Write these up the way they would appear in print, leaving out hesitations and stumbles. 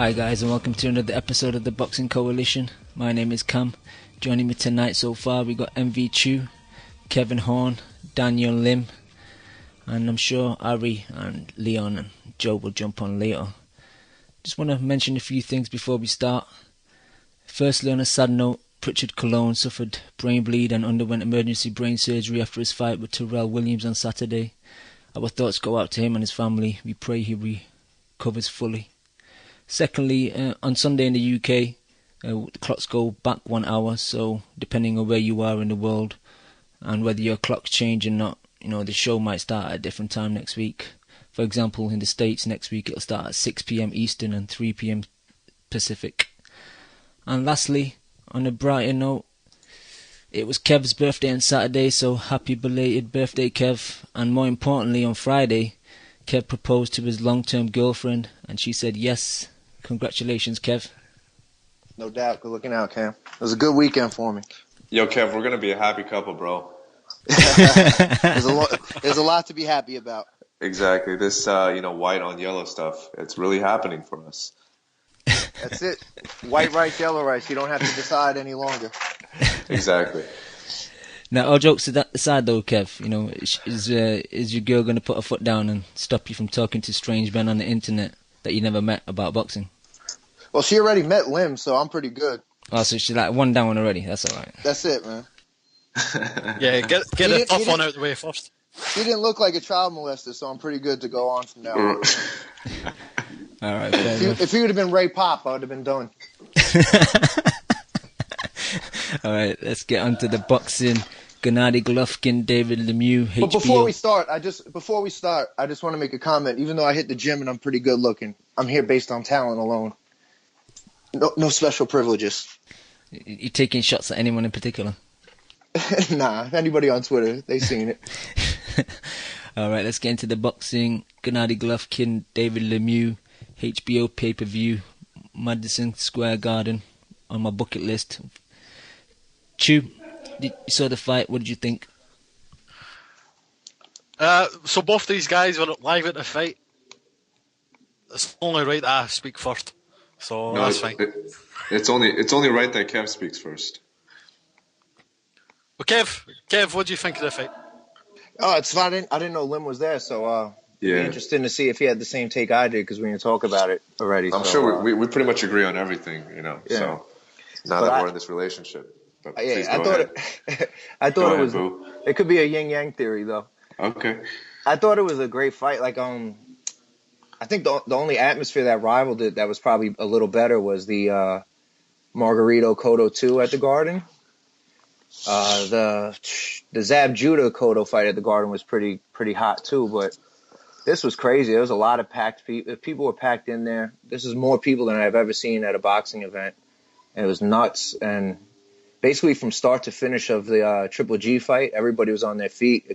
Hi guys, and welcome to another episode of the Boxing Coalition. My name is Cam. Joining me tonight so far we got MV Chu, Kevin Horn, Daniel Lim, and I'm sure Ari and Leon and Joe will jump on later. Just want to mention a few things before we start. Firstly, on a sad note, Pritchard Cologne suffered brain bleed and underwent emergency brain surgery after his fight with Terrell Williams on Saturday. Our thoughts go out to him and his family. We pray he recovers fully. Secondly, on Sunday in the UK, the clocks go back 1 hour, so depending on where you are in the world and whether your clock's change or not, the show might start at a different time next week. For example, in the States next week it'll start at 6 p.m. Eastern and 3 p.m. Pacific. And lastly, on a brighter note, it was Kev's birthday on Saturday, so happy belated birthday, Kev. And more importantly, on Friday, Kev proposed to his long-term girlfriend and she said yes. Congratulations, Kev. No doubt. Good looking out, Cam. It was a good weekend for me. Yo, Kev, we're going to be a happy couple, bro. There's a lot to be happy about. Exactly. This, white on yellow stuff, it's really happening for us. That's it. White rice, yellow rice. You don't have to decide any longer. Exactly. Now, all jokes aside though, Kev, is your girl going to put her foot down and stop you from talking to strange men on the internet that you never met about boxing? Well, she already met Lim, so I'm pretty good. Oh, so she's like one down already. That's all right. That's it, man. Yeah, get a tough one out the way first. He didn't look like a child molester, so I'm pretty good to go on from now on. All right. If he would have been Ray Pop, I would have been done. All right, let's get on to the boxing. Gennady Golovkin, David Lemieux, HBO. But before we start, I just want to make a comment. Even though I hit the gym and I'm pretty good looking, I'm here based on talent alone. No special privileges. You taking shots at anyone in particular? Nah, anybody on Twitter, they seen it. All right, let's get into the boxing. Gennady Golovkin, David Lemieux, HBO pay-per-view, Madison Square Garden on my bucket list. Chu, you saw the fight. What did you think? So both these guys were live at the fight. It's only right that I speak first. So that's fine. It's only right that Kev speaks first. Well, Kev, what do you think of the fight? Oh, it's fine. I didn't know Lim was there, so yeah, interesting to see if he had the same take I did because we didn't talk about it already. I'm sure we pretty much agree on everything, Yeah. So now that we're in this relationship. But I thought it could be a yin yang theory though. Okay. I thought it was a great fight. Like I think the only atmosphere that rivaled it that was probably a little better was the Margarito Cotto 2 at the Garden. The Zab Judah Cotto fight at the Garden was pretty hot too, but this was crazy. There was a lot of packed people. People were packed in there. This is more people than I've ever seen at a boxing event. And it was nuts. And basically from start to finish of the Triple G fight, everybody was on their feet,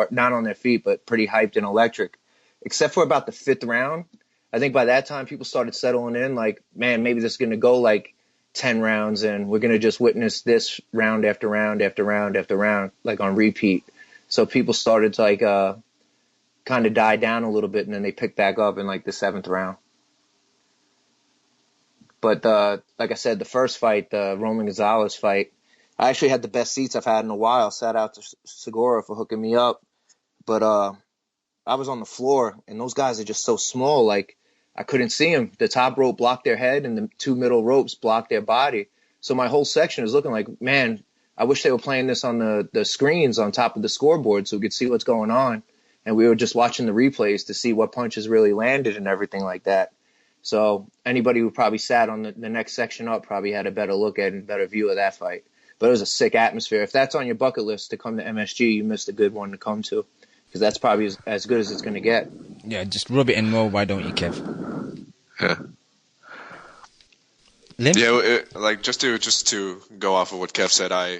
not on their feet, but pretty hyped and electric, except for about the fifth round. I think by that time people started settling in like, man, maybe this is going to go like 10 rounds and we're going to just witness this round after round after round after round, like on repeat. So people started to like kind of die down a little bit and then they picked back up in like the seventh round. But like I said, the first fight, the Roman Gonzalez fight, I actually had the best seats I've had in a while. Shout out to Segura for hooking me up. But I was on the floor, and those guys are just so small. Like, I couldn't see them. The top rope blocked their head, and the two middle ropes blocked their body. So my whole section is looking like, man, I wish they were playing this on the screens on top of the scoreboard so we could see what's going on. And we were just watching the replays to see what punches really landed and everything like that. So anybody who probably sat on the next section up probably had a better look at and better view of that fight. But it was a sick atmosphere. If that's on your bucket list to come to MSG, you missed a good one to come to because that's probably as good as it's going to get. Yeah, just rub it in more. Why don't you, Kev? Yeah. Lim? Yeah, just to go off of what Kev said, I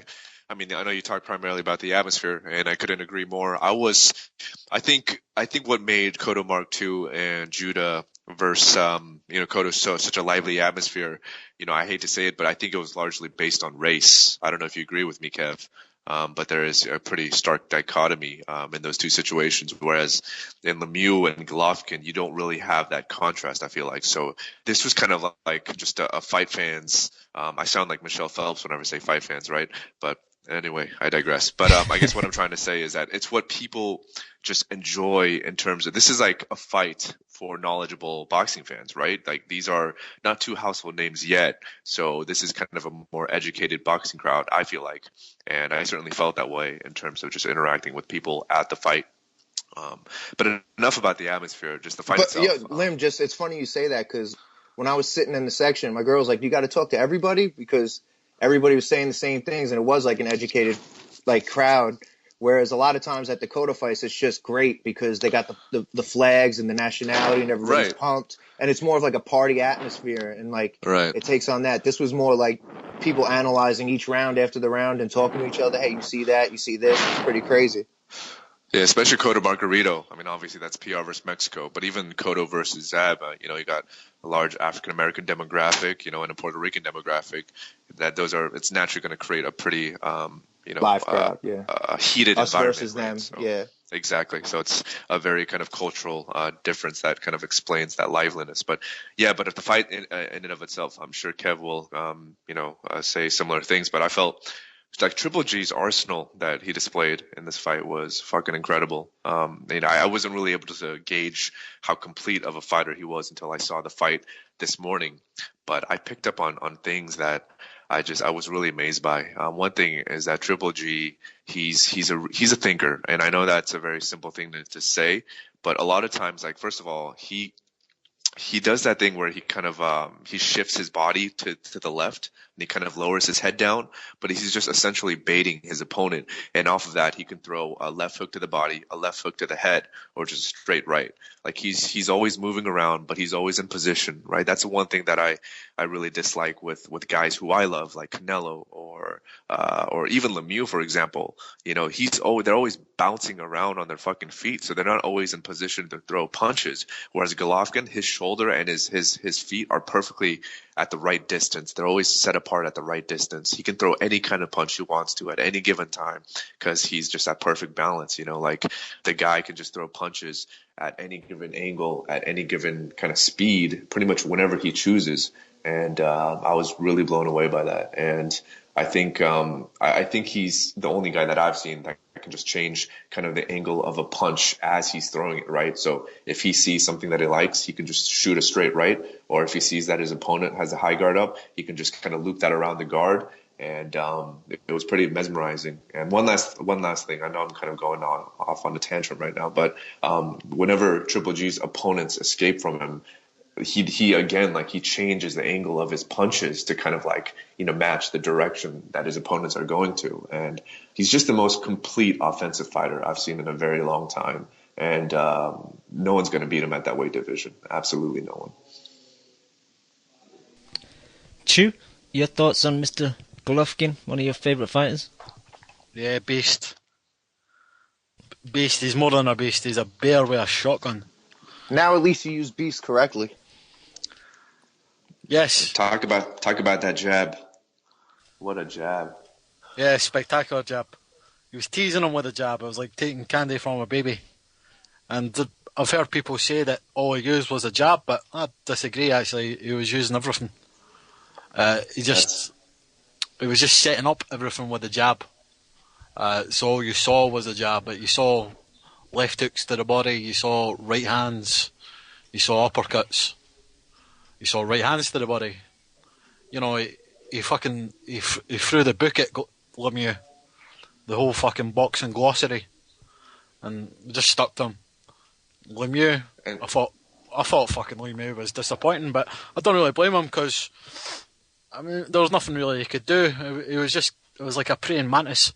know you talked primarily about the atmosphere, and I couldn't agree more. I think what made Cotto Mark II and Judah versus Cotto such a lively atmosphere. I hate to say it, but I think it was largely based on race. I don't know if you agree with me, Kev. But there is a pretty stark dichotomy in those two situations. Whereas in Lemieux and Golovkin, you don't really have that contrast, I feel like. So this was kind of like just a fight fans. I sound like Michelle Phelps whenever I say fight fans, right? But anyway, I digress. But I guess what I'm trying to say is that it's what people just enjoy in terms of this is like a fight for knowledgeable boxing fans, right? Like these are not two household names yet. So this is kind of a more educated boxing crowd, I feel like. And I certainly felt that way in terms of just interacting with people at the fight. But enough about the atmosphere, just the fight itself. Yeah, Lim, it's funny you say that because when I was sitting in the section, my girl was like, you got to talk to everybody because everybody was saying the same things, and it was like an educated like crowd. Whereas a lot of times at the Cotto fights, it's just great because they got the flags and the nationality and everybody's pumped, and it's more of like a party atmosphere, and like it takes on that. This was more like people analyzing each round after the round and talking to each other. Hey, you see that? You see this? It's pretty crazy. Yeah, especially Cotto Margarito. I mean, obviously that's PR versus Mexico, but even Cotto versus Zab, you got a large African American demographic, and a Puerto Rican demographic. It's naturally going to create a pretty, live crowd, heated us environment. Versus them, so, yeah. Exactly. So it's a very kind of cultural difference that kind of explains that liveliness. But yeah, but if the fight in and of itself, I'm sure Kev will, say similar things. But I felt like Triple G's arsenal that he displayed in this fight was fucking incredible. I wasn't really able to gauge how complete of a fighter he was until I saw the fight this morning. But I picked up on things that I was really amazed by. One thing is that Triple G, he's a thinker, and I know that's a very simple thing to say, but a lot of times, like first of all, he does that thing where he kind of he shifts his body to the left and he kind of lowers his head down, but he's just essentially baiting his opponent. And off of that, he can throw a left hook to the body, a left hook to the head, or just a straight right. Like he's always moving around, but he's always in position, right? That's the one thing that I really dislike with guys who I love, like Canelo or even Lemieux, for example. They're always bouncing around on their fucking feet, so they're not always in position to throw punches. Whereas Golovkin, his shoulder and his feet are perfectly at the right distance. They're always set apart at the right distance. He can throw any kind of punch he wants to at any given time because he's just at perfect balance. Like the guy can just throw punches at any given angle, at any given kind of speed, pretty much whenever he chooses. And I was really blown away by that. And I think he's the only guy that I've seen that can just change kind of the angle of a punch as he's throwing it, right? So if he sees something that he likes, he can just shoot a straight right. Or if he sees that his opponent has a high guard up, he can just kind of loop that around the guard. And it was pretty mesmerizing. And one last thing, I know I'm kind of going off on a tantrum right now, but whenever Triple G's opponents escape from him, he again, like he changes the angle of his punches to kind of like, match the direction that his opponents are going to. And he's just the most complete offensive fighter I've seen in a very long time. And no one's going to beat him at that weight division. Absolutely no one. Chu, your thoughts on Mr. Golovkin, one of your favourite fighters? Yeah, beast. Beast, he's more than a beast, he's a bear with a shotgun. Now at least you use beast correctly. Yes. Talk about that jab. What a jab. Yeah, spectacular jab. He was teasing him with a jab. It was like taking candy from a baby. And I've heard people say that all he used was a jab, but I disagree actually. He was using everything. He was just setting up everything with a jab. So all you saw was a jab, but you saw left hooks to the body, you saw right hands, you saw uppercuts, you saw right hands to the body. He threw the book at Lemieux, the whole fucking boxing glossary, and just stuck to him. Lemieux, I thought fucking Lemieux was disappointing, but I don't really blame him because, there was nothing really he could do. It was like a praying mantis.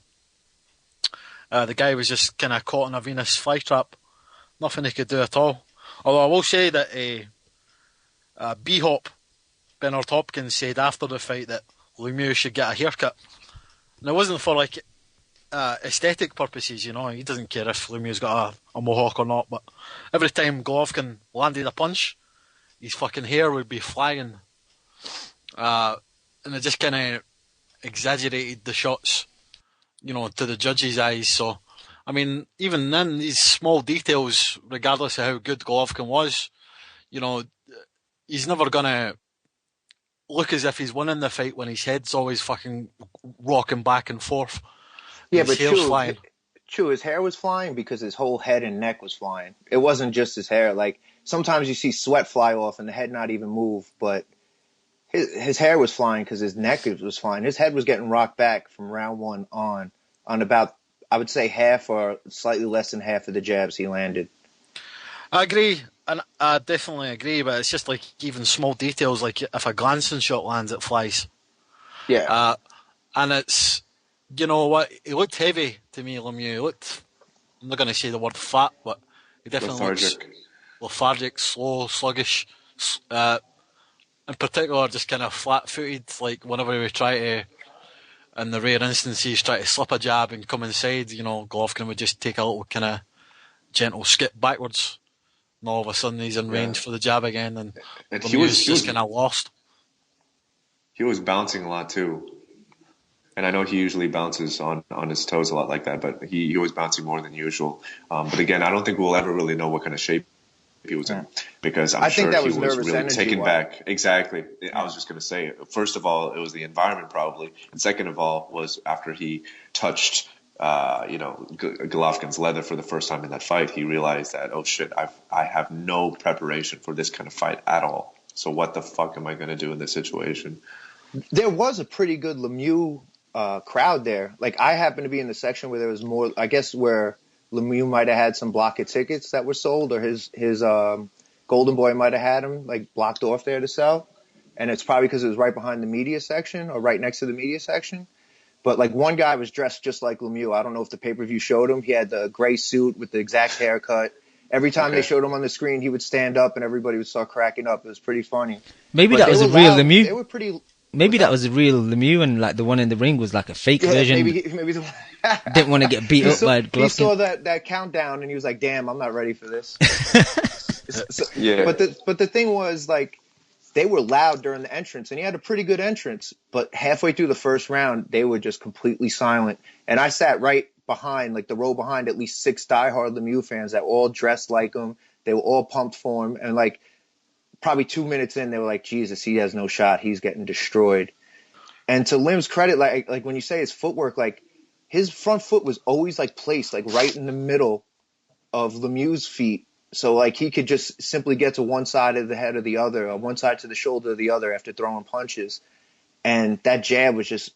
The guy was just kind of caught in a Venus flytrap. Nothing he could do at all. Although I will say that B-Hop, Bernard Hopkins, said after the fight that Lemieux should get a haircut. And it wasn't for aesthetic purposes, He doesn't care if Lemieux's got a mohawk or not. But every time Golovkin landed a punch, his fucking hair would be flying. And it just kind of exaggerated the shots to the judges' eyes. So, I mean, even then, these small details, regardless of how good Golovkin was, he's never going to look as if he's winning the fight when his head's always fucking rocking back and forth. Yeah, His but hair's flying. His hair was flying because his whole head and neck was flying. It wasn't just his hair. Like, sometimes you see sweat fly off and the head not even move, but his hair was flying because his neck was flying. His head was getting rocked back from round one on about, I would say, half or slightly less than half of the jabs he landed. I agree, and I definitely agree, but it's just like even small details, like if a glancing shot lands, it flies. Yeah. And it's, you know what, he looked heavy to me, Lemieux. He looked, I'm not going to say the word fat, but he definitely looks lethargic, slow, sluggish, in particular just kind of flat-footed, like whenever we try to, in the rare instances, try to slip a jab and come inside, Golovkin would just take a little kind of gentle skip backwards. And all of a sudden he's in range for the jab again, and he was just kind of lost. He was bouncing a lot too, and I know he usually bounces on his toes a lot like that, but he was bouncing more than usual. But again, I don't think we'll ever really know what kind of shape he was in, because I'm sure he was really taken back. Exactly. I was just going to say, first of all, it was the environment probably, and second of all was after he touched Golovkin's leather for the first time in that fight, he realized that, oh shit, I have no preparation for this kind of fight at all. So what the fuck am I going to do in this situation? There was a pretty good Lemieux crowd there. Like, I happened to be in the section where there was more, I guess, where Lemieux might have had some block of tickets that were sold, or his Golden Boy might have had them like blocked off there to sell. And it's probably because it was right behind the media section or right next to the media section. But like, one guy was dressed just like Lemieux. I don't know if the pay-per-view showed him. He had the gray suit with the exact haircut. Every time they showed him on the screen, he would stand up and everybody would start cracking up. It was pretty funny. Maybe that was a real Lemieux. They were pretty. Maybe that was a real Lemieux, and like the one in the ring was like a fake version. Maybe didn't want to get beat up by Golovkin. He saw that countdown and he was like, "Damn, I'm not ready for this." Yeah. But the thing was, like, they were loud during the entrance, and he had a pretty good entrance. But halfway through the first round, they were just completely silent. And I sat right behind, like the row behind, at least 6 diehard Lemieux fans that all dressed like him. They were all pumped for him, and like, probably 2 minutes in, they were like, Jesus, he has no shot. He's getting destroyed. And to Lim's credit, like when you say his footwork, like, his front foot was always like placed like right in the middle of Lemieux's feet. So like, he could just simply get to one side of the head or the other, or one side to the shoulder or the other after throwing punches. And that jab was just,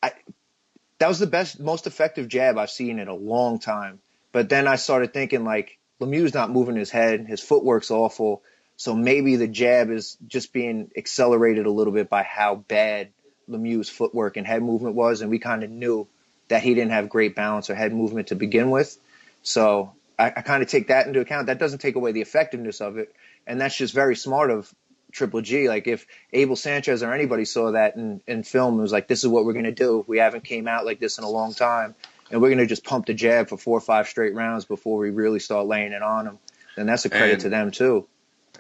that was the best, most effective jab I've seen in a long time. But then I started thinking, like, Lemieux's not moving his head. His footwork's awful. So maybe the jab is just being accelerated a little bit by how bad Lemieux's footwork and head movement was. And we kind of knew that he didn't have great balance or head movement to begin with. So I kind of take that into account. That doesn't take away the effectiveness of it. And that's just very smart of Triple G. Like, if Abel Sanchez or anybody saw that in film, it was like, this is what we're going to do. We haven't came out like this in a long time. And we're going to just pump the jab for 4 or 5 straight rounds before we really start laying it on him. And that's a credit to them too.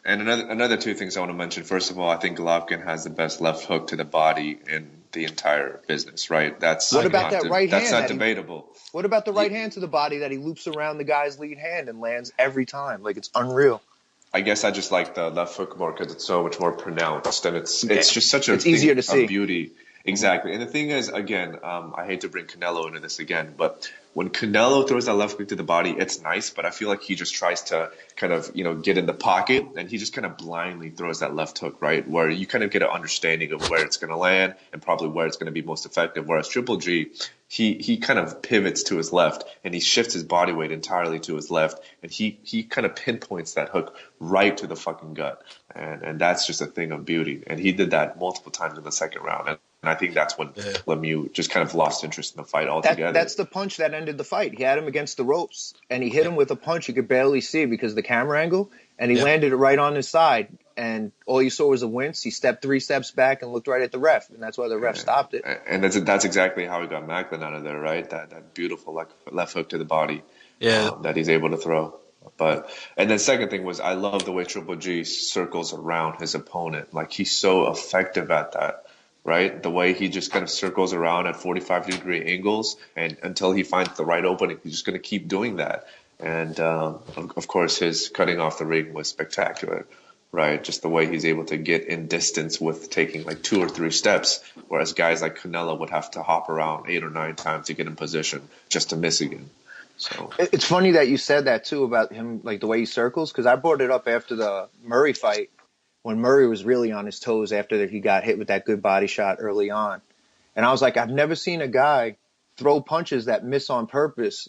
And another 2 things I want to mention. First of all, I think Golovkin has the best left hook to the body in the entire business, right? What about that right hand? That's not debatable. What about the right hand to the body that he loops around the guy's lead hand and lands every time? Like, it's unreal. I guess I just like the left hook more because it's so much more pronounced, and it's just such a it's easier to see. Of beauty. Exactly. And the thing is, again, I hate to bring Canelo into this again, but when Canelo throws that left hook to the body, it's nice, but I feel like he just tries to kind of, get in the pocket, and he just kind of blindly throws that left hook, right? Where you kind of get an understanding of where it's going to land and probably where it's going to be most effective. Whereas Triple G, he kind of pivots to his left, and he shifts his body weight entirely to his left, and he kind of pinpoints that hook right to the fucking gut. And that's just a thing of beauty. And he did that multiple times in the second round. And I think that's when Lemieux just kind of lost interest in the fight altogether. That's the punch that ended the fight. He had him against the ropes, and he hit him with a punch you could barely see because of the camera angle, and he landed it right on his side. And all you saw was a wince. He stepped 3 steps back and looked right at the ref, and that's why the ref stopped it. And that's exactly how he got Macklin out of there, right? That beautiful left hook to the body that he's able to throw. And then second thing was, I love the way Triple G circles around his opponent. Like, he's so effective at that. right? The way he just kind of circles around at 45-degree angles, and until he finds the right opening, he's just going to keep doing that. And of course, his cutting off the ring was spectacular, right? Just the way he's able to get in distance with taking like 2 or 3 steps, whereas guys like Canelo would have to hop around 8 or 9 times to get in position just to miss again. So It's funny that you said that too about him, like the way he circles, because I brought it up after the Murray fight when Murray was really on his toes after that he got hit with that good body shot early on. And I was like, I've never seen a guy throw punches that miss on purpose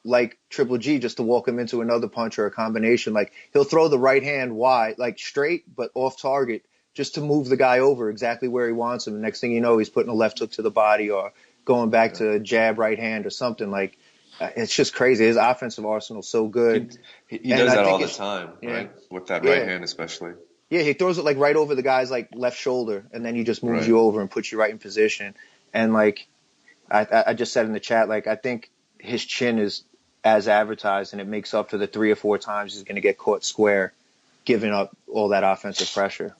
like Triple G just to walk him into another punch or a combination. Like he'll throw the right hand wide, like straight but off target, just to move the guy over exactly where he wants him. The next thing you know, he's putting a left hook to the body or going back to jab right hand or something. Like it's just crazy. His offensive arsenal is so good. he does that all the time, right? With that right hand especially. Yeah, he throws it like right over the guy's like left shoulder, and then he just moves you over and puts you right in position. And like I just said in the chat, like I think his chin is as advertised, and it makes up for the 3 or 4 times he's going to get caught square, giving up all that offensive pressure.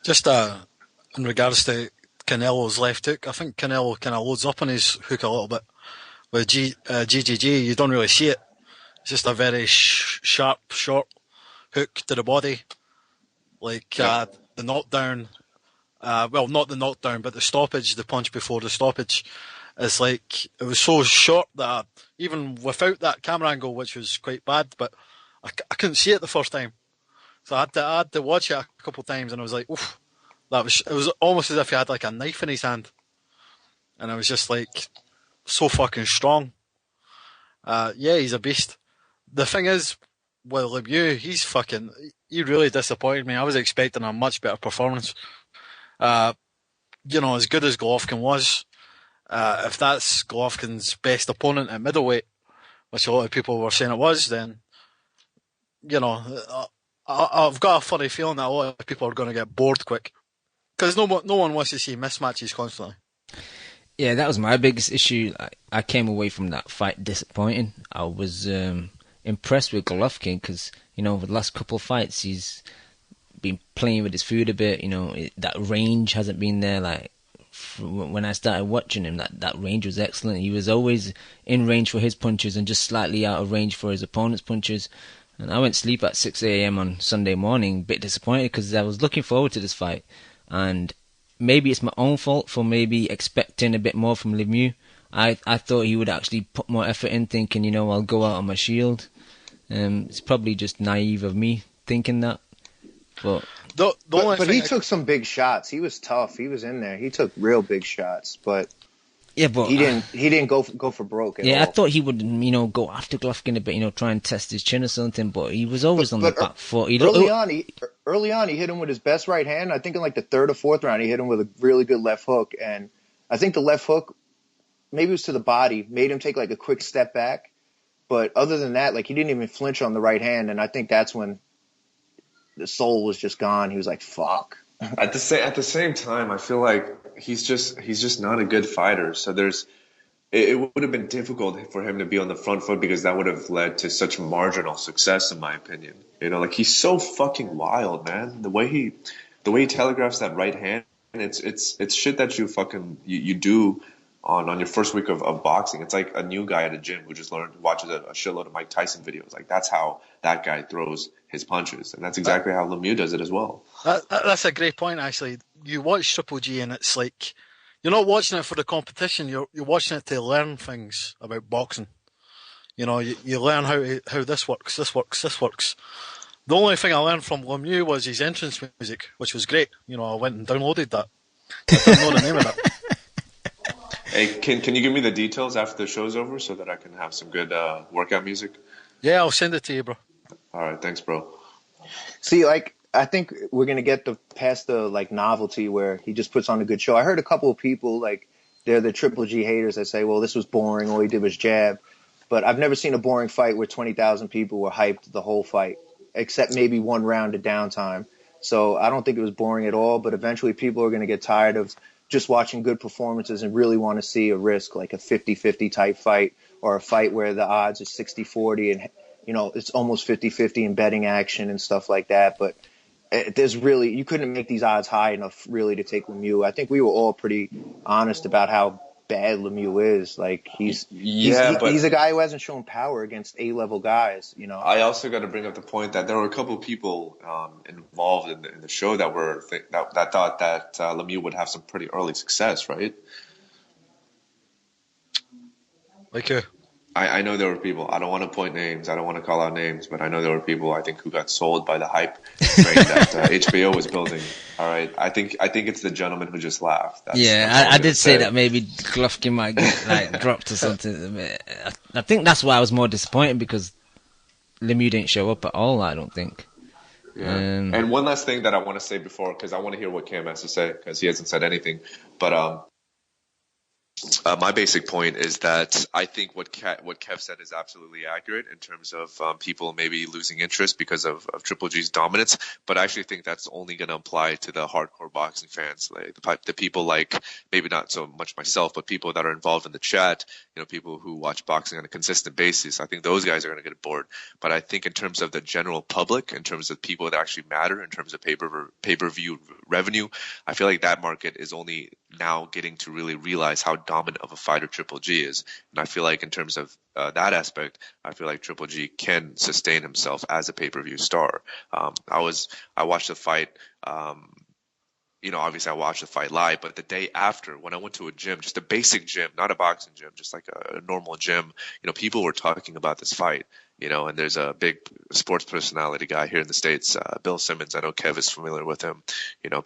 Just in regards to Canelo's left hook, I think Canelo kind of loads up on his hook a little bit. With GGG, you don't really see it. It's just a very sharp, short hook to the body. Like the knockdown, well, not the knockdown, but the stoppage, the punch before the stoppage. It's like, it was so short that even without that camera angle, which was quite bad, but I couldn't see it the first time. So I had to watch it a couple of times, and I was like, oof, it was almost as if he had like a knife in his hand. And I was just like, so fucking strong. Yeah, he's a beast. The thing is, with Lemieux, he really disappointed me. I was expecting a much better performance. As good as Golovkin was, if that's Golovkin's best opponent at middleweight, which a lot of people were saying it was, then, I've got a funny feeling that a lot of people are going to get bored quick. Because no one wants to see mismatches constantly. Yeah, that was my biggest issue. I came away from that fight disappointed. I was impressed with Golovkin because, over the last couple of fights, he's been playing with his food a bit. That range hasn't been there. Like, when I started watching him, that range was excellent. He was always in range for his punches and just slightly out of range for his opponent's punches. And I went to sleep at 6 a.m. on Sunday morning, a bit disappointed because I was looking forward to this fight. And maybe it's my own fault for maybe expecting a bit more from Lemieux. I thought he would actually put more effort in, thinking, I'll go out on my shield. It's probably just naive of me thinking that. But he took some big shots. He was tough. He was in there. He took real big shots, but he didn't go for broke at all. I thought he would, go after Golovkin a bit, try and test his chin or something. But he was always on the back foot. Early on, he hit him with his best right hand. I think in like the 3rd or 4th round, he hit him with a really good left hook, and I think the left hook, maybe it was to the body, made him take like a quick step back. But other than that, like he didn't even flinch on the right hand, and I think that's when the soul was just gone. He was like, "Fuck." At the same time, I feel like he's just not a good fighter. So it would have been difficult for him to be on the front foot because that would have led to such marginal success, in my opinion. Like he's so fucking wild, man. The way he telegraphs that right hand, it's shit that you do on your first week of boxing. It's like a new guy at a gym who just watches a shitload of Mike Tyson videos. Like that's how that guy throws his punches, and that's exactly how Lemieux does it as well. That's a great point, actually. You watch Triple G, and it's like you're not watching it for the competition. You're watching it to learn things about boxing. You learn how this works. The only thing I learned from Lemieux was his entrance music, which was great. I went and downloaded that. I don't know the name of that. Hey, can you give me the details after the show's over so that I can have some good workout music? Yeah, I'll send it to you, bro. All right, thanks, bro. See, like, I think we're going to get past the, like, novelty where he just puts on a good show. I heard a couple of people, like, they're the Triple G haters that say, well, this was boring, all he did was jab. But I've never seen a boring fight where 20,000 people were hyped the whole fight, except maybe one round of downtime. So I don't think it was boring at all, but eventually people are going to get tired of just watching good performances and really want to see a risk, like a 50-50 type fight or a fight where the odds are 60-40 and, it's almost 50-50 in betting action and stuff like that. But there's really, you couldn't make these odds high enough really to take Lemieux. I think we were all pretty honest about how bad Lemieux is. Like he's a guy who hasn't shown power against A-level guys. You know. I also got to bring up the point that there were a couple of people involved in the show that were that thought that Lemieux would have some pretty early success, right? Like who? I know there were people. I don't want to point names. I don't want to call out names, but I know there were people, I think, who got sold by the hype train that HBO was building. All right, I think it's the gentleman who just laughed. I did say that maybe Golovkin might get like dropped or something. I think that's why I was more disappointed, because Lemieux didn't show up at all. I don't think. Yeah. And one last thing that I want to say before, because I want to hear what Cam has to say, because he hasn't said anything, but my basic point is that I think what Kev said is absolutely accurate in terms of people maybe losing interest because of Triple G's dominance. But I actually think that's only going to apply to the hardcore boxing fans, like the people like, maybe not so much myself, but people that are involved in the chat, people who watch boxing on a consistent basis. I think those guys are going to get bored. But I think in terms of the general public, in terms of people that actually matter, in terms of pay-per-view revenue, I feel like that market is only now getting to really realize how dominant of a fighter Triple G is. And I feel like in terms of that aspect, I feel like Triple G can sustain himself as a pay-per-view star. I watched the fight, obviously I watched the fight live, but the day after, when I went to a gym, just a basic gym, not a boxing gym, just like a normal gym, people were talking about this fight. And there's a big sports personality guy here in the States, Bill Simmons. I know Kev is familiar with him.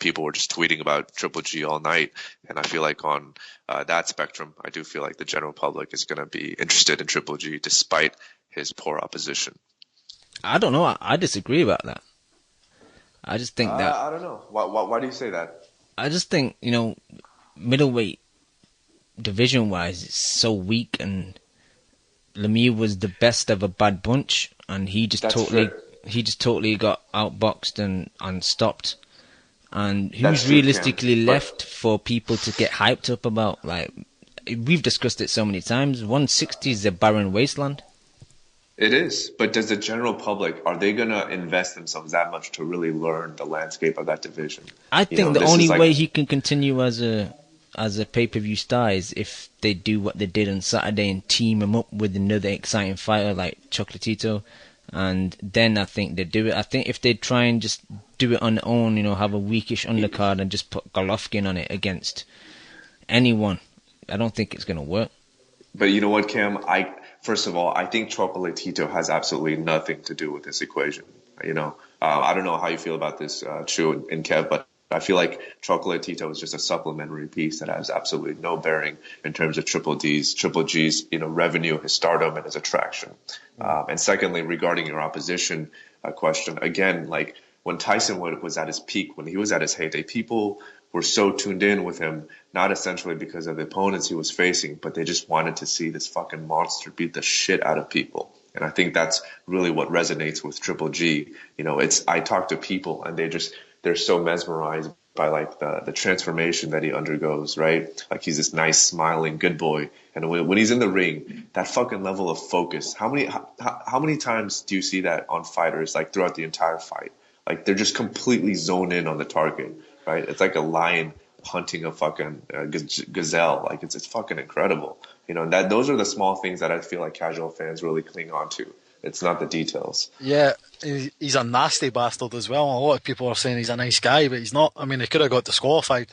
People were just tweeting about Triple G all night. And I feel like on that spectrum, I do feel like the general public is going to be interested in Triple G despite his poor opposition. I don't know. I disagree about that. I just think that... I don't know. Why do you say that? I just think, middleweight division-wise, it's so weak, and Lemieux was the best of a bad bunch, and he just totally got outboxed and stopped. And who's realistically left for people to get hyped up about? Like, we've discussed it so many times. 160 is a barren wasteland. It is, but does the general public, are they going to invest themselves that much to really learn the landscape of that division? I think the only way he can continue as a pay-per-view star is if they do what they did on Saturday and team him up with another exciting fighter like Chocolatito, and then I think they do it. I think if they try and just do it on their own, have a weakish undercard and just put Golovkin on it against anyone, I don't think it's going to work. But you know what, Cam? First of all, I think Chocolatito has absolutely nothing to do with this equation. I don't know how you feel about this, Chu and Kev, but I feel like Chocolatito is just a supplementary piece that has absolutely no bearing in terms of Triple G's, revenue, his stardom, and his attraction. And secondly, regarding your opposition question, again, like when Tyson was at his peak, when he was at his heyday, people were so tuned in with him, not essentially because of the opponents he was facing, but they just wanted to see this fucking monster beat the shit out of people. And I think that's really what resonates with Triple G. I talk to people and they're so mesmerized by like the transformation that he undergoes, right? Like he's this nice, smiling, good boy. And when he's in the ring, that fucking level of focus, how many times do you see that on fighters, like throughout the entire fight? Like they're just completely zoned in on the target, right? It's like a lion hunting a fucking gazelle. Like it's fucking incredible. And those are the small things that I feel like casual fans really cling on to. It's not the details. Yeah, he's a nasty bastard as well. A lot of people are saying he's a nice guy, but he's not. I mean, he could have got disqualified.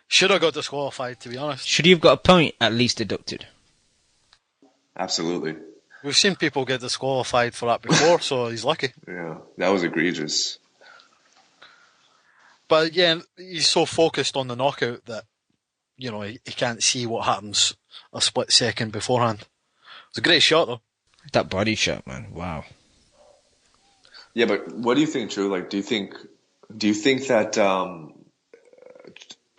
Should have got disqualified, to be honest. Should he have got a point at least deducted? Absolutely. We've seen people get disqualified for that before, so he's lucky. Yeah, that was egregious. But again, he's so focused on the knockout that, he can't see what happens a split second beforehand. It's a great shot, though. That body shot, man. Wow. Yeah, but what do you think, Drew? Like, do you think that,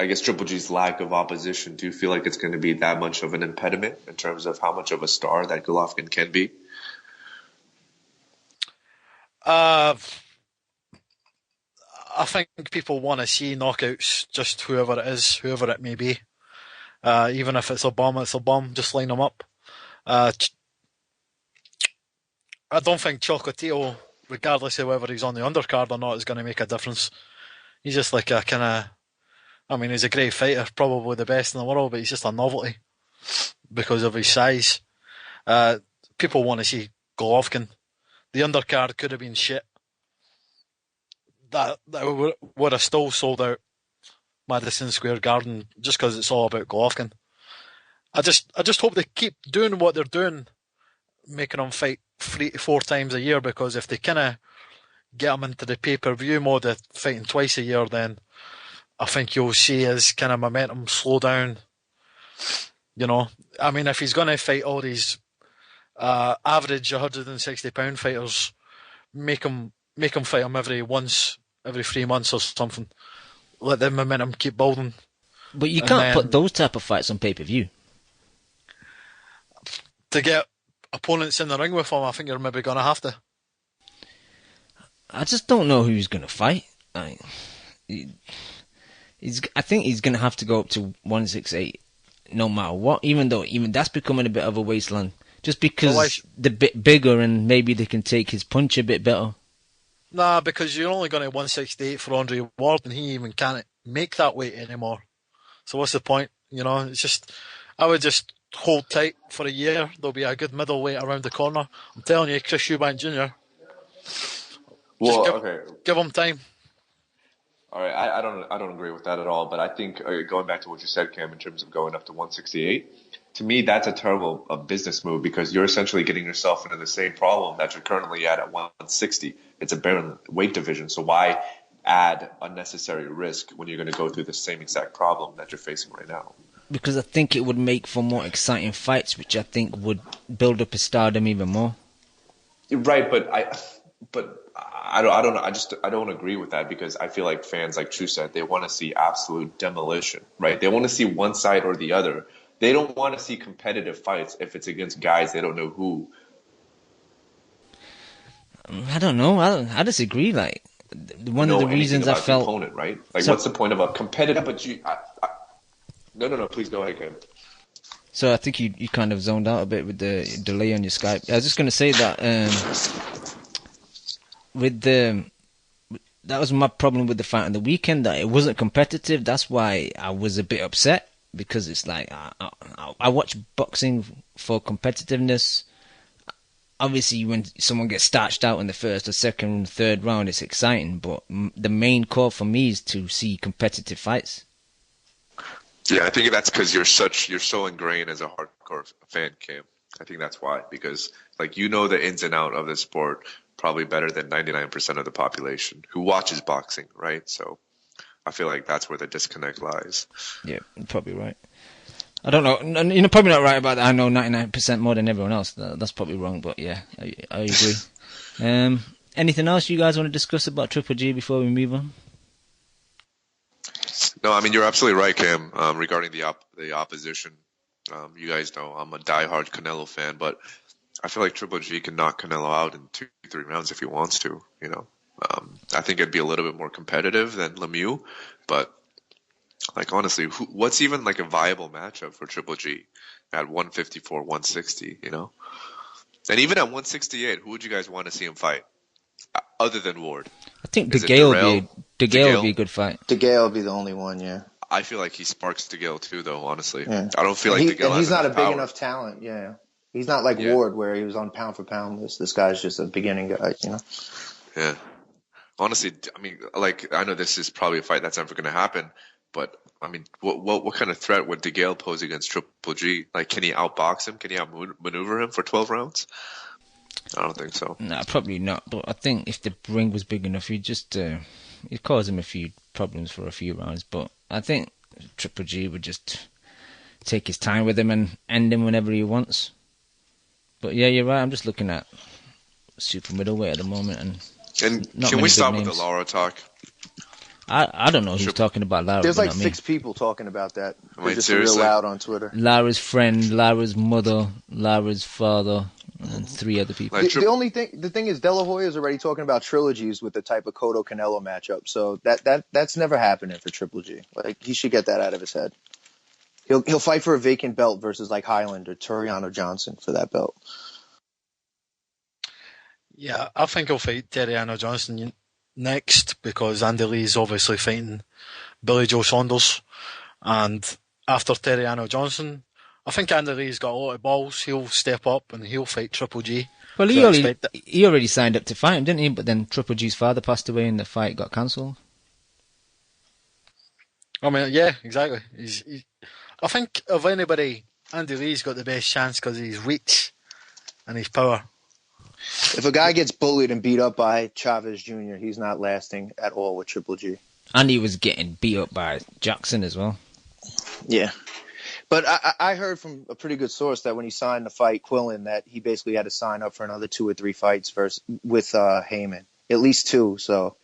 I guess Triple G's lack of opposition, do you feel like it's going to be that much of an impediment in terms of how much of a star that Golovkin can be? I think people want to see knockouts, just whoever it is, whoever it may be. Even if it's a bum, just line them up. I don't think Chocolatito regardless of whether he's on the undercard or not, is going to make a difference. He's just like a kind of, I mean, he's a great fighter, probably the best in the world, but he's just a novelty because of his size. People want to see Golovkin. The undercard could have been shit. That would have still sold out Madison Square Garden just because it's all about Golovkin. I just hope they keep doing what they're doing, making him fight 3 to 4 times a year, because if they kind of get him into the pay-per-view mode of fighting twice a year, then I think you'll see his kind of momentum slow down. You know, I mean, if he's going to fight all these average 160-pound fighters, make him fight him every 3 months or something. Let the momentum keep building. But you can't put those type of fights on pay-per-view. To get opponents in the ring with him, I think you're maybe going to have to. I just don't know who he's going to fight. I think he's going to have to go up to 168 no matter what, even though that's becoming a bit of a wasteland. Just because they're a bit bigger and maybe they can take his punch a bit better. Nah, because you're only going to 168 for Andre Ward, and he even can't make that weight anymore. So what's the point? You know, it's just, I would just hold tight for a year. There'll be a good middleweight around the corner. I'm telling you, Chris Eubank Jr. Give him time. All right, I don't agree with that at all. But I think going back to what you said, Cam, in terms of going up to 168, to me that's a terrible business move, because you're essentially getting yourself into the same problem that you're currently at 160. It's a barren weight division, so why add unnecessary risk when you're going to go through the same exact problem that you're facing right now? Because I think it would make for more exciting fights, which I think would build up his stardom even more. Right, but I don't agree with that, because I feel like fans, like Chu said, they want to see absolute demolition, right? They want to see one side or the other. They don't want to see competitive fights if it's against guys they don't know who. I don't know. I disagree. Like, one of the reasons I felt the opponent, right? Like, what's the point of a competitive? But no. Please go ahead, Ken. So I think you kind of zoned out a bit with the delay on your Skype. I was just going to say that that was my problem with the fight on the weekend, that it wasn't competitive. That's why I was a bit upset, because it's like I watch boxing for competitiveness. Obviously, when someone gets starched out in the first or second, third round, it's exciting. But the main core for me is to see competitive fights. Yeah, I think that's because you're so ingrained as a hardcore fan, Cam. I think that's why, because like, you know the ins and out of the sport probably better than 99% of the population who watches boxing, right? So I feel like that's where the disconnect lies. Yeah, you're probably right. I don't know. You're probably not right about that. I know 99% more than everyone else. That's probably wrong, but yeah, I agree. Anything else you guys want to discuss about Triple G before we move on? No, I mean, you're absolutely right, Cam, regarding the opposition. You guys know I'm a diehard Canelo fan, but I feel like Triple G can knock Canelo out in 2-3 rounds if he wants to, you know. I think it'd be a little bit more competitive than Lemieux, but like, honestly, what's even like a viable matchup for Triple G at 154, 160, you know? And even at 168, who would you guys want to see him fight other than Ward? I think DeGale would be a good fight. DeGale would be the only one, yeah. I feel like he sparks DeGale too, though, honestly. Yeah. I don't feel like DeGale has he's not a big power. enough talent, yeah. He's not like Ward, where he was on pound for pound list. This guy's just a beginning guy, you know? Yeah. Honestly, I mean, like, I know this is probably a fight that's never going to happen, but I mean, what kind of threat would DeGale pose against Triple G? Like, can he outbox him? Can he outmaneuver him for 12 rounds? I don't think so. Nah, probably not. But I think if the ring was big enough, he'd cause him a few problems for a few rounds. But I think Triple G would just take his time with him and end him whenever he wants. But yeah, you're right. I'm just looking at super middleweight at the moment, and can we stop with the Lara talk? I don't know who's talking about Lara. There's like 6 people talking about that. They're just seriously? real loud on Twitter. Lara's friend, Lara's mother, Lara's father, and 3 other people. The thing is, De La Hoya is already talking about trilogies with the type of Cotto Canelo matchup. So that's never happening for Triple G. Like, he should get that out of his head. He'll fight for a vacant belt versus like Highland or Toriano Johnson for that belt. Yeah, I think he'll fight Terriano Johnson next because Andy Lee's obviously fighting Billy Joe Saunders. And after Terriano Johnson, I think Andy Lee's got a lot of balls. He'll step up and he'll fight Triple G. Well, So I expect that. he already signed up to fight him, didn't he? But then Triple G's father passed away and the fight got cancelled. I mean, yeah, exactly. I think of anybody, Andy Lee's got the best chance because of his reach and his power. If a guy gets bullied and beat up by Chavez Jr., he's not lasting at all with Triple G. And he was getting beat up by Jackson as well. Yeah. But I heard from a pretty good source that when he signed the fight Quillen, that he basically had to sign up for another 2 or 3 fights with Heyman. At least 2, so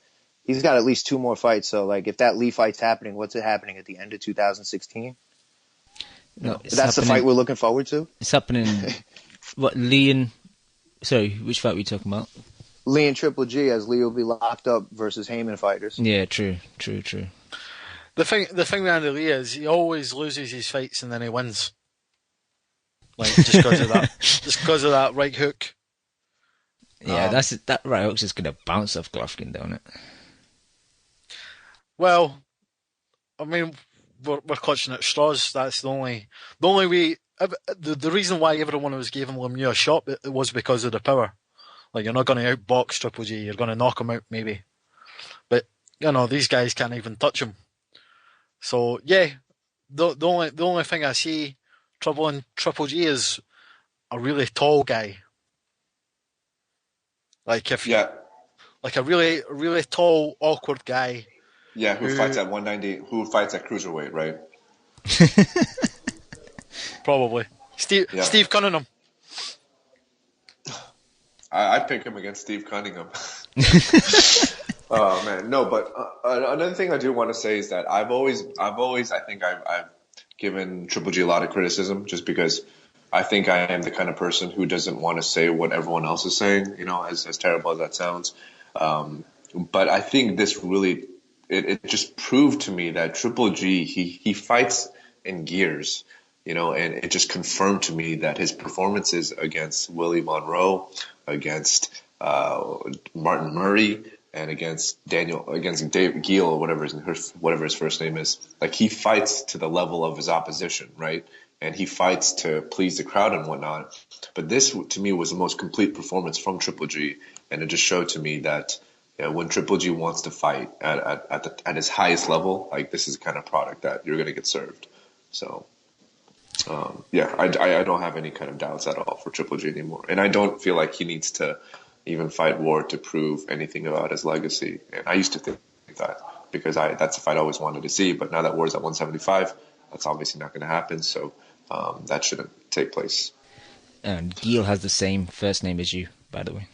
he's got at least 2 more fights. So, like, if that Lee fight's happening, what's it happening at the end of 2016? No, that's the fight we're looking forward to? It's happening... What, Lee and... Sorry, which fight were you talking about? Lee and Triple G, as Lee will be locked up versus Heyman fighters. Yeah, true. The thing with Andy Lee is he always loses his fights and then he wins. Like, just because of that right hook. Yeah, that right hook's just gonna bounce off Golovkin, don't it? Well, I mean, we're clutching at straws. That's the only way. The reason why everyone was giving Lemieux a shot was because of the power. Like, you're not going to outbox Triple G. You're going to knock him out, maybe. But, these guys can't even touch him. So, yeah, the only thing I see troubling Triple G is a really tall guy. Like, like a really, really tall, awkward guy. Yeah, who fights at 190, who fights at cruiserweight, right? Probably. Steve Cunningham. I pick him against Steve Cunningham. Oh man, no. But another thing I do want to say is that I've always I think I've given Triple G a lot of criticism just because I think I am the kind of person who doesn't want to say what everyone else is saying. As terrible as that sounds. But I think this really it just proved to me that Triple G he fights in gears. And it just confirmed to me that his performances against Willie Monroe, against Martin Murray, and against David Giel, or whatever his first name is, like, he fights to the level of his opposition, right? And he fights to please the crowd and whatnot. But this, to me, was the most complete performance from Triple G, and it just showed to me that when Triple G wants to fight at his highest level, like, this is the kind of product that you're going to get served. So. I don't have any kind of doubts at all for Triple G anymore. And I don't feel like he needs to even fight Ward to prove anything about his legacy. And I used to think that because that's a fight I always wanted to see. But now that Ward's at 175, that's obviously not going to happen. So that shouldn't take place. And Giel has the same first name as you, by the way.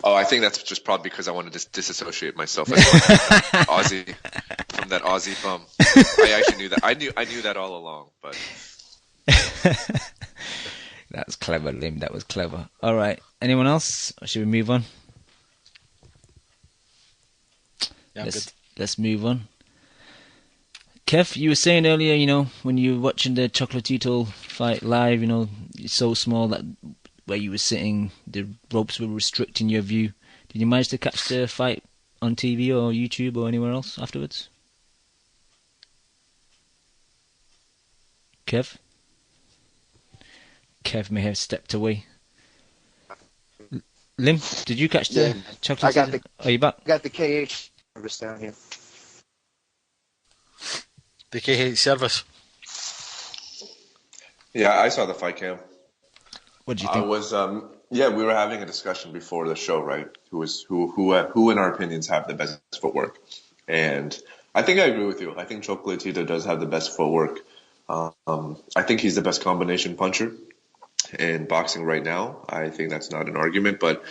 Oh, I think that's just probably because I wanted to disassociate myself from that Aussie bum. I actually knew that. I knew that all along, but that's clever, Lim. That was clever. All right. Anyone else? Or should we move on? Yeah, let's move on. Kev, you were saying earlier, when you were watching the Chocolatito fight live, it's so small that where you were sitting, the ropes were restricting your view. Did you manage to catch the fight on TV or YouTube or anywhere else afterwards? Kev? Kev may have stepped away. Lim, did you catch the chocolate? Are you back? I got the KH service down here. The KH service? Yeah, I saw the fight cam. What did you think? We were having a discussion before the show, right? Who in our opinions have the best footwork? And I think I agree with you. I think Chocolatito does have the best footwork. I think he's the best combination puncher in boxing right now. I think that's not an argument, but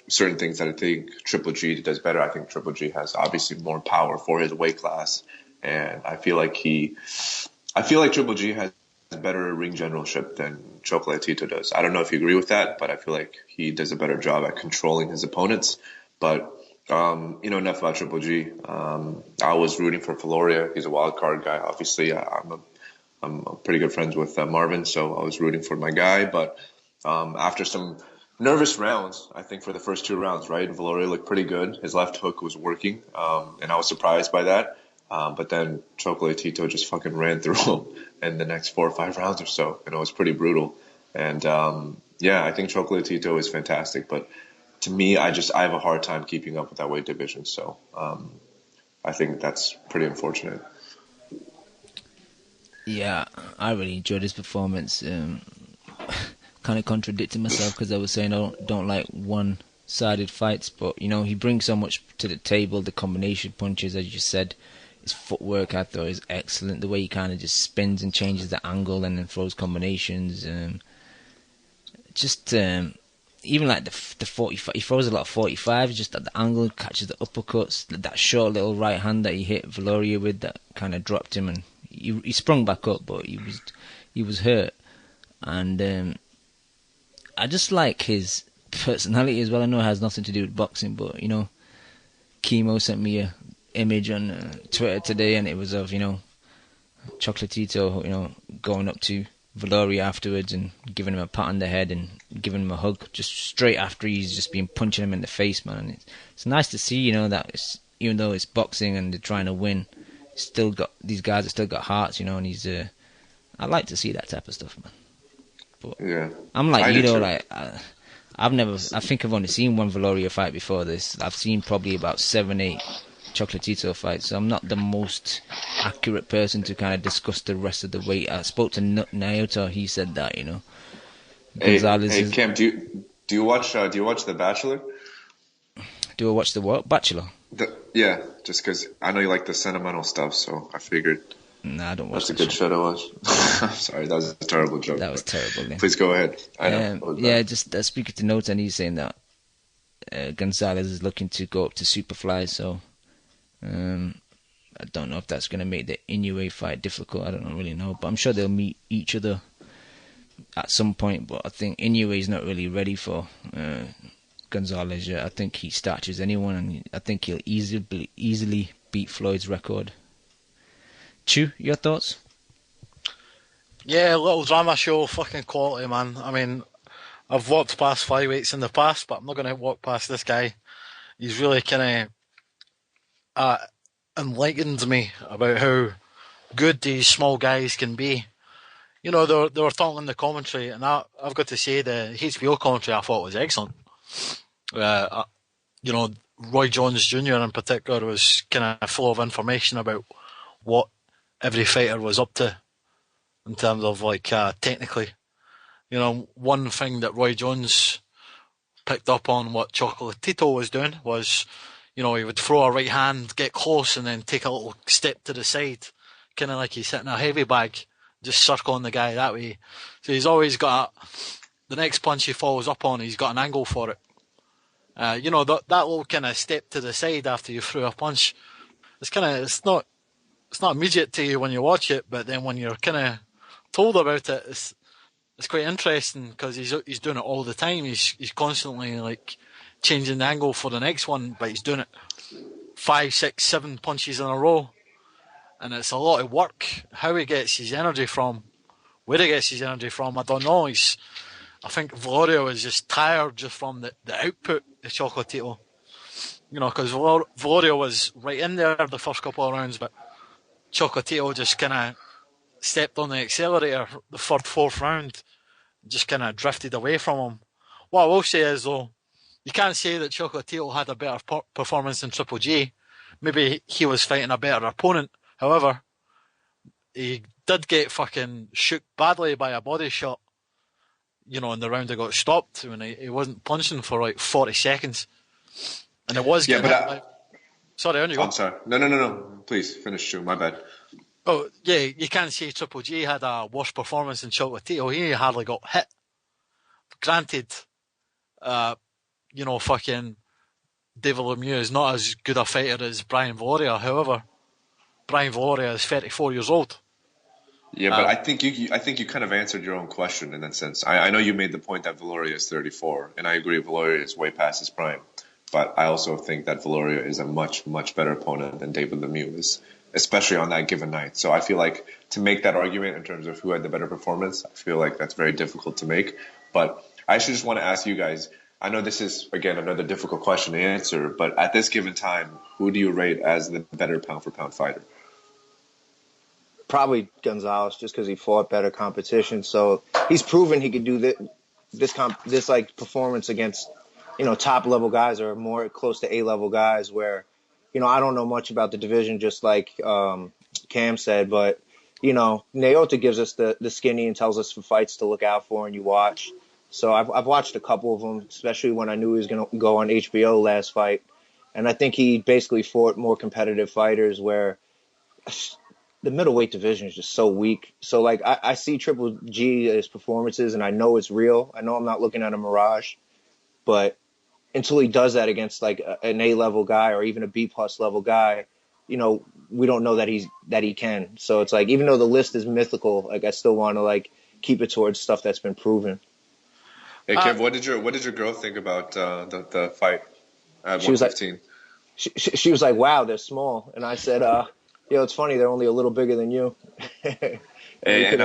certain things that I think Triple G does better. I think Triple G has obviously more power for his weight class, and I feel like Triple G has better ring generalship than Chocolatito does. I don't know if you agree with that, but I feel like he does a better job at controlling his opponents. But enough about Triple G. I was rooting for Viloria. He's a wild card guy. Obviously, I'm pretty good friends with Marvin, so I was rooting for my guy. But after some Nervous rounds, I think, for the first 2 rounds, right? Viloria looked pretty good. His left hook was working, and I was surprised by that. But then Chocolatito just fucking ran through him in the next 4 or 5 rounds or so, and it was pretty brutal. And yeah, I think Chocolatito is fantastic, but to me, I have a hard time keeping up with that weight division. So I think that's pretty unfortunate. Yeah, I really enjoyed his performance. Kind of contradicting myself because I was saying I don't like one-sided fights, but you know, he brings so much to the table. The combination punches, as you said, his footwork I thought is excellent. The way he kind of just spins and changes the angle and then throws combinations. Even like the 45, he throws a lot of 45s just at the angle, catches the uppercuts. That short little right hand that he hit Viloria with that kind of dropped him, and he sprung back up, but he was hurt. And I just like his personality as well. I know it has nothing to do with boxing, but you know, Chemo sent me a image on Twitter today, and it was of, you know, Chocolatito, you know, going up to Viloria afterwards and giving him a pat on the head and giving him a hug just straight after he's just been punching him in the face, man. And it's nice to see, you know, that even though it's boxing and they're trying to win, these guys have still got hearts, you know, and I like to see that type of stuff, man. But yeah, I'm like, you know, like I think I've only seen one Viloria fight before this. I've seen probably about 7, 8 Chocolatito fights, so I'm not the most accurate person to kind of discuss the rest of the weight. I spoke to Naoto, he said that, you know. Hey, Cam, do you watch The Bachelor? Do I watch the what? Bachelor? Yeah, just because I know you like the sentimental stuff, so I figured. Nah, I don't watch that. That's a good show to watch. Sorry, that was a terrible joke. That was terrible. Yeah. Please go ahead. I know. Yeah, just speaking to Naoto, and he's saying that Gonzalez is looking to go up to Superfly, so I don't know if that's going to make the Inoue fight difficult. I don't really know, but I'm sure they'll meet each other at some point. But I think Inoue is not really ready for Gonzalez yet. I think he starches anyone, and I think he'll easily beat Floyd's record. Chew, your thoughts? Yeah, little drama show, fucking quality, man. I mean, I've walked past flyweights in the past, but I'm not going to walk past this guy. He's really kind of enlightened me about how good these small guys can be. You know, they were talking in the commentary, and I've got to say the HBO commentary I thought was excellent. You know, Roy Jones Jr. in particular was kind of full of information about what every fighter was up to in terms of like technically. You know, one thing that Roy Jones picked up on what Chocolatito was doing was, you know, he would throw a right hand, get close, and then take a little step to the side, kind of like he's hitting a heavy bag, just circling the guy that way. So he's always got the next punch he follows up on, he's got an angle for it. You know, that little kind of step to the side after you threw a punch, it's not immediate to you when you watch it, but then when you're kind of told about it, it's quite interesting because he's doing it all the time. He's constantly like changing the angle for the next one, but he's doing it 5, 6, 7 punches in a row, and it's a lot of work. How he gets his energy from, where he gets his energy from, I don't know. I think Viloria was just tired just from the output of Chocolatito. You know, because Viloria was right in there the first couple of rounds, but Chocolatito just kind of stepped on the accelerator the third, 4th round, just kind of drifted away from him. What I will say is, though, you can't say that Chocolatito had a better performance than Triple G. Maybe he was fighting a better opponent. However, he did get fucking shook badly by a body shot, you know, in the round that got stopped when he wasn't punching for like 40 seconds. And it was sorry, on you go. I'm sorry. No. Please, finish, Chew. My bad. Oh, yeah, you can't say Triple G had a worse performance than Chocolatito. He hardly got hit. Granted, you know, fucking David Lemieux is not as good a fighter as Brian Viloria. However, Brian Viloria is 34 years old. Yeah, but I think you kind of answered your own question in that sense. I know you made the point that Viloria is 34, and I agree Viloria is way past his prime. But I also think that Viloria is a much, much better opponent than David Lemieux is, especially on that given night. So I feel like to make that argument in terms of who had the better performance, I feel like that's very difficult to make. But I actually just want to ask you guys. I know this is, again, another difficult question to answer, but at this given time, who do you rate as the better pound-for-pound fighter? Probably Gonzalez, just because he fought better competition. So he's proven he could do this like performance against, top level guys or more close to A-level guys. Where, I don't know much about the division, just like Cam said, but Naota gives us the skinny and tells us for fights to look out for, and you watch. So I've watched a couple of them, especially when I knew he was going to go on HBO last fight, and I think he basically fought more competitive fighters where the middleweight division is just so weak. So like I see Triple G as performances, and I know it's real. I know I'm not looking at a mirage, but until he does that against like an A-level guy or even a B-plus level guy, we don't know that he can. So it's like, even though the list is mythical, like I still want to like keep it towards stuff that's been proven. Hey Kev, what did your girl think about the fight at 115? She was like, "Wow, they're small," and I said, it's funny, they're only a little bigger than you." And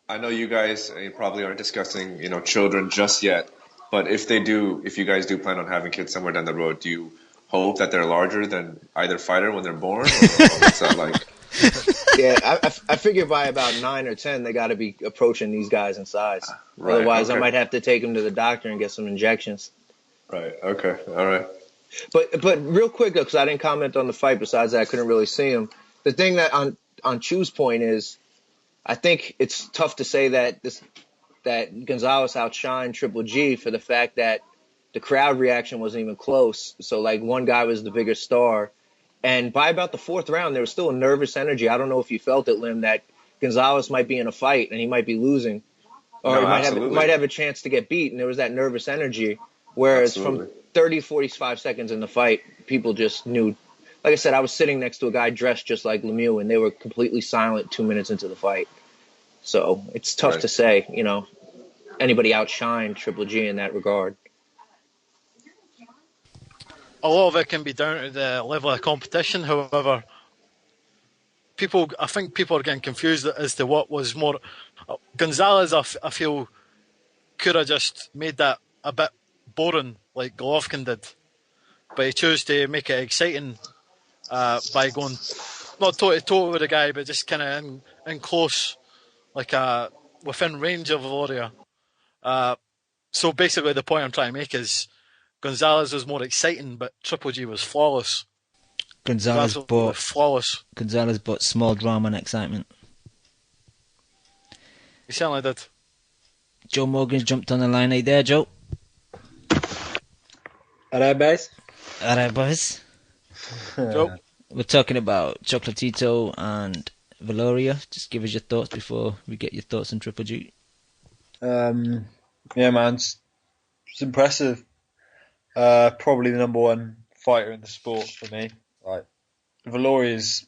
I know you guys probably aren't discussing children just yet, but if you guys do plan on having kids somewhere down the road, do you hope that they're larger than either fighter when they're born, or what's that like? Yeah, I figure by about 9 or 10, they got to be approaching these guys in size. Right, otherwise, okay. I might have to take them to the doctor and get some injections. Right. Okay. All right. But real quick, because I didn't comment on the fight. Besides that, I couldn't really see him. The thing that on Chu's point is, I think it's tough to say that Gonzalez outshined Triple G for the fact that the crowd reaction wasn't even close. So like one guy was the bigger star. And by about the fourth round, there was still a nervous energy. I don't know if you felt it, Lim, that Gonzalez might be in a fight and he might be losing. Or he might have a chance to get beat. And there was that nervous energy. Whereas from 30, 45 seconds in the fight, people just knew. Like I said, I was sitting next to a guy dressed just like Lemieux, and they were completely silent 2 minutes into the fight. So it's tough to say, anybody outshined Triple G in that regard. A lot of it can be down to the level of competition. However, I think people are getting confused as to what was more. Gonzalez, I feel, could have just made that a bit boring like Golovkin did, but he chose to make it exciting by going not toe to toe with the guy, but just kind of in close, like within range of Viloria. So basically, the point I'm trying to make is Gonzalez was more exciting, but Triple G was flawless. Gonzalez brought small drama and excitement. He certainly did. Joe Morgan's jumped on the line. Are you there, Joe? Alright, boys. Joe. We're talking about Chocolatito and Viloria. Just give us your thoughts before we get your thoughts on Triple G. Yeah, man, it's impressive. Probably the number one fighter in the sport for me. Like Viloria's,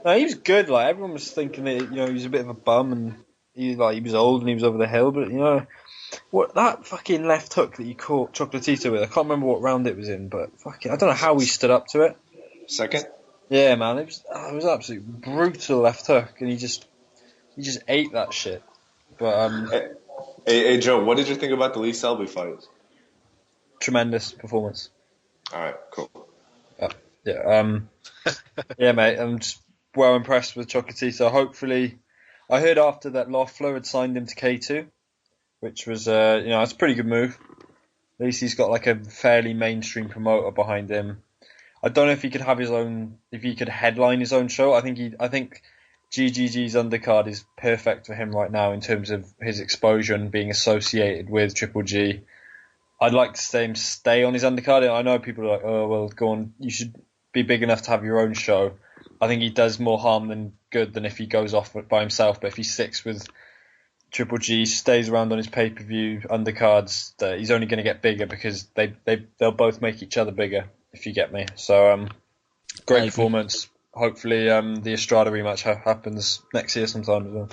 he was good. Like everyone was thinking that he was a bit of a bum and he was old and he was over the hill. But what that fucking left hook that you caught Chocolatito with, I can't remember what round it was in, but fucking I don't know how he stood up to it. Second. Yeah, man, it was absolutely brutal left hook, and he just ate that shit. But hey Joe, what did you think about the Lee Selby fight? Tremendous performance. All right, cool. Yeah, mate, I'm just well impressed with Chocolatito. Hopefully, I heard after that Loeffler had signed him to K2, which was it's a pretty good move. At least he's got like a fairly mainstream promoter behind him. I don't know if he could have if he could headline his own show. I think GGG's undercard is perfect for him right now in terms of his exposure and being associated with Triple G. I'd like to see him stay on his undercard. I know people are like, oh, well, go on. You should be big enough to have your own show. I think he does more harm than good than if he goes off by himself. But if he sticks with Triple G, stays around on his pay-per-view undercards, he's only going to get bigger because they'll both make each other bigger, if you get me. So, great performance. Hopefully, the Estrada rematch happens next year sometime as well.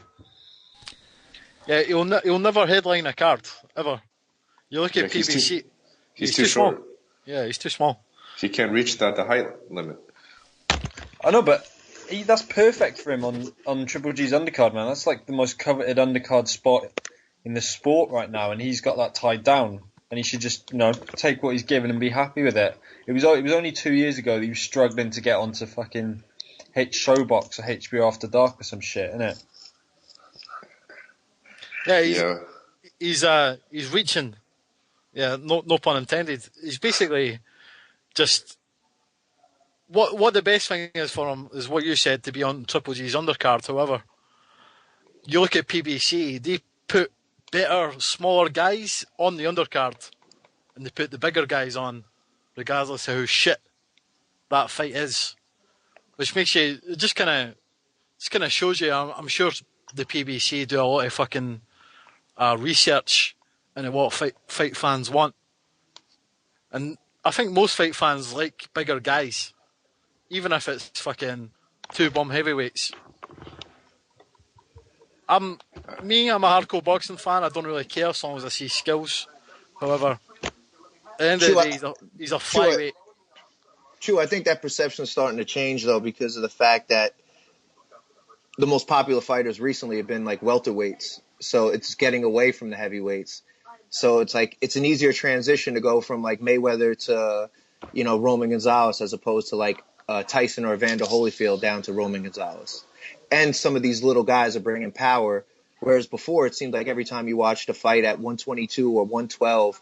Yeah, he'll never headline a card, ever. You look at PBC. He's too short. Small. Yeah, he's too small. He can't reach the height limit. I know, but that's perfect for him on Triple G's undercard, man. That's like the most coveted undercard spot in the sport right now, and he's got that tied down. And he should just, take what he's given and be happy with it. It was only 2 years ago that he was struggling to get onto fucking Showbox or HBO After Dark or some shit, innit? Yeah, he's reaching. Yeah, no pun intended. He's basically just what the best thing is for him is what you said, to be on Triple G's undercard. However, you look at PBC, they put better, smaller guys on the undercard, and they put the bigger guys on, regardless of how shit that fight is. Which makes you, it just kind of shows you. I'm sure the PBC do a lot of fucking research into what fight fans want, and I think most fight fans like bigger guys, even if it's fucking two bum heavyweights. I'm a hardcore boxing fan. I don't really care as long as I see skills. However, at the end of the day, he's a flyweight. True, I think that perception is starting to change though, because of the fact that the most popular fighters recently have been like welterweights, so it's getting away from the heavyweights. So it's like it's an easier transition to go from like Mayweather to Roman Gonzalez, as opposed to like Tyson or Evander Holyfield down to Roman Gonzalez. And some of these little guys are bringing power, whereas before it seemed like every time you watched a fight at 122 or 112,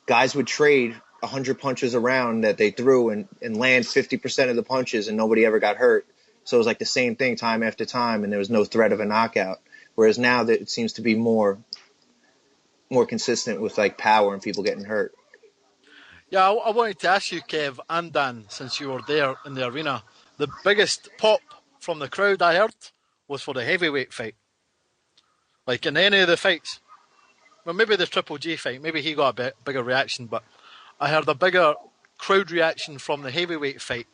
guys would trade 100 punches around that they threw and land 50% of the punches, and nobody ever got hurt. So it was like the same thing time after time, and there was no threat of a knockout. Whereas now that it seems to be more consistent with like power and people getting hurt. Yeah, I wanted to ask you, Kev and Dan, since you were there in the arena, the biggest pop from the crowd I heard was for the heavyweight fight. Like in any of the fights. Well, maybe the Triple G fight, maybe he got a bigger reaction, but I heard a bigger crowd reaction from the heavyweight fight.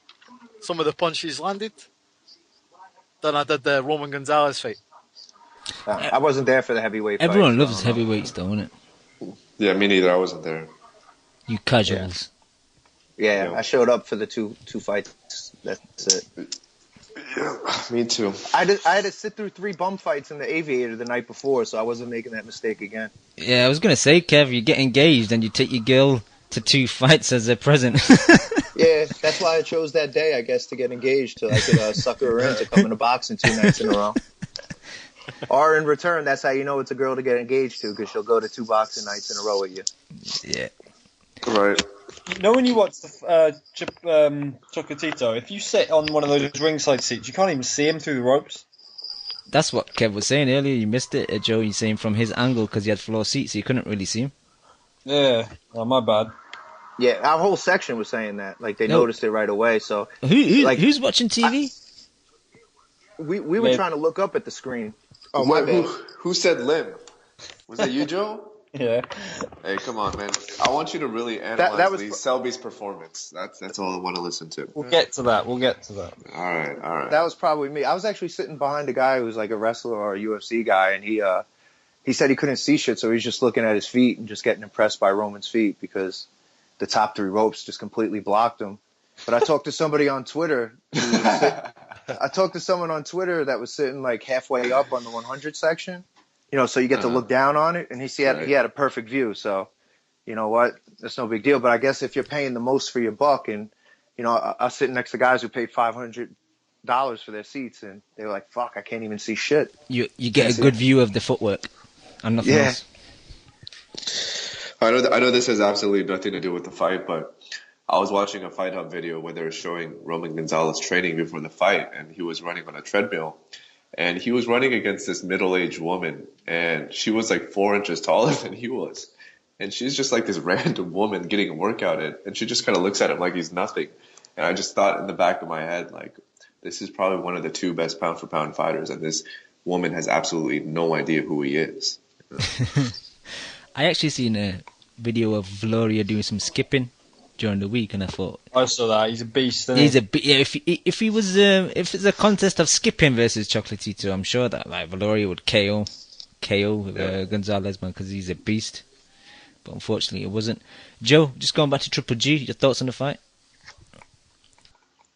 Some of the punches landed than I did the Roman Gonzalez fight. I wasn't there for the heavyweight fight. Everyone loves heavyweights though, innit? Yeah, me neither. I wasn't there. You casuals. Yeah, I showed up for the two fights. That's it. Yeah, me too. I had to sit through 3 bum fights in the Aviator the night before, so I wasn't making that mistake again. Yeah, I was going to say, Kev, you get engaged and you take your girl to 2 fights as a present. Yeah, that's why I chose that day, I guess, to get engaged, so I could sucker her in to come into boxing 2 nights in a row. Or in return, that's how you know it's a girl to get engaged to, because she'll go to 2 boxing nights in a row with you. Yeah. Right. When you watch the Chocolatito, if you sit on one of those ringside seats, you can't even see him through the ropes. That's what Kev was saying earlier. You missed it, Joe. You're saying from his angle because he had floor seats, so you couldn't really see him. Yeah, my bad. Yeah, our whole section was saying that. Like, they noticed it right away. So who's watching TV? We were trying to look up at the screen. Oh, my bad. Who said Lim? Was that you, Joe? Yeah. Hey, come on, man. I want you to really analyze Selby's performance. That's all I want to listen to. We'll get to that. All right. That was probably me. I was actually sitting behind a guy who was like a wrestler or a UFC guy, and he said he couldn't see shit, so he was just looking at his feet and just getting impressed by Roman's feet because the top 3 ropes just completely blocked him. But I talked to somebody on Twitter. I talked to someone on Twitter that was sitting like halfway up on the 100 section. So you get to look down on it, and he had a perfect view. So, you know what? That's no big deal. But I guess if you're paying the most for your buck, and I was sitting next to guys who paid $500 for their seats, and they were like, "Fuck, I can't even see shit." You get a good view of the footwork and nothing else. I know this has absolutely nothing to do with the fight, but I was watching a Fight Hub video where they were showing Roman Gonzalez training before the fight, and he was running on a treadmill. And he was running against this middle-aged woman, and she was like 4 inches taller than he was. And she's just like this random woman getting a workout in, and she just kind of looks at him like he's nothing. And I just thought in the back of my head, like, this is probably one of the 2 best pound-for-pound fighters, and this woman has absolutely no idea who he is. I actually seen a video of Viloria doing some skipping during the week, and I thought, I saw that. He's a beast. He's a if he was if it's a contest of skipping versus Chocolatito, I'm sure that like Viloria would KO Gonzalez, man, because he's a beast. But unfortunately, it wasn't. Joe, just going back to Triple G, your thoughts on the fight?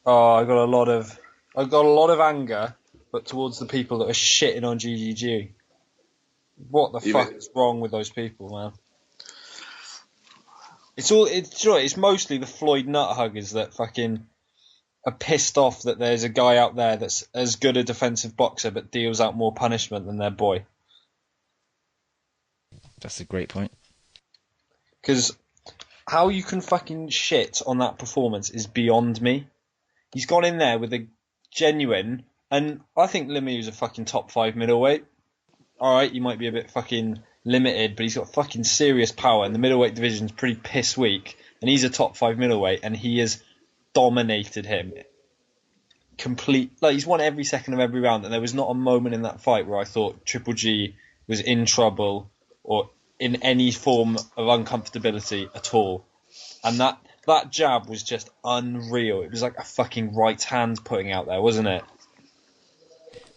Oh, I got a lot of anger, but towards the people that are shitting on GGG. What the fuck is wrong with those people, man? It's mostly the Floyd nut huggers that fucking are pissed off that there's a guy out there that's as good a defensive boxer but deals out more punishment than their boy. That's a great point. Because how you can fucking shit on that performance is beyond me. He's gone in there with a genuine, and I think Lemieux's a fucking top 5 middleweight. Alright, he might be a bit fucking limited, but he's got fucking serious power, and the middleweight division's pretty piss weak, and he's a top 5 middleweight, and he has dominated him. He's won every second of every round, and there was not a moment in that fight where I thought Triple G was in trouble or in any form of uncomfortability at all. And that jab was just unreal. It was like a fucking right hand putting out there, wasn't it?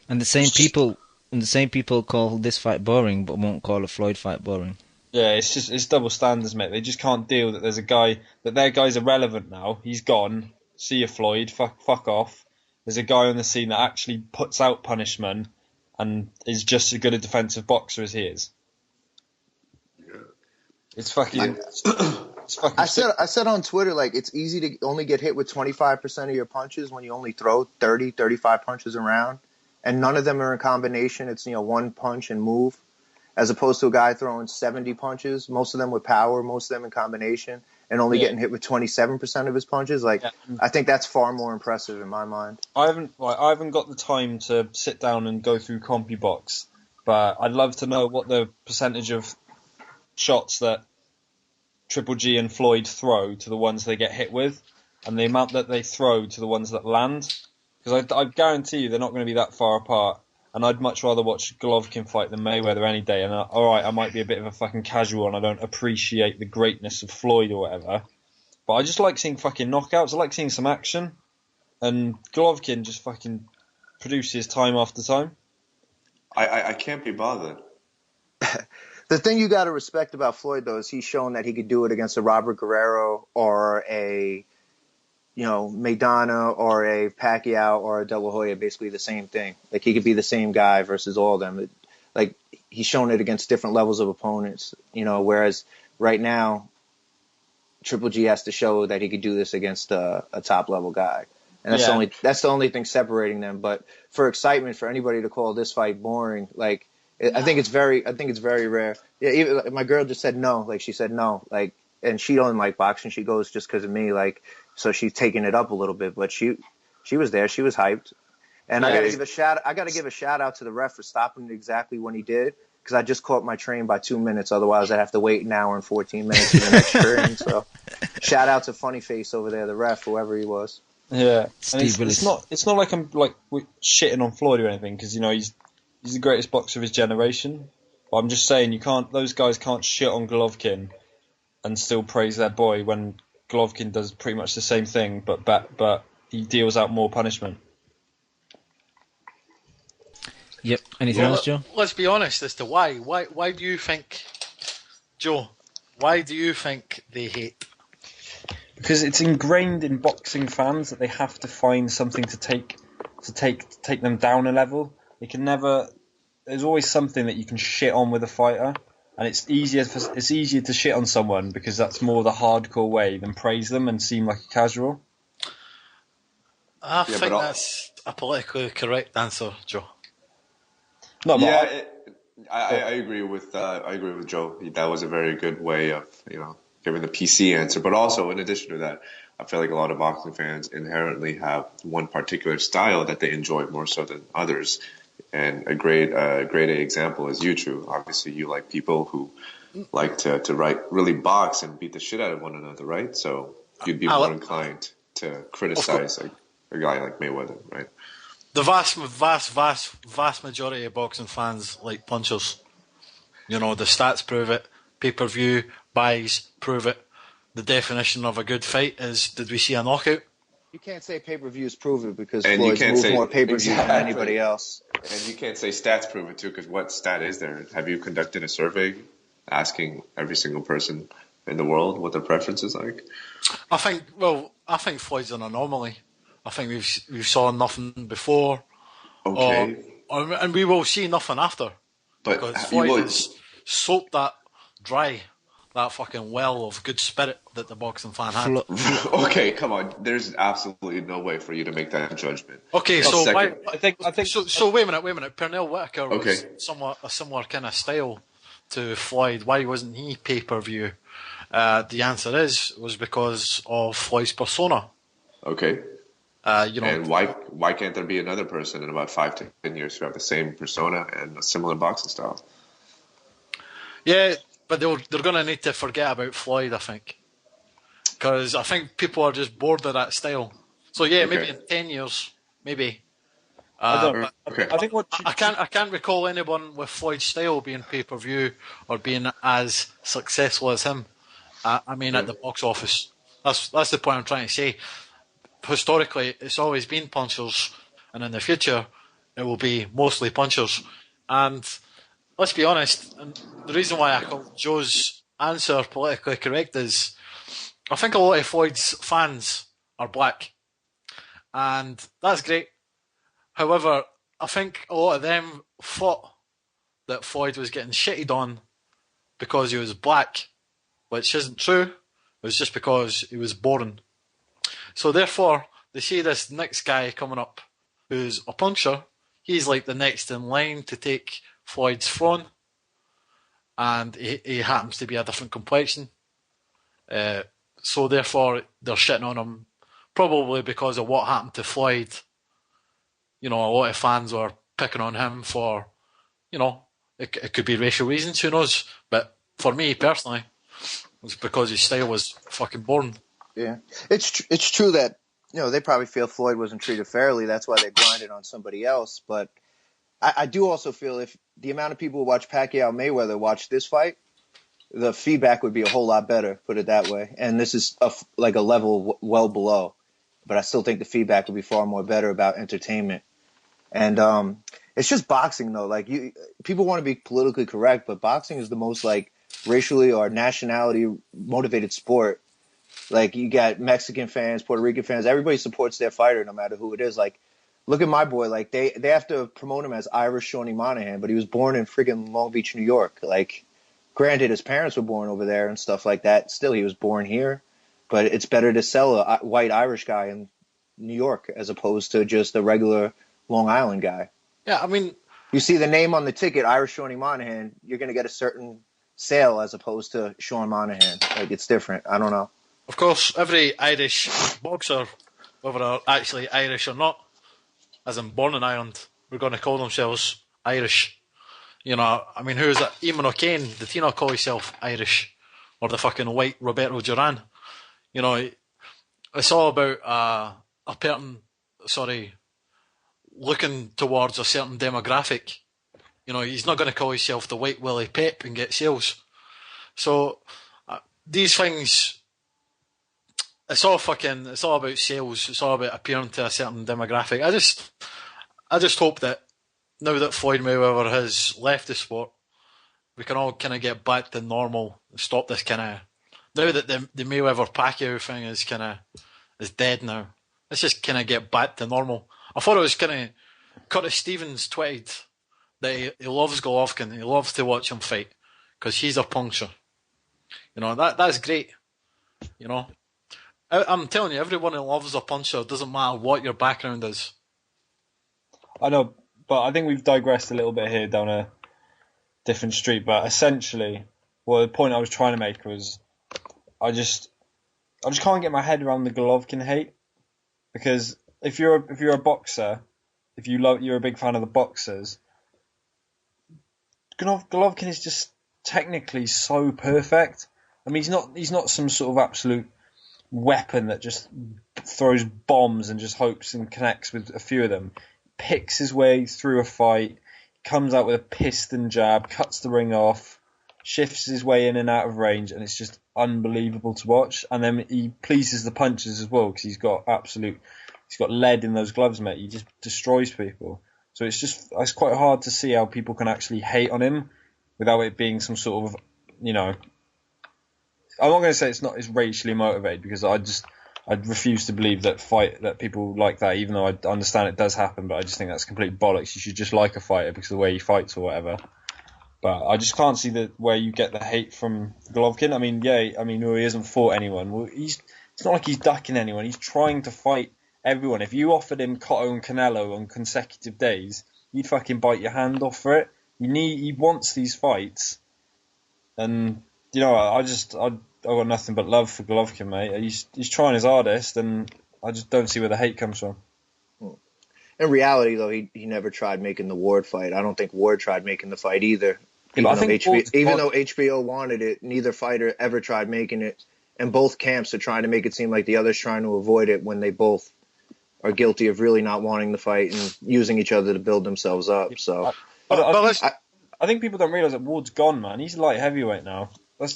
And the same people call this fight boring, but won't call a Floyd fight boring. Yeah, it's double standards, mate. They just can't deal that there's a guy that their guy's irrelevant now. He's gone. See you, Floyd. Fuck off. There's a guy on the scene that actually puts out punishment and is just as good a defensive boxer as he is. It's fucking. I said on Twitter, like, it's easy to only get hit with 25% of your punches when you only throw 30, 35 punches around, and none of them are in combination. It's, one punch and move, as opposed to a guy throwing 70 punches, most of them with power, most of them in combination, and only getting hit with 27% of his punches. Like, I think that's far more impressive in my mind. I haven't got the time to sit down and go through CompuBox, but I'd love to know what the percentage of shots that Triple G and Floyd throw to the ones they get hit with, and the amount that they throw to the ones that land. Because I guarantee you they're not going to be that far apart. And I'd much rather watch Golovkin fight than Mayweather any day. And alright, I might be a bit of a fucking casual and I don't appreciate the greatness of Floyd or whatever. But I just like seeing fucking knockouts. I like seeing some action. And Golovkin just fucking produces time after time. I can't be bothered. The thing you got to respect about Floyd, though, is he's shown that he could do it against a Robert Guerrero or a, Maidana or a Pacquiao or a De La Hoya, basically the same thing. Like, he could be the same guy versus all of them. Like, he's shown it against different levels of opponents, whereas right now, Triple G has to show that he could do this against a top-level guy. And that's the only thing separating them. But for excitement, for anybody to call this fight boring, like, I think it's very rare. Yeah, even my girl just said no. Like, she said no. Like, and she don't like boxing. She goes just because of me. Like, so she's taking it up a little bit. But she was there. She was hyped. And I got to give a shout out to the ref for stopping it exactly when he did, because I just caught my train by 2 minutes. Otherwise, I'd have to wait an hour and 14 minutes for the next train. So, shout out to Funny Face over there, the ref, whoever he was. Yeah, and it's not like I'm like shitting on Floyd or anything, because he's the greatest boxer of his generation. But I'm just saying those guys can't shit on Golovkin and still praise their boy when Golovkin does pretty much the same thing, but he deals out more punishment. Yep. Anything else, Joe? Let's be honest as to why. Why do you think, Joe? Why do you think they hate? Because it's ingrained in boxing fans that they have to find something to take them down a level. They can never. There's always something that you can shit on with a fighter, and it's easier to shit on someone because that's more the hardcore way than praise them and seem like a casual. I think that's a politically correct answer, Joe. No, yeah, I agree with Joe. That was a very good way of giving the PC answer. But also, in addition to that, I feel like a lot of boxing fans inherently have one particular style that they enjoy more so than others. And a great example is you, True. Obviously, you like people who like to really box and beat the shit out of one another, right? So you'd be more inclined to criticize a guy like Mayweather, right? The vast majority of boxing fans like punchers. The stats prove it. Pay-per-view buys prove it. The definition of a good fight is, did we see a knockout? You can't say pay-per-views prove it because Floyd's moved more pay-per-views than anybody else. And you can't say stats prove it too, because what stat is there? Have you conducted a survey asking every single person in the world what their preference is like? I think Floyd's an anomaly. I think we've saw nothing before. Okay. And we will see nothing after. But because Floyd has soaked that dry, that fucking well of good spirit that the boxing fan had. Okay, come on. There's absolutely no way for you to make that judgment. Okay, so I think. So wait a minute. Pernell Whitaker was Okay. somewhat a similar kind of style to Floyd. Why wasn't he pay-per-view? The answer was because of Floyd's persona. Okay. You know, And why can't there be another person in about 5 to 10 years who have the same persona and a similar boxing style? yeah, but they're going to need to forget about Floyd, I think, because I think people are just bored of that style. So yeah, maybe in 10 years, maybe. Okay. I think what I can't recall anyone with Floyd's style being pay-per-view or being as successful as him. I mean, at the box office. That's the point I'm trying to say. Historically, it's always been punchers, and in the future, it will be mostly punchers. And let's be honest, and the reason why I call Joe's answer politically correct is I think a lot of Floyd's fans are black, and that's great. However, I think a lot of them thought that Floyd was getting shitted on because he was black, which isn't true. It was just because he was boring. So therefore, they see this next guy coming up who's a puncher. He's like the next in line to take Floyd's throne, and he happens to be a different complexion. So therefore, they're shitting on him, probably because of what happened to Floyd. You know, a lot of fans were picking on him for, you know, it could be racial reasons, who knows? But for me personally, it was because his style was fucking boring. Yeah, it's true that, you know, they probably feel Floyd wasn't treated fairly. That's why they grinded on somebody else. But I do also feel if the amount of people who watch Pacquiao Mayweather watch this fight, the feedback would be a whole lot better, put it that way. And this is like a level well below. But I still think the feedback would be far more better about entertainment. And it's just boxing, though. Like, people want to be politically correct, but boxing is the most, like, racially or nationality motivated sport. Like, you got Mexican fans, Puerto Rican fans. Everybody supports their fighter, no matter who it is. Like, look at my boy. Like, they have to promote him as Irish Shawnee Monahan, but he was born in friggin' Long Beach, New York. Like, granted, his parents were born over there and stuff like that. Still, he was born here. But it's better to sell a white Irish guy in New York as opposed to just a regular Long Island guy. Yeah, I mean, you see the name on the ticket, Irish Shawnee Monahan, you're going to get a certain sale as opposed to Sean Monahan. Like, it's different. I don't know. of course, every Irish boxer, whether they're actually Irish or not, as in born in Ireland, we're going to call themselves Irish. You know, I mean, who is it? Eamon O'Kane, did he not call himself Irish? Or the fucking white Roberto Duran? You know, it's all about a person, looking towards a certain demographic. You know, he's not going to call himself the white Willie Pep and get sales. So, these things, it's all about sales. It's all about appealing to a certain demographic. I just hope that now that Floyd Mayweather has left the sport, we can all kind of get back to normal and stop this kind of, now that the Mayweather-Pacquiao thing is dead now, let's just kind of get back to normal. I thought it was kind of, Curtis Stevens tweeted that he loves Golovkin, he loves to watch him fight, because he's a puncher. You know, that's great. You know, I'm telling you, everyone who loves a puncher, doesn't matter what your background is. I know, but I think we've digressed a little bit here down a different street. But essentially, the point I was trying to make was, I just can't get my head around the Golovkin hate, because if you're a boxer, you're a big fan of the boxers, Golovkin is just technically so perfect. I mean, he's not some sort of absolute weapon that just throws bombs and just hopes and connects with a few of them. Picks his way through a fight, comes out with a piston jab, cuts the ring off, shifts his way in and out of range, and it's just unbelievable to watch. And then he pleases the punches as well, because he's got lead in those gloves, mate. He just destroys people. So it's quite hard to see how people can actually hate on him without it being some sort of, you know, I'm not going to say it's racially motivated, because I refuse to believe that people like that, even though I understand it does happen, but I just think that's complete bollocks. You should just like a fighter because of the way he fights or whatever. But I just can't see where you get the hate from Golovkin. I mean, he hasn't fought anyone. Well, it's not like he's ducking anyone. He's trying to fight everyone. If you offered him Cotto and Canelo on consecutive days, he'd fucking bite your hand off for it. He wants these fights, and I got nothing but love for Golovkin, mate. He's trying his hardest, and I just don't see where the hate comes from. In reality, though, he never tried making the Ward fight. I don't think Ward tried making the fight either. Even though HBO wanted it, neither fighter ever tried making it. And both camps are trying to make it seem like the other's trying to avoid it when they both are guilty of really not wanting the fight and using each other to build themselves up. So, I think people don't realise that Ward's gone, man. He's light heavyweight now.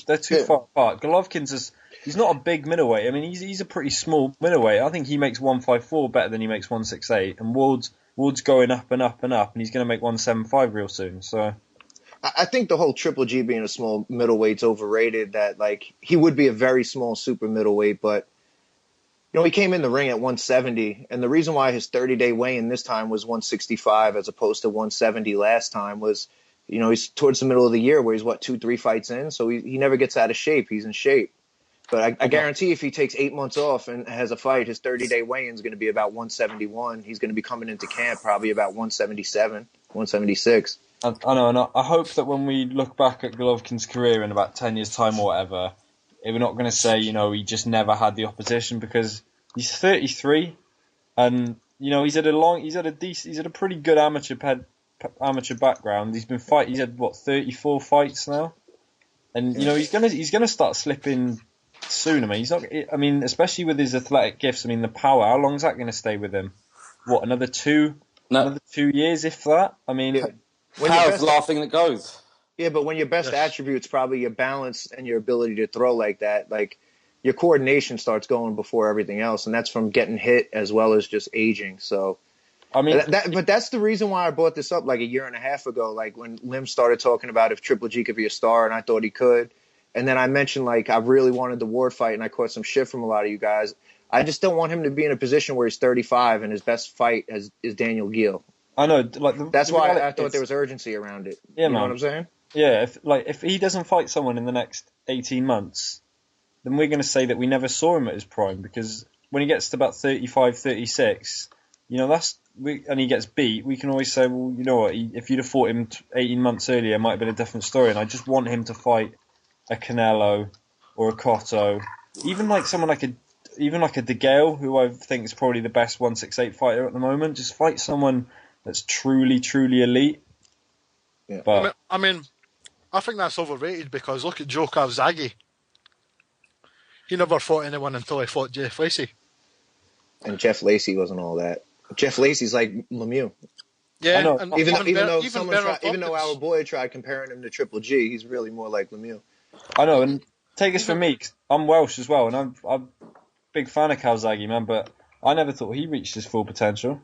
They're too far apart. Golovkin's he's not a big middleweight. I mean, he's a pretty small middleweight. I think he makes 154 better than he makes 168. And Ward's going up and up and up, and he's going to make 175 real soon. So I think the whole Triple G being a small middleweight's overrated. That he would be a very small super middleweight, but he came in the ring at 170, and the reason why his 30-day weigh-in this time was 165 as opposed to 170 last time was, he's towards the middle of the year where he's 2-3 fights in, so he never gets out of shape. He's in shape. But I guarantee if he takes 8 months off and has a fight, his 30-day weigh-in is going to be about 171. He's going to be coming into camp probably about 177, 176. I know, and I hope that when we look back at Golovkin's career in about 10 years' time or whatever, we're not going to say, he just never had the opposition, because he's 33, and he's had a pretty good amateur background. He's had 34 fights now, and he's gonna start slipping soon. I mean, he's not. I mean, especially with his athletic gifts. I mean, the power. How long is that going to stay with him? Another 2 years, if that? I mean, power's the last thing that goes. Yeah, but when your best attributes probably your balance and your ability to throw like that, your coordination starts going before everything else, and that's from getting hit as well as just aging. So, I mean, but that's the reason why I brought this up a year and a half ago, when Lim started talking about if Triple G could be a star, and I thought he could. And then I mentioned I really wanted the Ward fight, and I caught some shit from a lot of you guys. I just don't want him to be in a position where he's 35 and his best fight is Daniel Geale. I know, that's why I thought there was urgency around it. Yeah, you know what I'm saying? Yeah, if he doesn't fight someone in the next 18 months, then we're going to say that we never saw him at his prime, because when he gets to about 35, 36, and he gets beat, we can always say, well, you know what, if you'd have fought him 18 months earlier, it might have been a different story. And I just want him to fight a Canelo or a Cotto, even someone like a DeGale, who I think is probably the best 168 fighter at the moment. Just fight someone that's truly, truly elite. Yeah. But I mean, I think that's overrated, because look at Joe Calzaghe. He never fought anyone until he fought Jeff Lacey. And Jeff Lacey wasn't all that. Jeff Lacey's like Lemieux. Yeah, I know. and even though our boy tried comparing him to Triple G, he's really more like Lemieux. I know, and take this from me, 'cause I'm Welsh as well, and I'm a big fan of Calzaghe, man, but I never thought he reached his full potential.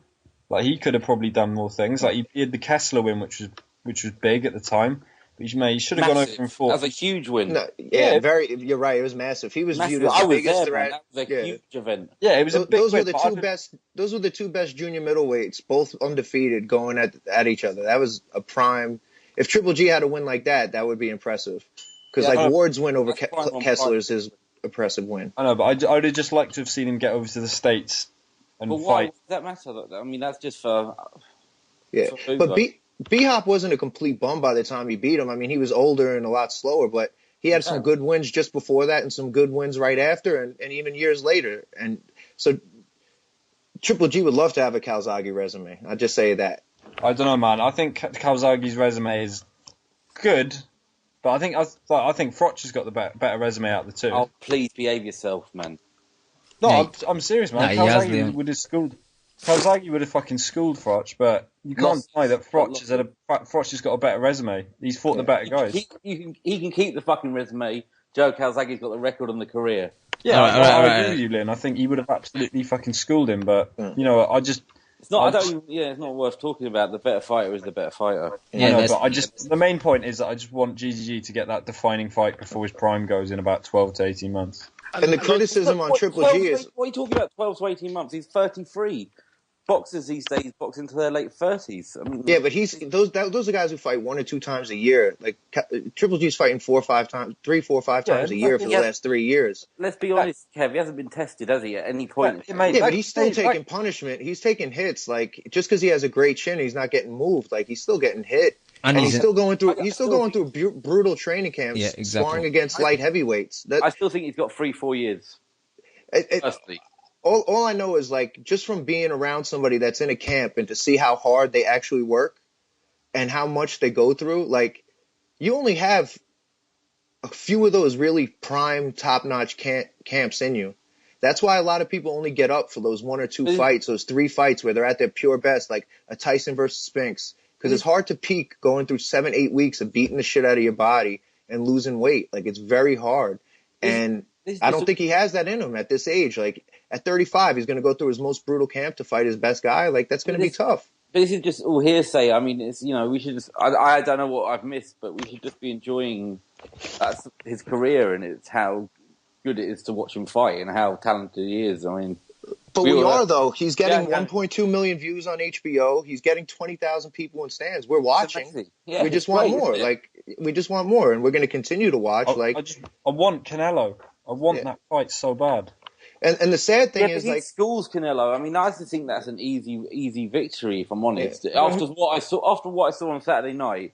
He could have probably done more things. He had the Kessler win, which was big at the time. But he should have gone over and fought. That was a huge win. No, you're right. It was massive. He was viewed as the biggest threat. That was a huge event. Yeah, it was a big those win. Those were the two best junior middleweights, both undefeated, going at each other. That was a prime. If Triple G had a win like that, that would be impressive. Because Ward's win over Kessler's his impressive win. I know, but I'd have just liked to have seen him get over to the States and but fight. Why does that matter? I mean, that's just for. Yeah, but B-Hop wasn't a complete bum by the time he beat him. I mean, he was older and a lot slower, but he had some good wins just before that and some good wins right after and even years later. And so Triple G would love to have a Calzaghe resume. I'll just say that. I don't know, man. I think Calzaghe's resume is good, but I think Froch has got the better resume out of the two. Oh, please behave yourself, man. No, I'm serious, man. Calzaghe would have schooled. Calzaghe would have fucking schooled Froch, but you can't deny that Froch has got a better resume. He's fought the better guys. He can keep the fucking resume. Joe Calzaghe's got the record on the career. Yeah, I agree with you, Lynn. I think he would have absolutely fucking schooled him, but I just. It's not. It's not worth talking about. The better fighter is the better fighter. Yeah, but the main point is that I just want GGG to get that defining fight before his prime goes in about 12 to 18 months. And the criticism on Triple G is... What are you talking about, 12 to 18 months? He's 33. boxers these days box into their late 30s. I mean, Yeah, but those are guys who fight 1 or 2 times a year. Like Triple G's fighting 4 or 5 times, 3, 4, 5 times a year for the last 3 years. Let's be honest, Kev. He hasn't been tested, has he, at any point? Yeah, but he's still taking punishment. He's taking hits. Like just because he has a great chin, he's not getting moved. Like he's still getting hit, and he's still going through. He's still going through brutal training camps, sparring against light heavyweights. I still think he's got 3-4 years. Personally. All I know is like just from being around somebody that's in a camp and to see how hard they actually work and how much they go through, like you only have a few of those really prime top-notch camps in you. That's why a lot of people only get up for those 1 or 2 fights, those 3 fights where they're at their pure best, like a Tyson versus Spinks. Because it's hard to peak going through 7-8 weeks of beating the shit out of your body and losing weight. Like it's very hard. And I don't think he has that in him at this age. Like at 35, he's going to go through his most brutal camp to fight his best guy. Like that's going to be tough. But this is just all hearsay. I mean, it's we should just. I don't know what I've missed, but we should just be enjoying his career, and it's how good it is to watch him fight and how talented he is. I mean, but we are though. He's getting 1.2 million views on HBO. He's getting 20,000 people in stands. We're watching. We just want more. Like we just want more, and we're going to continue to watch. I want Canelo. I want that fight so bad. And the sad thing is, he like, schools Canelo. I mean, I just think that's an easy victory. If I'm honest, after what I saw on Saturday night,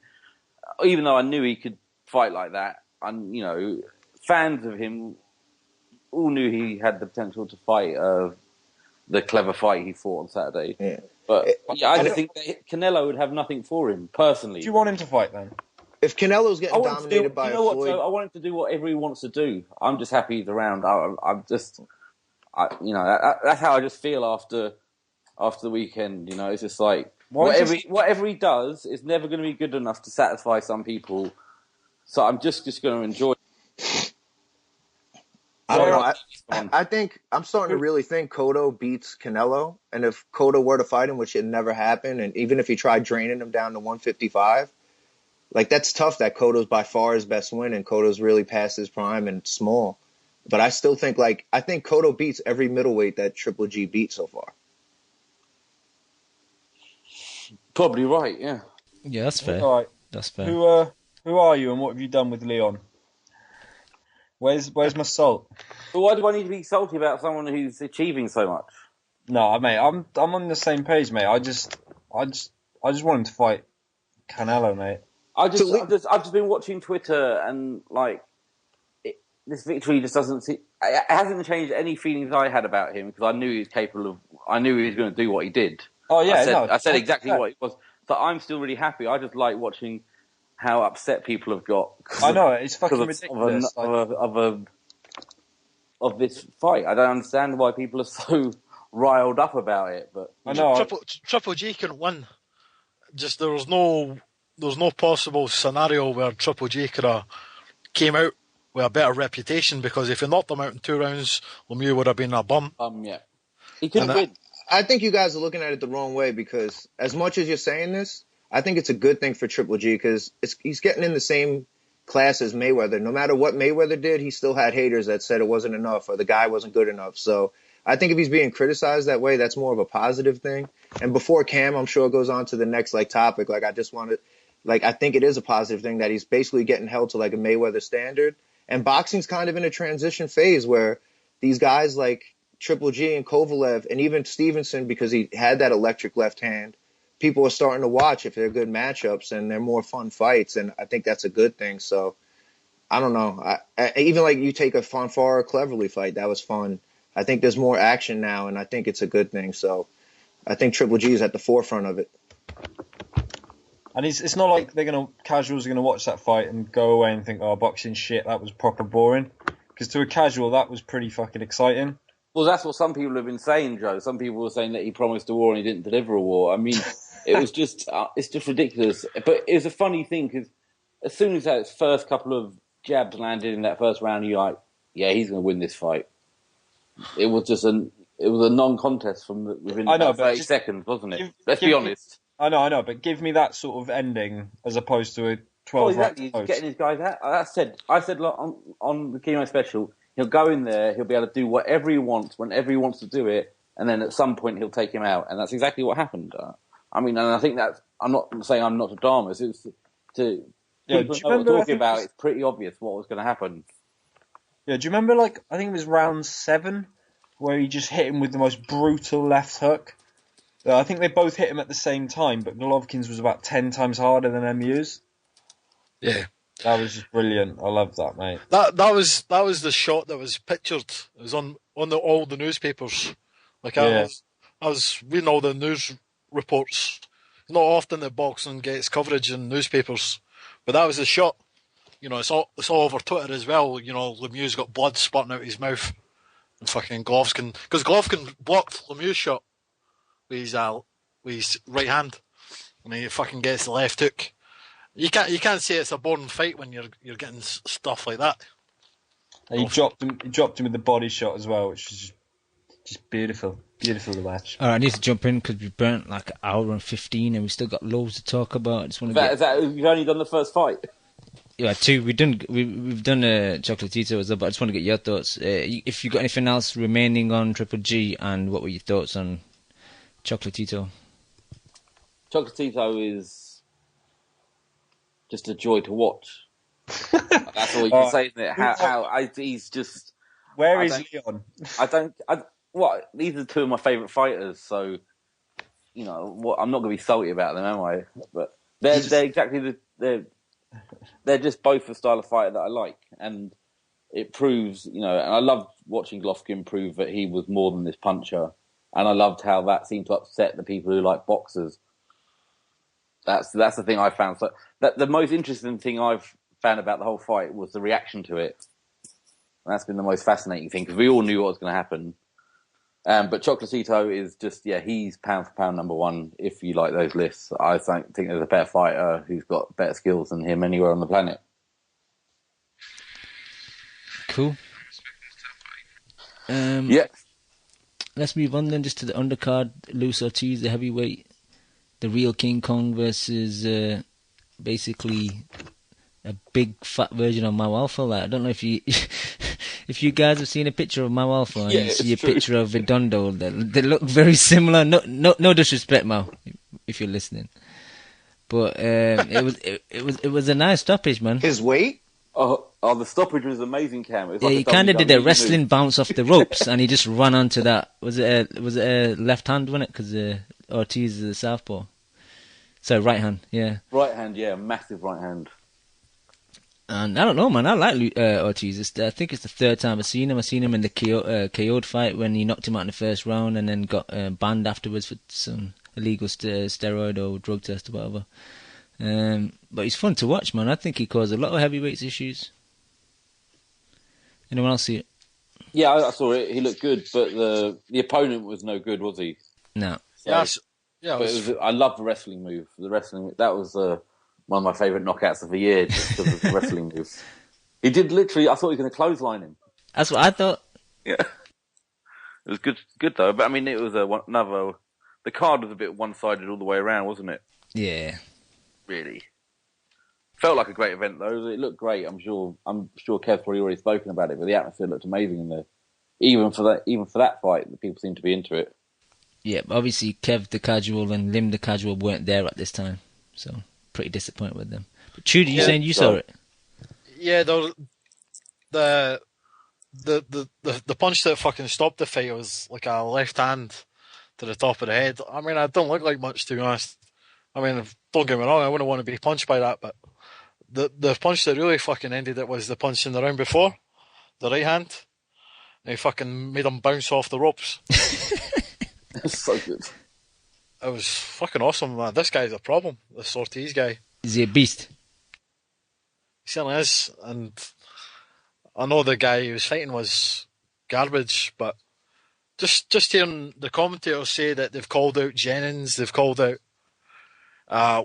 even though I knew he could fight like that, and fans of him all knew he had the potential to fight the clever fight he fought on Saturday. Yeah. But I just think that Canelo would have nothing for him personally. Do you want him to fight then? If Canelo's getting dominated by Floyd, I want him to do whatever he wants to do. I'm just happy he's around. That's how I just feel after the weekend. It's just like whatever he does is never going to be good enough to satisfy some people. So I'm just going to enjoy. I don't know. I think I'm starting to really think Cotto beats Canelo, and if Cotto were to fight him, which it never happened, and even if he tried draining him down to 155, like that's tough. That Cotto's by far his best win, and Cotto's really past his prime and small. But I still think I think Cotto beats every middleweight that Triple G beat so far. Probably right, yeah. Yeah, that's fair. All right. That's fair. Who are you and what have you done with Leon? Where's my salt? But why do I need to be salty about someone who's achieving so much? No, mate, I'm on the same page, mate. I just want him to fight Canelo, mate. I've just been watching Twitter and this victory just doesn't see. It hasn't changed any feelings I had about him because I knew he was capable of. I knew he was going to do what he did. Oh yeah, I said exactly what it was. So I'm still really happy. I just like watching how upset people have got. I know it's fucking ridiculous. Of this fight, I don't understand why people are so riled up about it. But I know Triple G couldn't win. Just there was no possible scenario where Triple G could have came out with a better reputation, because if he knocked him out in 2 rounds, Lemieux would have been a bum. Yeah, he couldn't win. I think you guys are looking at it the wrong way, because as much as you're saying this, I think it's a good thing for Triple G because he's getting in the same class as Mayweather. No matter what Mayweather did, he still had haters that said it wasn't enough or the guy wasn't good enough. So I think if he's being criticized that way, that's more of a positive thing. And before Cam, I'm sure, goes on to the next topic, I think it is a positive thing that he's basically getting held to a Mayweather standard. And boxing's kind of in a transition phase where these guys like Triple G and Kovalev and even Stevenson, because he had that electric left hand, people are starting to watch if they're good matchups and they're more fun fights. And I think that's a good thing. So I don't know. Even you take a Fonfara Cleverly fight, that was fun. I think there's more action now, and I think it's a good thing. So I think Triple G is at the forefront of it. And it's not like casuals are gonna watch that fight and go away and think, oh, boxing shit, that was proper boring. Because to a casual, that was pretty fucking exciting. Well, that's what some people have been saying, Joe. Some people were saying that he promised a war and he didn't deliver a war. I mean, it was just it's just ridiculous. But it was a funny thing because as soon as that first couple of jabs landed in that first round, you're like, yeah, he's going to win this fight. It was just a non-contest from within 30 seconds, wasn't it? Let's be honest. I know, but give me that sort of ending as opposed to a 12 round He's getting his guys out. I said on the Keno special, he'll go in there, he'll be able to do whatever he wants, whenever he wants to do it, and then at some point he'll take him out, and that's exactly what happened. And I think that's. I'm not saying I'm not a Damas. It's to people know what we're talking about. It's pretty obvious what was going to happen. Yeah, do you remember, like, I think it was round 7, where he just hit him with the most brutal left hook? I think they both hit him at the same time, but Golovkin's was about 10 times harder than Lemieux's. Yeah. That was just brilliant. I love that, mate. That was the shot that was pictured. It was on all the newspapers. Like, I was reading all the news reports. It's not often that boxing gets coverage in newspapers, but that was the shot. You know, it's all over Twitter as well. You know, Lemieux's got blood spurting out his mouth, and fucking Golovkin, because Golovkin blocked Lemieux's shot with his right hand, and he fucking gets the left hook. You can't say it's a boring fight when you're getting stuff like that. And he dropped him with the body shot as well, which is just beautiful to watch. All right, I need to jump in because we burnt like an hour and 15, and we still got loads to talk about. I just want to Is that you've only done the first fight? Yeah, 2. We've done Chocolatito as well, but I just want to get your thoughts. If you got anything else remaining on Triple G, and what were your thoughts on Chocolatito? Chocolatito is just a joy to watch. That's all you can say, isn't it? He's just. Where is Leon? These are 2 of my favourite fighters, so you know I'm not going to be salty about them, am I? But they're exactly they're just both the style of fighter that I like, and it proves, you know, and I loved watching Golovkin prove that he was more than this puncher, and I loved how that seemed to upset the people who like boxers. That's the thing I found. So the most interesting thing I've found about the whole fight was the reaction to it. And that's been the most fascinating thing, because we all knew what was going to happen. But Chocolatito is just, he's pound for pound number 1 if you like those lists. I think there's a better fighter who's got better skills than him anywhere on the planet. Cool. Let's move on then just to the undercard. Luis Ortiz, the heavyweight. The real King Kong versus basically a big fat version of Mau Alpha. Like, I don't know if you if you guys have seen a picture of Mau Alpha and you see a picture of Redondo. They look very similar. No disrespect, Mau, if you're listening. But it was a nice stoppage, man. His weight? Oh, the stoppage was amazing, Cam. Yeah, he kind of did a wrestling bounce off the ropes, and he just ran onto that. Was it a left hand, wasn't it? Because Ortiz is a southpaw. So right hand, yeah. Right hand, yeah, massive right hand. And I don't know, man. I like Ortiz. I think it's the 3rd time I've seen him. I seen him in the KO'd fight when he knocked him out in the first round, and then got banned afterwards for some illegal steroid or drug test or whatever. But he's fun to watch, man. I think he caused a lot of heavyweights issues. Anyone else see it? Yeah, I saw it. He looked good, but the opponent was no good, was he? No. So, I love the wrestling move. That was one of my favourite knockouts of the year, just because of the wrestling move. He did literally. I thought he was going to clothesline him. That's what I thought. Yeah, it was good though. But I mean, it was another. The card was a bit one-sided all the way around, wasn't it? Yeah. Really. Felt like a great event though. It looked great. I'm sure Kev's probably already spoken about it, but the atmosphere looked amazing in there. Even for that fight, the people seemed to be into it. Yeah, obviously Kev the casual and Lim the casual weren't there at this time, so pretty disappointed with them. But Trudy, you saying you saw it? Yeah, the punch that fucking stopped the fight was like a left hand to the top of the head. I mean, it don't look like much, to be honest. I mean, don't get me wrong, I wouldn't want to be punched by that, but the punch that really fucking ended it was the punch in the round before, the right hand. And he fucking made him bounce off the ropes. That's so good. It was fucking awesome, man. This guy's a problem, this Ortiz guy. Is he a beast? He certainly is, and I know the guy he was fighting was garbage, but just hearing the commentators say that they've called out Jennings, they've called out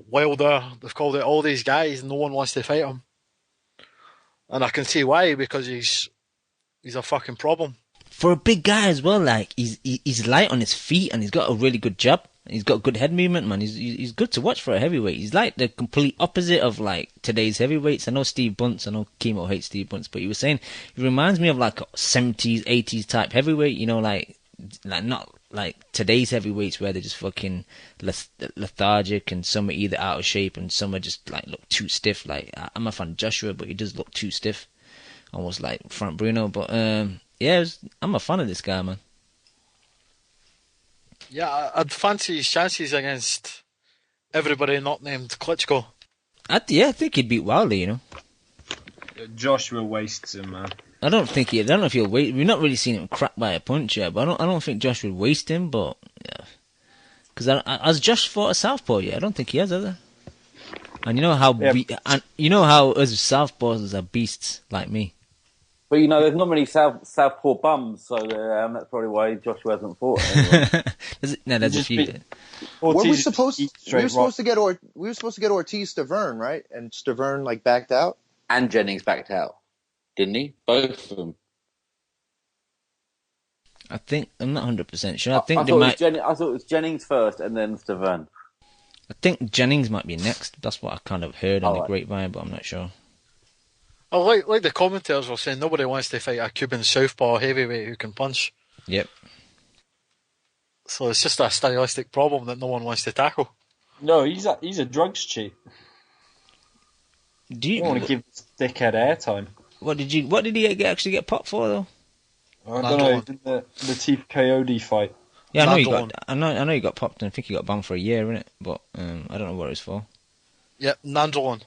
Wilder, they've called out all these guys, and no one wants to fight him. And I can see why, because he's a fucking problem. For a big guy as well, like he's light on his feet and he's got a really good jab. He's got good head movement, man. He's good to watch for a heavyweight. He's like the complete opposite of like today's heavyweights. I know Steve Bunce, I know Kimo hates Steve Bunce, but he was saying he reminds me of like a 70s, 80s type heavyweight. You know, like not like today's heavyweights where they're just fucking lethargic, and some are either out of shape and some are just like look too stiff. Like I'm a fan of Joshua, but he does look too stiff, almost like Frank Bruno. But I'm a fan of this guy, man. Yeah, I'd fancy his chances against everybody not named Klitschko. I think he'd beat Wilder, you know. Joshua wastes him, man. I don't know if he'll wait. We've not really seen him cracked by a punch yet, but I don't think Josh would waste him. But yeah, because has Josh fought a southpaw yet? I don't think he has either. And you know how us southpaws are beasts like me. But there's not many southpaw bums, so that's probably why Joshua hasn't fought anyone. There's a few. We were supposed to get Ortiz Stavern, right? And Stavern like backed out. And Jennings backed out, didn't he? Both of them. I think I'm not 100% sure. I thought it was Jennings first, and then Stavern. I think Jennings might be next. That's what I kind of heard on the grapevine, but I'm not sure. Oh, like the commentators were saying, nobody wants to fight a Cuban southpaw heavyweight who can punch. Yep. So it's just a stylistic problem that no one wants to tackle. No, he's a drugs cheat. Do you want to give this dickhead airtime? What did he actually get popped for though? I don't know. The Teeth Coyote fight. Yeah, I know he got popped, and I think he got banned for a year, innit? But I don't know what it was for. Yeah, Nandrolon.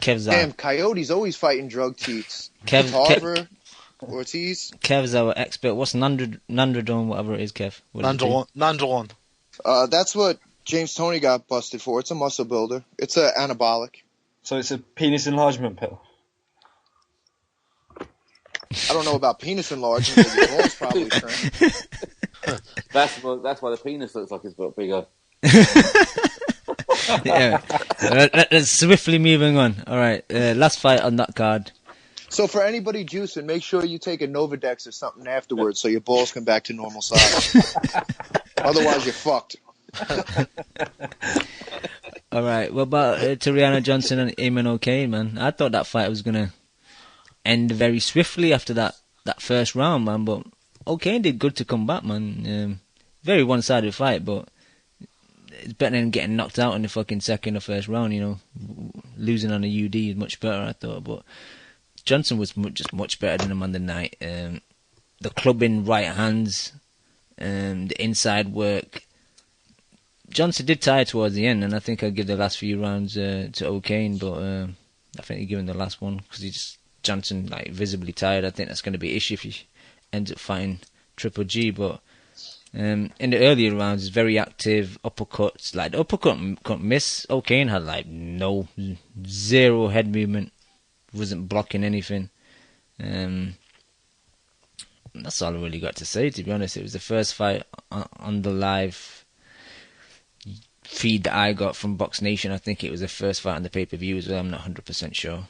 Kev's Damn, Coyote's always fighting drug cheats. Ortiz. Kev's our expert. What's Nandrodone, whatever it is, Kev? Nandrolon. That's what James Toney got busted for. It's a muscle builder. It's an anabolic. So it's a penis enlargement pill. I don't know about penis enlargement, but your balls probably shrink. That's why the penis looks like it's got bigger. Yeah. Let's swiftly moving on. All right, last fight on that card. So for anybody juicing, make sure you take a Novadex or something afterwards so your balls come back to normal size. Otherwise, you're fucked. All right, what about Tariana Johnson and Eamon O'Kane, man? I thought that fight was gonna end very swiftly after that first round, man. But O'Kane did good to come back, man. Very one-sided fight, but it's better than getting knocked out in the fucking second or first round. You know, losing on a UD is much better, I thought. But Johnson was just much better than him on the night. The clubbing right hands, the inside work. Johnson did tire towards the end, and I think I'd give the last few rounds to O'Kane, but I think he'd give him the last one because Johnson like visibly tired. I think that's going to be an issue if he ends up fighting Triple G. But in the earlier rounds, he's very active, uppercuts. Like the uppercut couldn't miss. O'Kane had like zero head movement, wasn't blocking anything. That's all I really got to say, to be honest. It was the first fight on the live feed that I got from Box Nation. I think it was the first fight on the pay-per-view as well. I'm not 100% sure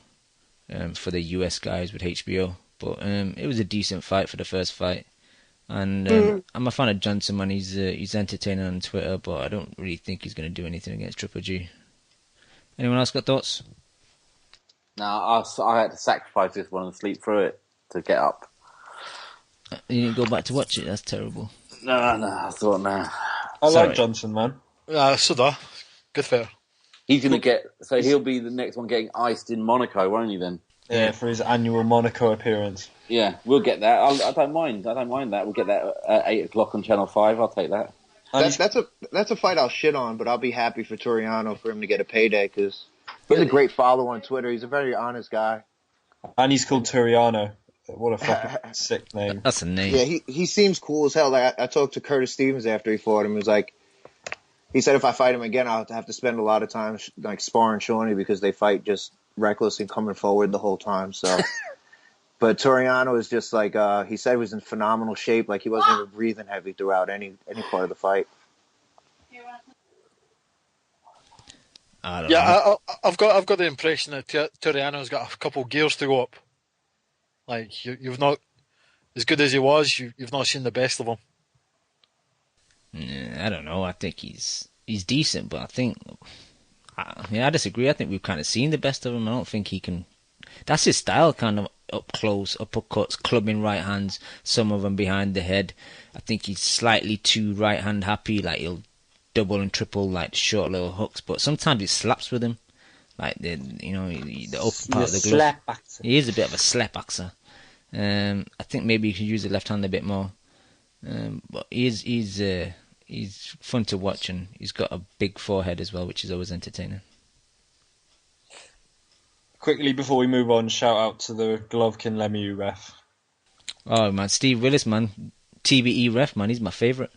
for the US guys with HBO. But it was a decent fight for the first fight. And I'm a fan of Johnson, man. He's entertaining on Twitter, but I don't really think he's going to do anything against Triple G. Anyone else got thoughts? No, I had to sacrifice this one and sleep through it to get up. You didn't go back to watch it? That's terrible. No, I thought, no. I like Johnson, man. So good fair. He's going to he'll be the next one getting iced in Monaco, won't he then? Yeah, for his annual Monaco appearance. Yeah, we'll get that. I don't mind that. We'll get that at 8 o'clock on Channel 5. I'll take that. That's a fight I'll shit on, but I'll be happy for Toriano for him to get a payday because he's a great follower on Twitter. He's a very honest guy. And he's called Toriano. What a fucking sick name. That's a name. Yeah, he seems cool as hell. Like, I talked to Curtis Stevens after he fought him. He was like, he said if I fight him again, I'll have to spend a lot of time like sparring Shawnee because they fight just reckless and coming forward the whole time. So, but Toriano is just like he said he was in phenomenal shape. Like he wasn't even breathing heavy throughout any part of the fight. I've got the impression that Toriano's got a couple gears to go up. Like you've not, as good as he was, you've not seen the best of him. I don't know. I think he's decent, but I disagree. I think we've kind of seen the best of him. I don't think he can that's his style, kind of up close, uppercuts, clubbing right hands, some of them behind the head. I think he's slightly too right hand happy, like he'll double and triple like short little hooks, but sometimes he slaps with him, like the upper part of the glove. He is a bit of a slap axer. I think maybe he could use the left hand a bit more. But he's fun to watch, and he's got a big forehead as well, which is always entertaining. Quickly before we move on, shout out to the Golovkin Lemieux ref. Oh man, Steve Willis, man, TBE ref, man, he's my favourite.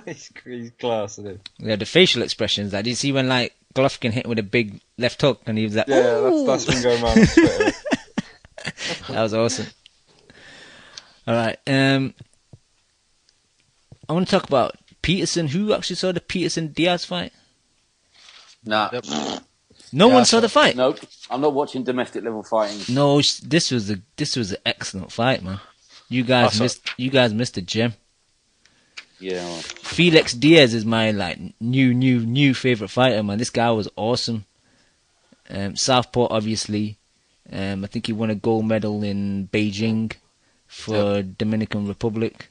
he's class, isn't he? Yeah, the facial expressions. Like, did you see when like Golovkin hit with a big left hook, and he was like, yeah, that's been going around on Twitter. That was awesome. All right, I want to talk about Peterson. Who actually saw the Peterson Diaz fight? Nah. Yep. No one saw the fight. Nope. I'm not watching domestic level fighting. No, this was an excellent fight, man. You guys missed a gem. Yeah. Well. Felix Diaz is my like new favorite fighter, man. This guy was awesome. Southpaw, obviously. I think he won a gold medal in Beijing for Dominican Republic.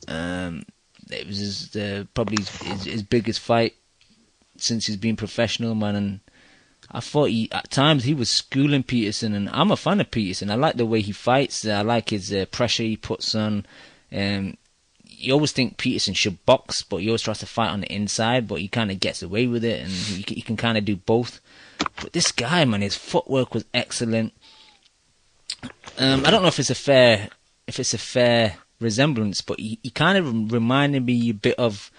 It was probably his biggest fight since he's been professional, man. And I thought at times he was schooling Peterson, and I'm a fan of Peterson. I like the way he fights. I like his pressure he puts on. You always think Peterson should box, but he always tries to fight on the inside, but he kind of gets away with it, and he can kind of do both. But this guy, man, his footwork was excellent. I don't know if it's a fair resemblance, but he kind of reminded me a bit of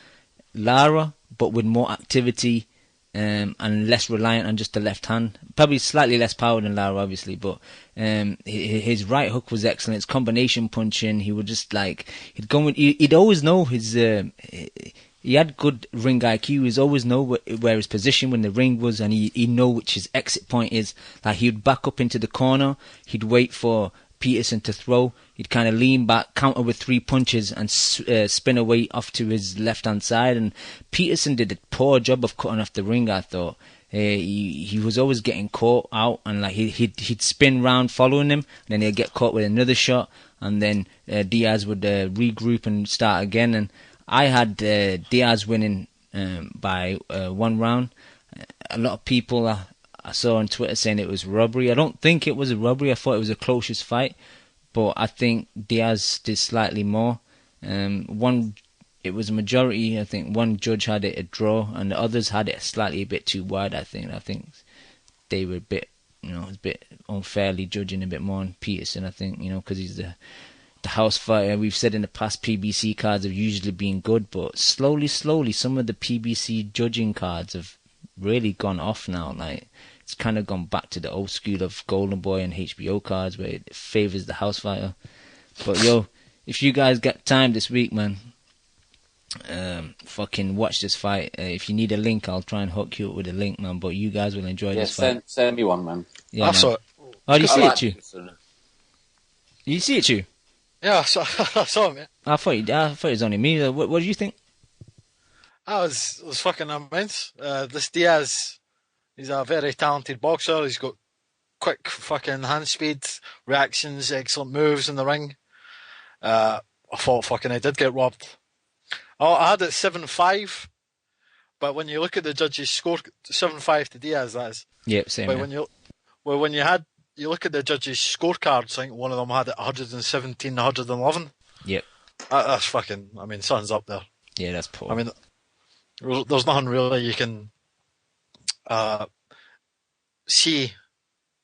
Lara, but with more activity and less reliant on just the left hand. Probably slightly less power than Lara, obviously, but his right hook was excellent. His combination punching, he would just like he'd always know his. He had good ring IQ. He'd always know where his position when the ring was, and he'd know which his exit point is. Like, he'd back up into the corner, he'd wait for Peterson to throw, he'd kind of lean back, counter with 3 punches, and spin away off to his left-hand side. And Peterson did a poor job of cutting off the ring, I thought. He was always getting caught out, and like he'd spin round following him, and then he'd get caught with another shot, and then Diaz would regroup and start again. And I had Diaz winning by 1 round. A lot of people I saw on Twitter saying it was robbery. I don't think it was a robbery. I thought it was a closest fight, but I think Diaz did slightly more. It was a majority. I think one judge had it a draw, and the others had it slightly a bit too wide. I think they were a bit unfairly judging a bit more on Peterson. I think because he's the house fighter. We've said in the past PBC cards have usually been good, but slowly, some of the PBC judging cards have really gone off now. Like, it's kind of gone back to the old school of Golden Boy and HBO cards where it favours the house fighter. But if you guys get time this week, man, fucking watch this fight. If you need a link, I'll try and hook you up with a link, man. But you guys will enjoy this fight. Send me one, man. Yeah, I saw it. Oh, you see it, Chew? You see it, Chew? Yeah, I saw him. Yeah. I thought it was only me. What did you think? It was fucking immense. This Diaz, he's a very talented boxer. He's got quick fucking hand speed, reactions, excellent moves in the ring. I thought fucking I did get robbed. I had it 7-5, but when you look at the judges' score, 7-5 to Diaz, that is. Yep, same. But when you look at the judges' scorecards, I think one of them had it 117, 111. Yep. That's fucking, something's up there. Yeah, that's poor. There's nothing really you can see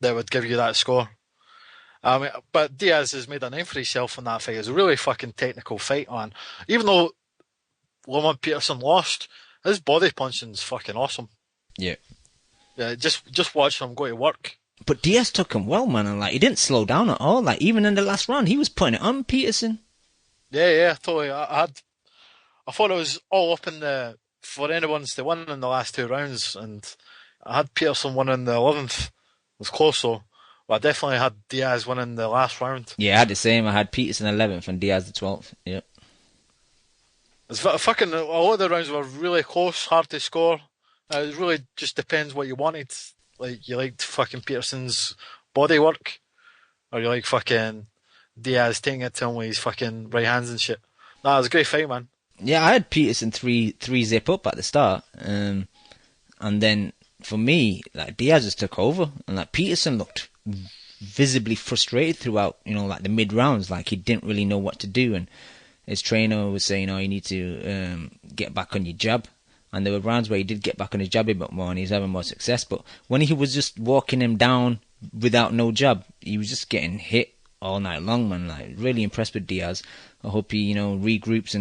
that would give you that score. But Diaz has made a name for himself in that fight. It's a really fucking technical fight, man. Even though Lamont Peterson lost, his body punching's fucking awesome. Yeah. Yeah, just watching him go to work. But Diaz took him well, man, and like he didn't slow down at all. Like, even in the last round, he was putting it on Peterson. Yeah, totally. I thought it was all up for anyone's to win in the last 2 rounds, and I had Peterson winning the 11th. It was close, though. But I definitely had Diaz winning the last round. Yeah, I had the same. I had Peterson 11th and Diaz the 12th. Yep. It's fucking, a lot of the rounds were really close, hard to score. It really just depends what you wanted. Like, you liked fucking Peterson's body work, or you like fucking Diaz taking it to him with his fucking right hands and shit. Nah, it was a great fight, man. Yeah, I had Peterson three zip up at the start, and then for me, like Diaz just took over, and like Peterson looked visibly frustrated throughout, like the mid rounds, like he didn't really know what to do, and his trainer was saying, "Oh, you need to get back on your jab." And there were rounds where he did get back on his jab a bit more, and he was having more success. But when he was just walking him down without no jab, he was just getting hit all night long, man. Like, really impressed with Diaz. I hope he, regroups,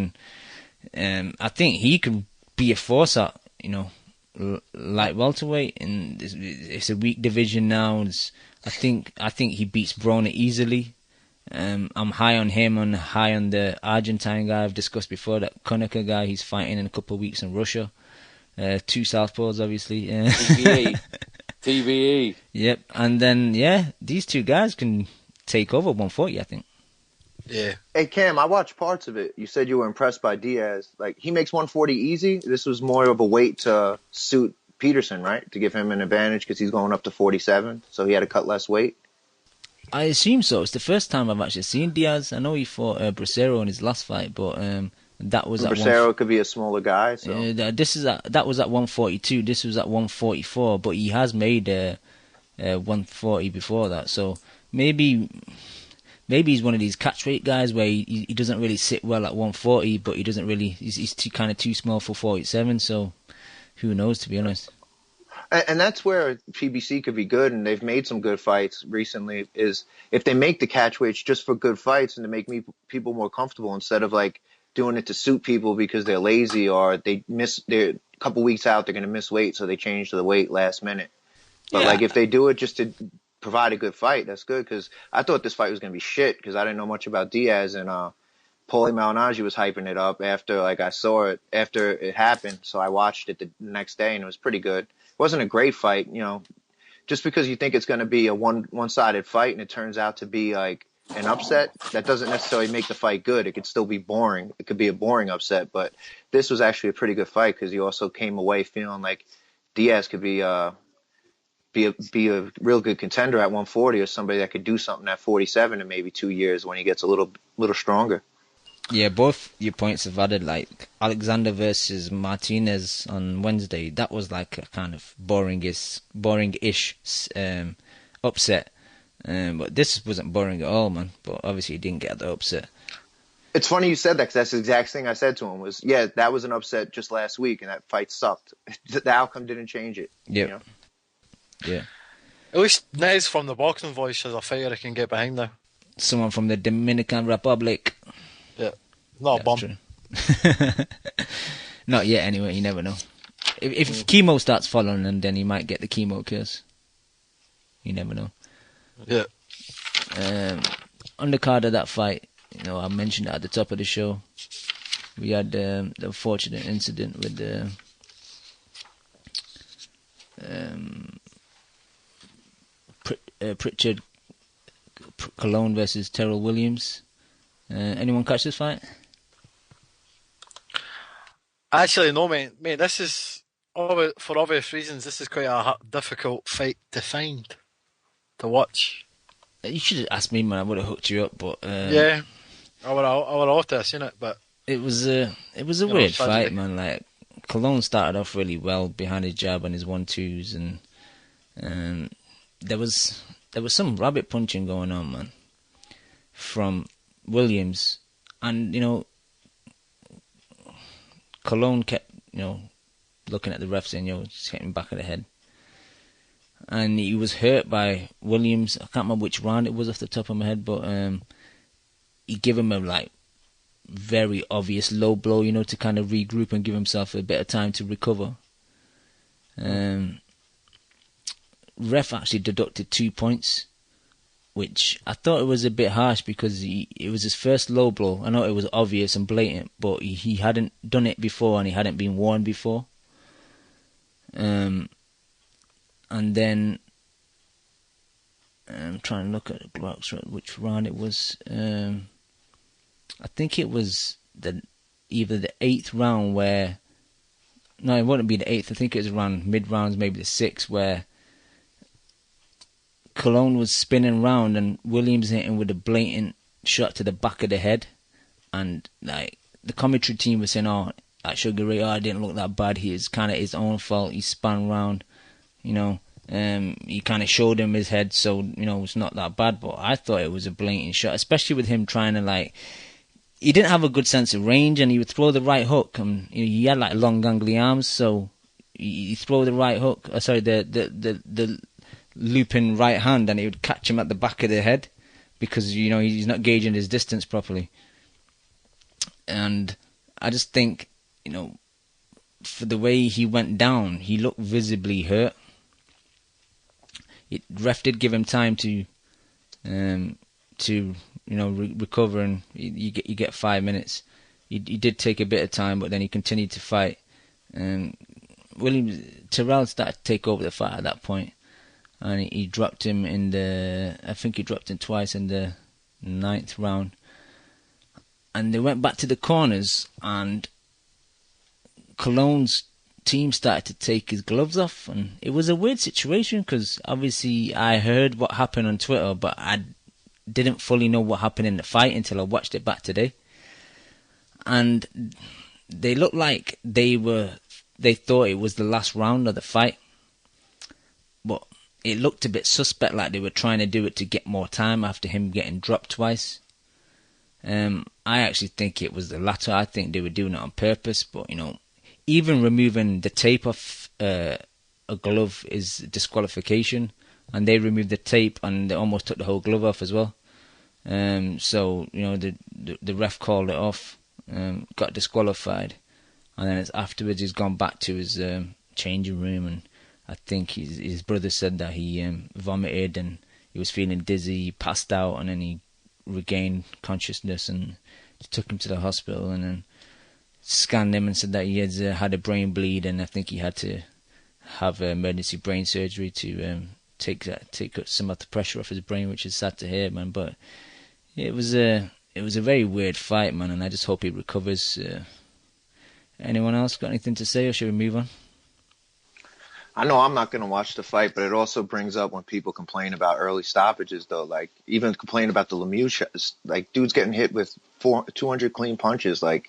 and I think he could be a force at, light welterweight. And it's a weak division now. I think he beats Broner easily. I'm high on him and high on the Argentine guy I've discussed before, that Konica guy. He's fighting in a couple of weeks in Russia. Two southpaws, obviously. TBE. Yep. And then, these two guys can take over 140, I think. Yeah. Hey, Cam, I watched parts of it. You said you were impressed by Diaz. Like, he makes 140 easy. This was more of a weight to suit Peterson, right? To give him an advantage because he's going up to 47, so he had to cut less weight. I assume so. It's the first time I've actually seen Diaz. I know he fought Bracero in his last fight, but that was at Bracero could be a smaller guy. So that was at 142. This was at 144, but he has made 140 before that. So maybe he's one of these catchweight guys where he doesn't really sit well at 140, but he doesn't really. He's kind of too small for 47. So who knows, to be honest. And that's where PBC could be good, and they've made some good fights recently, is if they make the catchweights just for good fights and to make people more comfortable instead of like doing it to suit people because they're lazy or they're a couple weeks out, they're going to miss weight, so they change to the weight last minute. But like if they do it just to provide a good fight, that's good, because I thought this fight was going to be shit because I didn't know much about Diaz, and Paulie Malignaggi was hyping it up after I saw it after it happened, so I watched it the next day and it was pretty good. It wasn't a great fight, just because you think it's going to be a one-sided fight and it turns out to be like an upset, that doesn't necessarily make the fight good. It could still be boring. It could be a boring upset, but this was actually a pretty good fight because he also came away feeling like Diaz could be a real good contender at 140, or somebody that could do something at 47 in maybe 2 years when he gets a little stronger. Yeah, both your points have added, like Alexander versus Martinez on Wednesday. That was like a kind of boring-ish upset. But this wasn't boring at all, man. But obviously he didn't get the upset. It's funny you said that because that's the exact thing I said to him was, that was an upset just last week and that fight sucked. The outcome didn't change it. Yeah. Yeah. At least Nez from the Boxing Voice is a fighter I can get behind now. Someone from the Dominican Republic. Yeah. Not a bum. True. Not yet, anyway. You never know. If chemo starts following him, then he might get the chemo curse. You never know. Yeah. Undercard of that fight, I mentioned it at the top of the show. We had the unfortunate incident with Pritchard Cologne versus Terrell Williams. Anyone catch this fight? Actually, no, mate. This is, for obvious reasons, this is quite a difficult fight to find, to watch. You should have asked me, man. I would have hooked you up, but yeah, I would have seen it, but it was a weird fight, man. Like, Cologne started off really well behind his jab and his 1-2s, and there was some rabbit punching going on, man, from Williams, and Cologne kept looking at the ref saying, just hit him back of the head, and he was hurt by Williams. I can't remember which round it was off the top of my head, but he gave him a very obvious low blow, to kind of regroup and give himself a bit of time to recover. Ref actually deducted 2 points, which I thought it was a bit harsh because it was his first low blow. I know it was obvious and blatant, but he hadn't done it before and he hadn't been warned before. And then I'm trying to look at the blocks, which round it was. I think it was either the 8th round where... No, it wouldn't be the 8th. I think it was around mid-rounds, maybe the 6th, where Cologne was spinning round and Williams hit him with a blatant shot to the back of the head, and like the commentary team was saying, "Oh, that Sugar Ray, it didn't look that bad. It's kind of his own fault. He spun round, you know. He kind of showed him his head, so you know it's not that bad." But I thought it was a blatant shot, especially with him trying to like. He didn't have a good sense of range, and he would throw the right hook, and he had like long gangly arms, so he throw the right hook. The looping right hand, and he would catch him at the back of the head because you know he's not gauging his distance properly. And I just think, you know, for the way he went down, he looked visibly hurt. Ref did give him time to you know recover, and you get 5 minutes. He did take a bit of time, but then he continued to fight. Terrell started to take over the fight at that point, and he dropped him I think he dropped him twice in the 9th round. And they went back to the corners, and Cologne's team started to take his gloves off, and it was a weird situation because obviously I heard what happened on Twitter, but I didn't fully know what happened in the fight until I watched it back today. And they looked like they thought it was the last round of the fight, but it looked a bit suspect, like they were trying to do it to get more time after him getting dropped twice. I actually think it was the latter. I think they were doing it on purpose, but you know, even removing the tape off a glove is disqualification, and they removed the tape and they almost took the whole glove off as well. So you know, the ref called it off, got disqualified, and then afterwards he's gone back to his changing room, and I think his brother said that he vomited and he was feeling dizzy, he passed out, and then he regained consciousness, and took him to the hospital, and then scanned him and said that he had a brain bleed, and I think he had to have emergency brain surgery to take some of the pressure off his brain, which is sad to hear, man. But it was a very weird fight, man, and I just hope he recovers. Anyone else got anything to say, or should we move on? I know I'm not going to watch the fight, but it also brings up when people complain about early stoppages, though. Like, even complain about the Lemieux shots. Like, dude's getting hit with 200 clean punches. Like,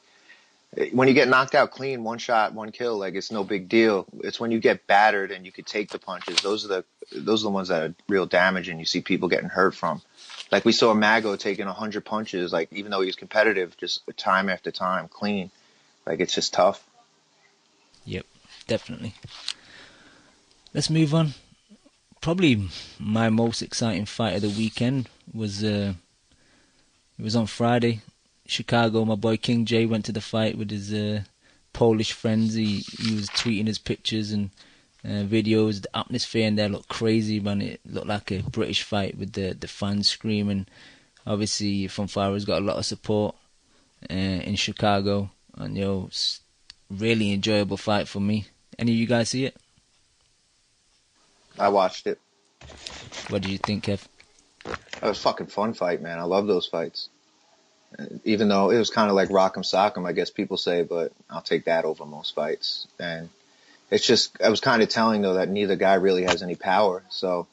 when you get knocked out clean, one shot, one kill, like, it's no big deal. It's when you get battered and you could take the punches. Those are the ones that are real damage, and you see people getting hurt from. Like, we saw Mago taking 100 punches, like, even though he was competitive, just time after time, clean. Like, it's just tough. Yep, definitely. Let's move on. Probably my most exciting fight of the weekend was it was on Friday. Chicago, my boy King J went to the fight with his Polish friends. He was tweeting his pictures and videos. The atmosphere in there looked crazy, man. It looked like a British fight with the fans screaming. Obviously, Fonfara's got a lot of support in Chicago, and it's really enjoyable fight for me. Any of you guys see it? I watched it. What did you think, Kev? It was a fucking fun fight, man. I love those fights. Even though it was kind of like rock'em sock'em, I guess people say, but I'll take that over most fights. And it's just, I was kind of telling, though, that neither guy really has any power. So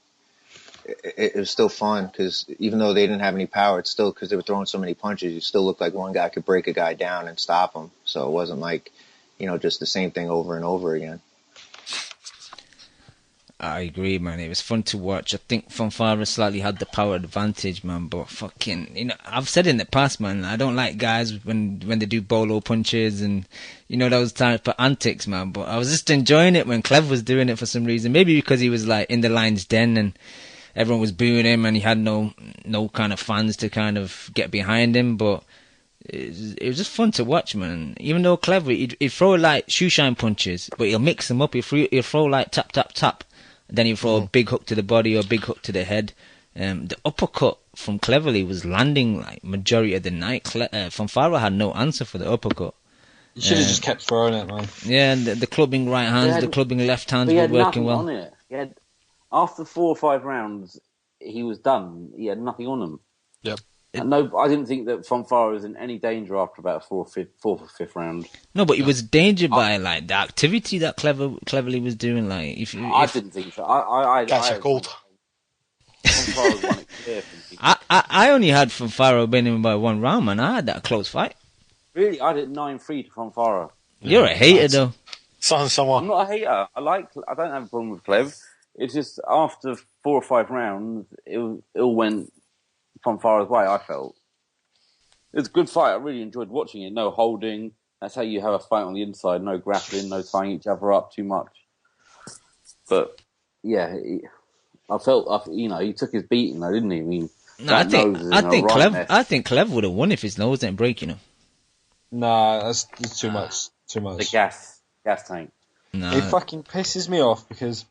it was still fun, because even though they didn't have any power, it's still, because they were throwing so many punches, you still looked like one guy could break a guy down and stop him. So it wasn't like, just the same thing over and over again. I agree, man. It was fun to watch. I think Fonfara slightly had the power advantage, man. But fucking, I've said in the past, man, I don't like guys when they do bolo punches and, those type of antics, man. But I was just enjoying it when Clev was doing it for some reason. Maybe because he was like in the lion's den and everyone was booing him and he had no kind of fans to kind of get behind him. But it was just fun to watch, man. Even though Clev, he'd throw like shoeshine punches, but he'll mix them up. He'll throw like tap, tap, tap. Then he throw a big hook to the body or a big hook to the head. The uppercut from Cleverly was landing like majority of the night. Fonfara had no answer for the uppercut. You should have just kept throwing it, man. Yeah, and the clubbing right hands, the clubbing left hands were working well. On it. He had, after 4 or 5 rounds, he was done. He had nothing on him. Yep. And no, I didn't think that Fonfara was in any danger after about 4th or 5th round. No, but he was danger by like the activity that Cleverly was doing. Like, I didn't think so. I catch a cold. Fonfara won it clear for me. I only had Fonfara winning by 1 round, man. I had that close fight. Really, I did 9-3 to Fonfara. You're a hater, though. Someone. I'm not a hater. I don't have a problem with Clev. It's just after 4 or 5 rounds, it all went Fonfara's way, I felt. It was a good fight. I really enjoyed watching it. No holding. That's how you have a fight on the inside. No grappling, no tying each other up too much. But, yeah, I felt, he took his beating though, didn't he? I mean, No, I think Clev would have won if his nose didn't break, you know. Nah, that's too much. Too much. The gas tank. No. It fucking pisses me off because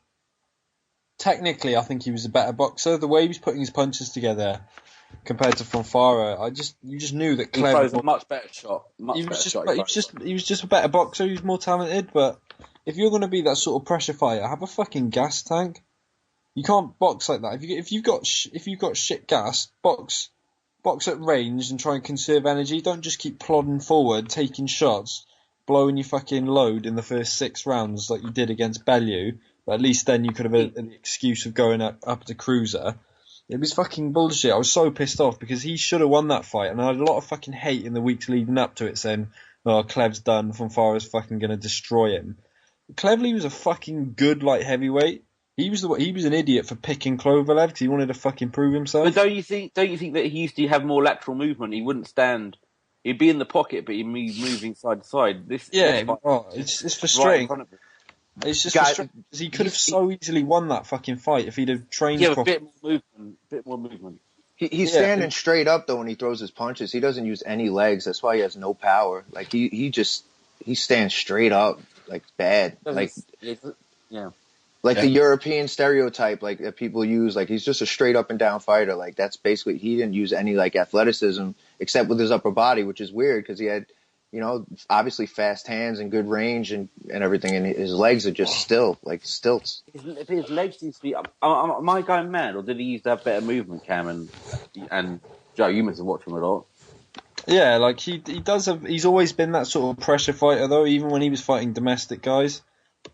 technically I think he was a better boxer. The way he was putting his punches together compared to Fonfara, you just knew that He Clev throws a much better shot. he was just a better boxer. He was more talented. But if you're going to be that sort of pressure fighter, have a fucking gas tank. You can't box like that. If you've got shit gas, box at range and try and conserve energy. Don't just keep plodding forward, taking shots, blowing your fucking load in the first 6 rounds like you did against Bellew. But at least then you could have an excuse of going up to cruiser. It was fucking bullshit. I was so pissed off because he should have won that fight, and I had a lot of fucking hate in the weeks leading up to it, saying, "Oh, Clev's done. Fonfara's fucking gonna destroy him." Clevely was a fucking good light heavyweight. He was an idiot for picking Kovalev because he wanted to fucking prove himself. But don't you think that he used to have more lateral movement? He wouldn't stand. He'd be in the pocket, but he'd be moving side to side. It's frustrating. Right it's just frustrating because he could have so easily won that fucking fight if he'd have trained properly. A bit more movement. He's standing straight up though when he throws his punches. He doesn't use any legs. That's why he has no power. Like he stands straight up, like bad. The European stereotype, like that people use, like he's just a straight up and down fighter. Like that's basically, he didn't use any like athleticism except with his upper body, which is weird because he had, obviously fast hands and good range and everything, and his legs are just still like stilts. His legs used to be. Am I going mad, or did he used to have better movement, Cam and Joe? You must have watched him a lot. Yeah, like he does have. He's always been that sort of pressure fighter though. Even when he was fighting domestic guys,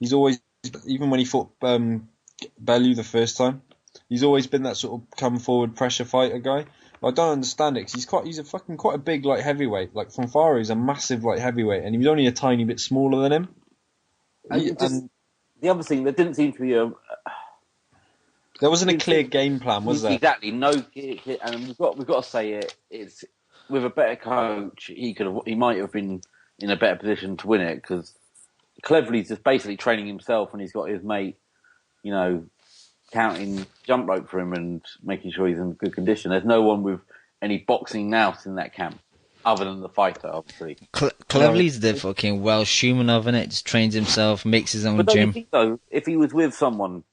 even when he fought Bellew the first time, he's always been that sort of come forward pressure fighter guy. I don't understand it because he's quite a big light heavyweight. Like Fonfara is a massive light heavyweight, and he was only a tiny bit smaller than him. The other thing, there didn't seem to be there wasn't a clear game plan, was there? Exactly, no. And we've got to say it. It's with a better coach, he might have been in a better position to win it because Cleverly's just basically training himself, and he's got his mate, counting jump rope for him and making sure he's in good condition. There's no one with any boxing nous in that camp, other than the fighter, obviously. Cleverly's the fucking Welsh Shumanov, innit? Just trains himself, makes his own but don't gym. you think, though, if he was with someone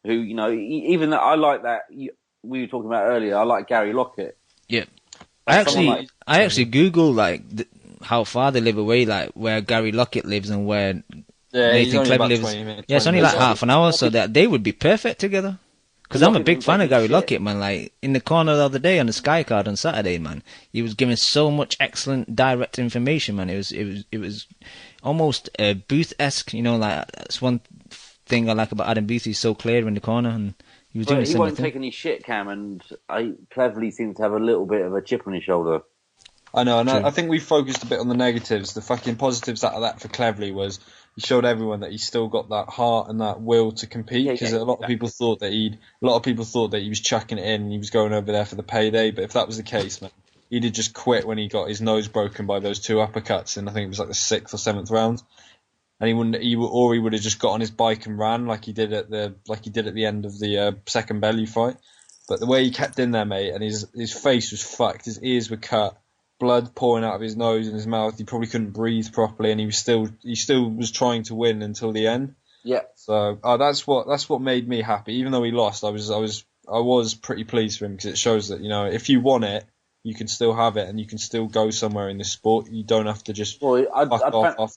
who, even that, I like that, we were talking about earlier, I like Gary Lockett. Yeah. I actually Googled, how far they live away, like where Gary Lockett lives and where Nathan Cleverly lives. 20 minutes, it's only like half an hour, so that they would be perfect together. Because I'm a big fan of Gary Lockett, man. Like in the corner the other day on the Sky card on Saturday, man, he was giving so much excellent direct information, man. It was almost Booth-esque, like that's one thing I like about Adam Booth. He's so clear in the corner, and he was doing the same thing. He won't take any shit, Cam, and Cleverly seems to have a little bit of a chip on his shoulder. I know, and I think we focused a bit on the negatives. The fucking positives out of that for Cleverly was he showed everyone that he's still got that heart and that will to compete. Because a lot of people thought that he was chucking it in and he was going over there for the payday. But if that was the case, man, he'd have just quit when he got his nose broken by those 2 uppercuts, and I think it was like the 6th or 7th round. And he would have just got on his bike and ran like he did at the end of the second Bellew fight. But the way he kept in there, mate, and his face was fucked, his ears were cut, blood pouring out of his nose and his mouth. He probably couldn't breathe properly, and he still was trying to win until the end. Yeah. So that's what made me happy. Even though he lost, I was pretty pleased for him because it shows that if you want it, you can still have it, and you can still go somewhere in this sport. You don't have to just fuck off.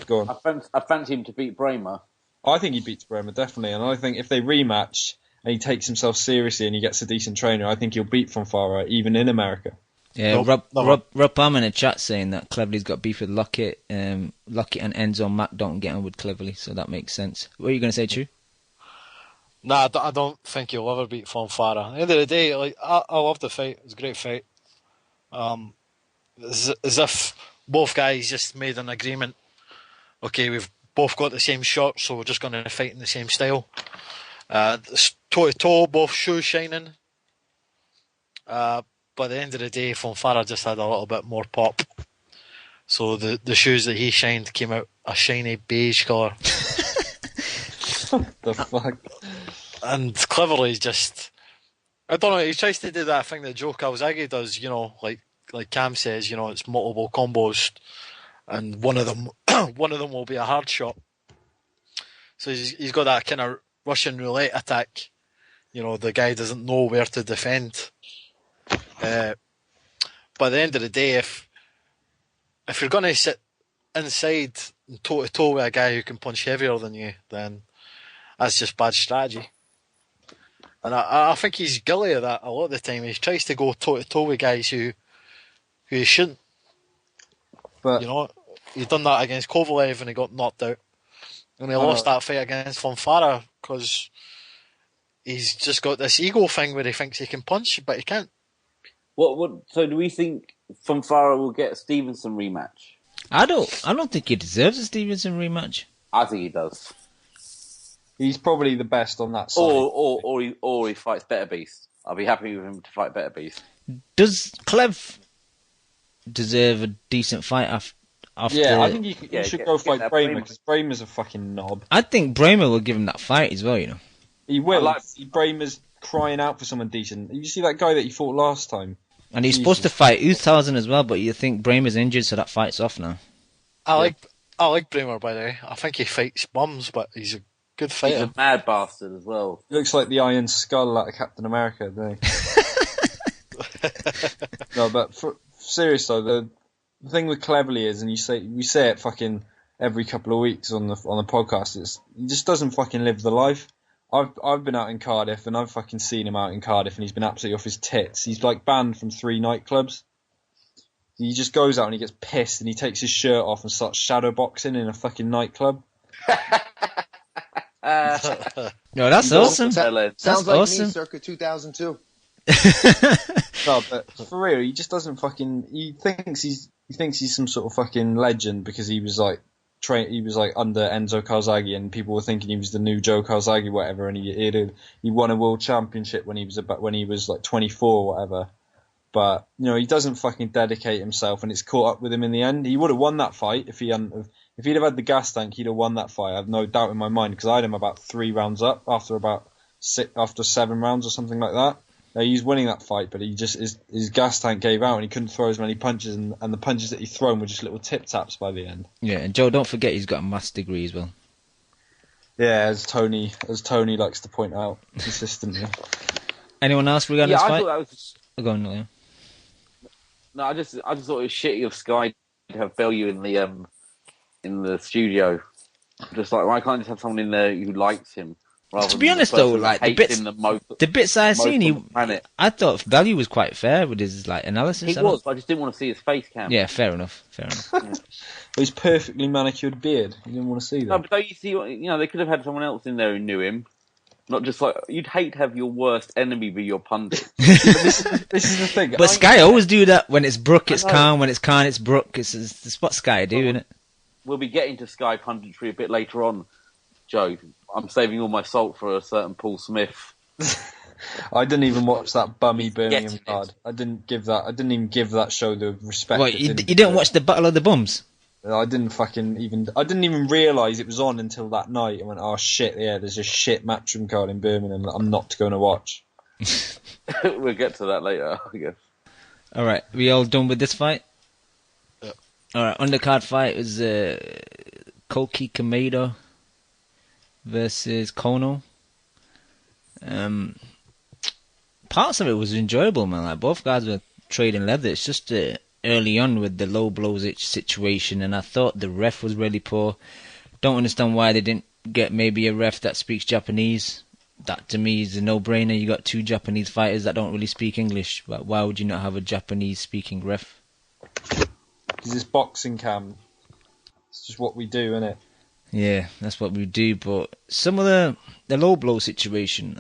Go on. I fancy him to beat Bramer. I think he beats Bramer definitely, and I think if they rematch and he takes himself seriously and he gets a decent trainer, I think he'll beat Fonfara even in America. Yeah, Rob Palmer in the chat saying that Cleverly's got beef with Lockett. Lockett and Enzo Mac don't get on with Cleverly, so that makes sense. What are you going to say, Chu? Nah, I don't think he'll ever beat Fonfara. At the end of the day, like I love the fight. It was a great fight. As if both guys just made an agreement. Okay, we've both got the same shot, so we're just going to fight in the same style. Toe to toe, both shoes shining. But at the end of the day, Fonfara just had a little bit more pop. So the shoes that he shined came out a shiny beige colour. The fuck? And cleverly just... I don't know, he tries to do that thing that Joe Calzaghe does, like Cam says, it's multiple combos, and one of them will be a hard shot. So he's got that kind of Russian roulette attack. The guy doesn't know where to defend. But at the end of the day, if you're going to sit inside and toe to toe with a guy who can punch heavier than you, then that's just bad strategy. And I think he's guilty of that a lot of the time. He tries to go toe to toe with guys who he shouldn't. But he done that against Kovalev and he got knocked out. And he lost that fight against Fonfara because he's just got this ego thing where he thinks he can punch, but he can't. So do we think Fonfara will get a Stevenson rematch? I don't think he deserves a Stevenson rematch. I think he does. he's probably the best on that side. Or he fights Better Beast. I'll be happy with him to fight Better Beast. Does Clev deserve a decent fight after? Yeah, I think he should go fight Bramer, because Bramer's a fucking knob. I think Bramer will give him that fight as well, you know. He will. Bramer's crying out for someone decent. You see that guy that he fought last time? And he's supposed to fight Uthausen as well, but you think Bramer's injured, so that fight's off now. I like Bramer, by the way. I think he fights bums, but he's a good fighter. He's a mad bastard as well. He looks like the Iron Skull out of Captain America, doesn't he? No, but serious though, the thing with Cleverly is, and we say it fucking every couple of weeks on the podcast, he just doesn't fucking live the life. I've been out in Cardiff and I've fucking seen him out in Cardiff and he's been absolutely off his tits. He's like banned from 3 nightclubs. He just goes out and he gets pissed and he takes his shirt off and starts shadow boxing in a fucking nightclub. No, that's awesome. Sounds like awesome. me circa 2002. No, but for real, he just doesn't fucking. He thinks he's some sort of fucking legend because he was like under Enzo Calzaghe and people were thinking he was the new Joe Calzaghe, whatever. And he won a world championship when he was like 24 or whatever. But he doesn't fucking dedicate himself, and it's caught up with him in the end. He would have won that fight if he'd have had the gas tank. He'd have won that fight. I have no doubt in my mind because I had him about 3 rounds up after 7 rounds or something like that. He's winning that fight, but he just his gas tank gave out and he couldn't throw as many punches, and the punches that he thrown were just little tip taps by the end. Yeah, and Joe, don't forget he's got a maths degree as well. Yeah, as Tony likes to point out consistently. Anyone else regarding this fight? I thought that was. Go on, Liam. No, I just thought it was shitty of Sky to have value in the studio. Just like, why can't I just have someone in there who likes him? To be honest though, like the bits I seen, I thought value was quite fair with his analysis. He was, but I just didn't want to see his face cam. Yeah, fair enough. Yeah. His perfectly manicured beard. You didn't want to see that. No, but don't you see? They could have had someone else in there who knew him. Not just like you'd hate to have your worst enemy be your pundit. this is the thing. But Sky always do that. When it's Brook, it's Khan. When it's Khan, it's Brook. It's what Sky do, isn't it? We'll be getting to Sky punditry a bit later on, Joe. I'm saving all my salt for a certain Paul Smith. I didn't even watch that bummy Birmingham card. I didn't even give that show the respect. What, you didn't watch the Battle of the Bums? I didn't even realise it was on until that night. I went, oh shit, yeah, there's a shit Matchroom card in Birmingham that I'm not going to watch. We'll get to that later, I guess. Alright, we all done with this fight? Yeah. Alright, undercard fight was Koki Kameda versus Kono. Parts of it was enjoyable, man. Like, both guys were trading leather. It's just early on with the low blows situation, and I thought the ref was really poor. Don't understand why they didn't get maybe a ref that speaks Japanese. That to me is a no-brainer. You got 2 Japanese fighters that don't really speak English, but why would you not have a Japanese-speaking ref? Because it's boxing, Cam. It's just what we do, isn't it? Yeah, that's what we do. But some of the low blow situation,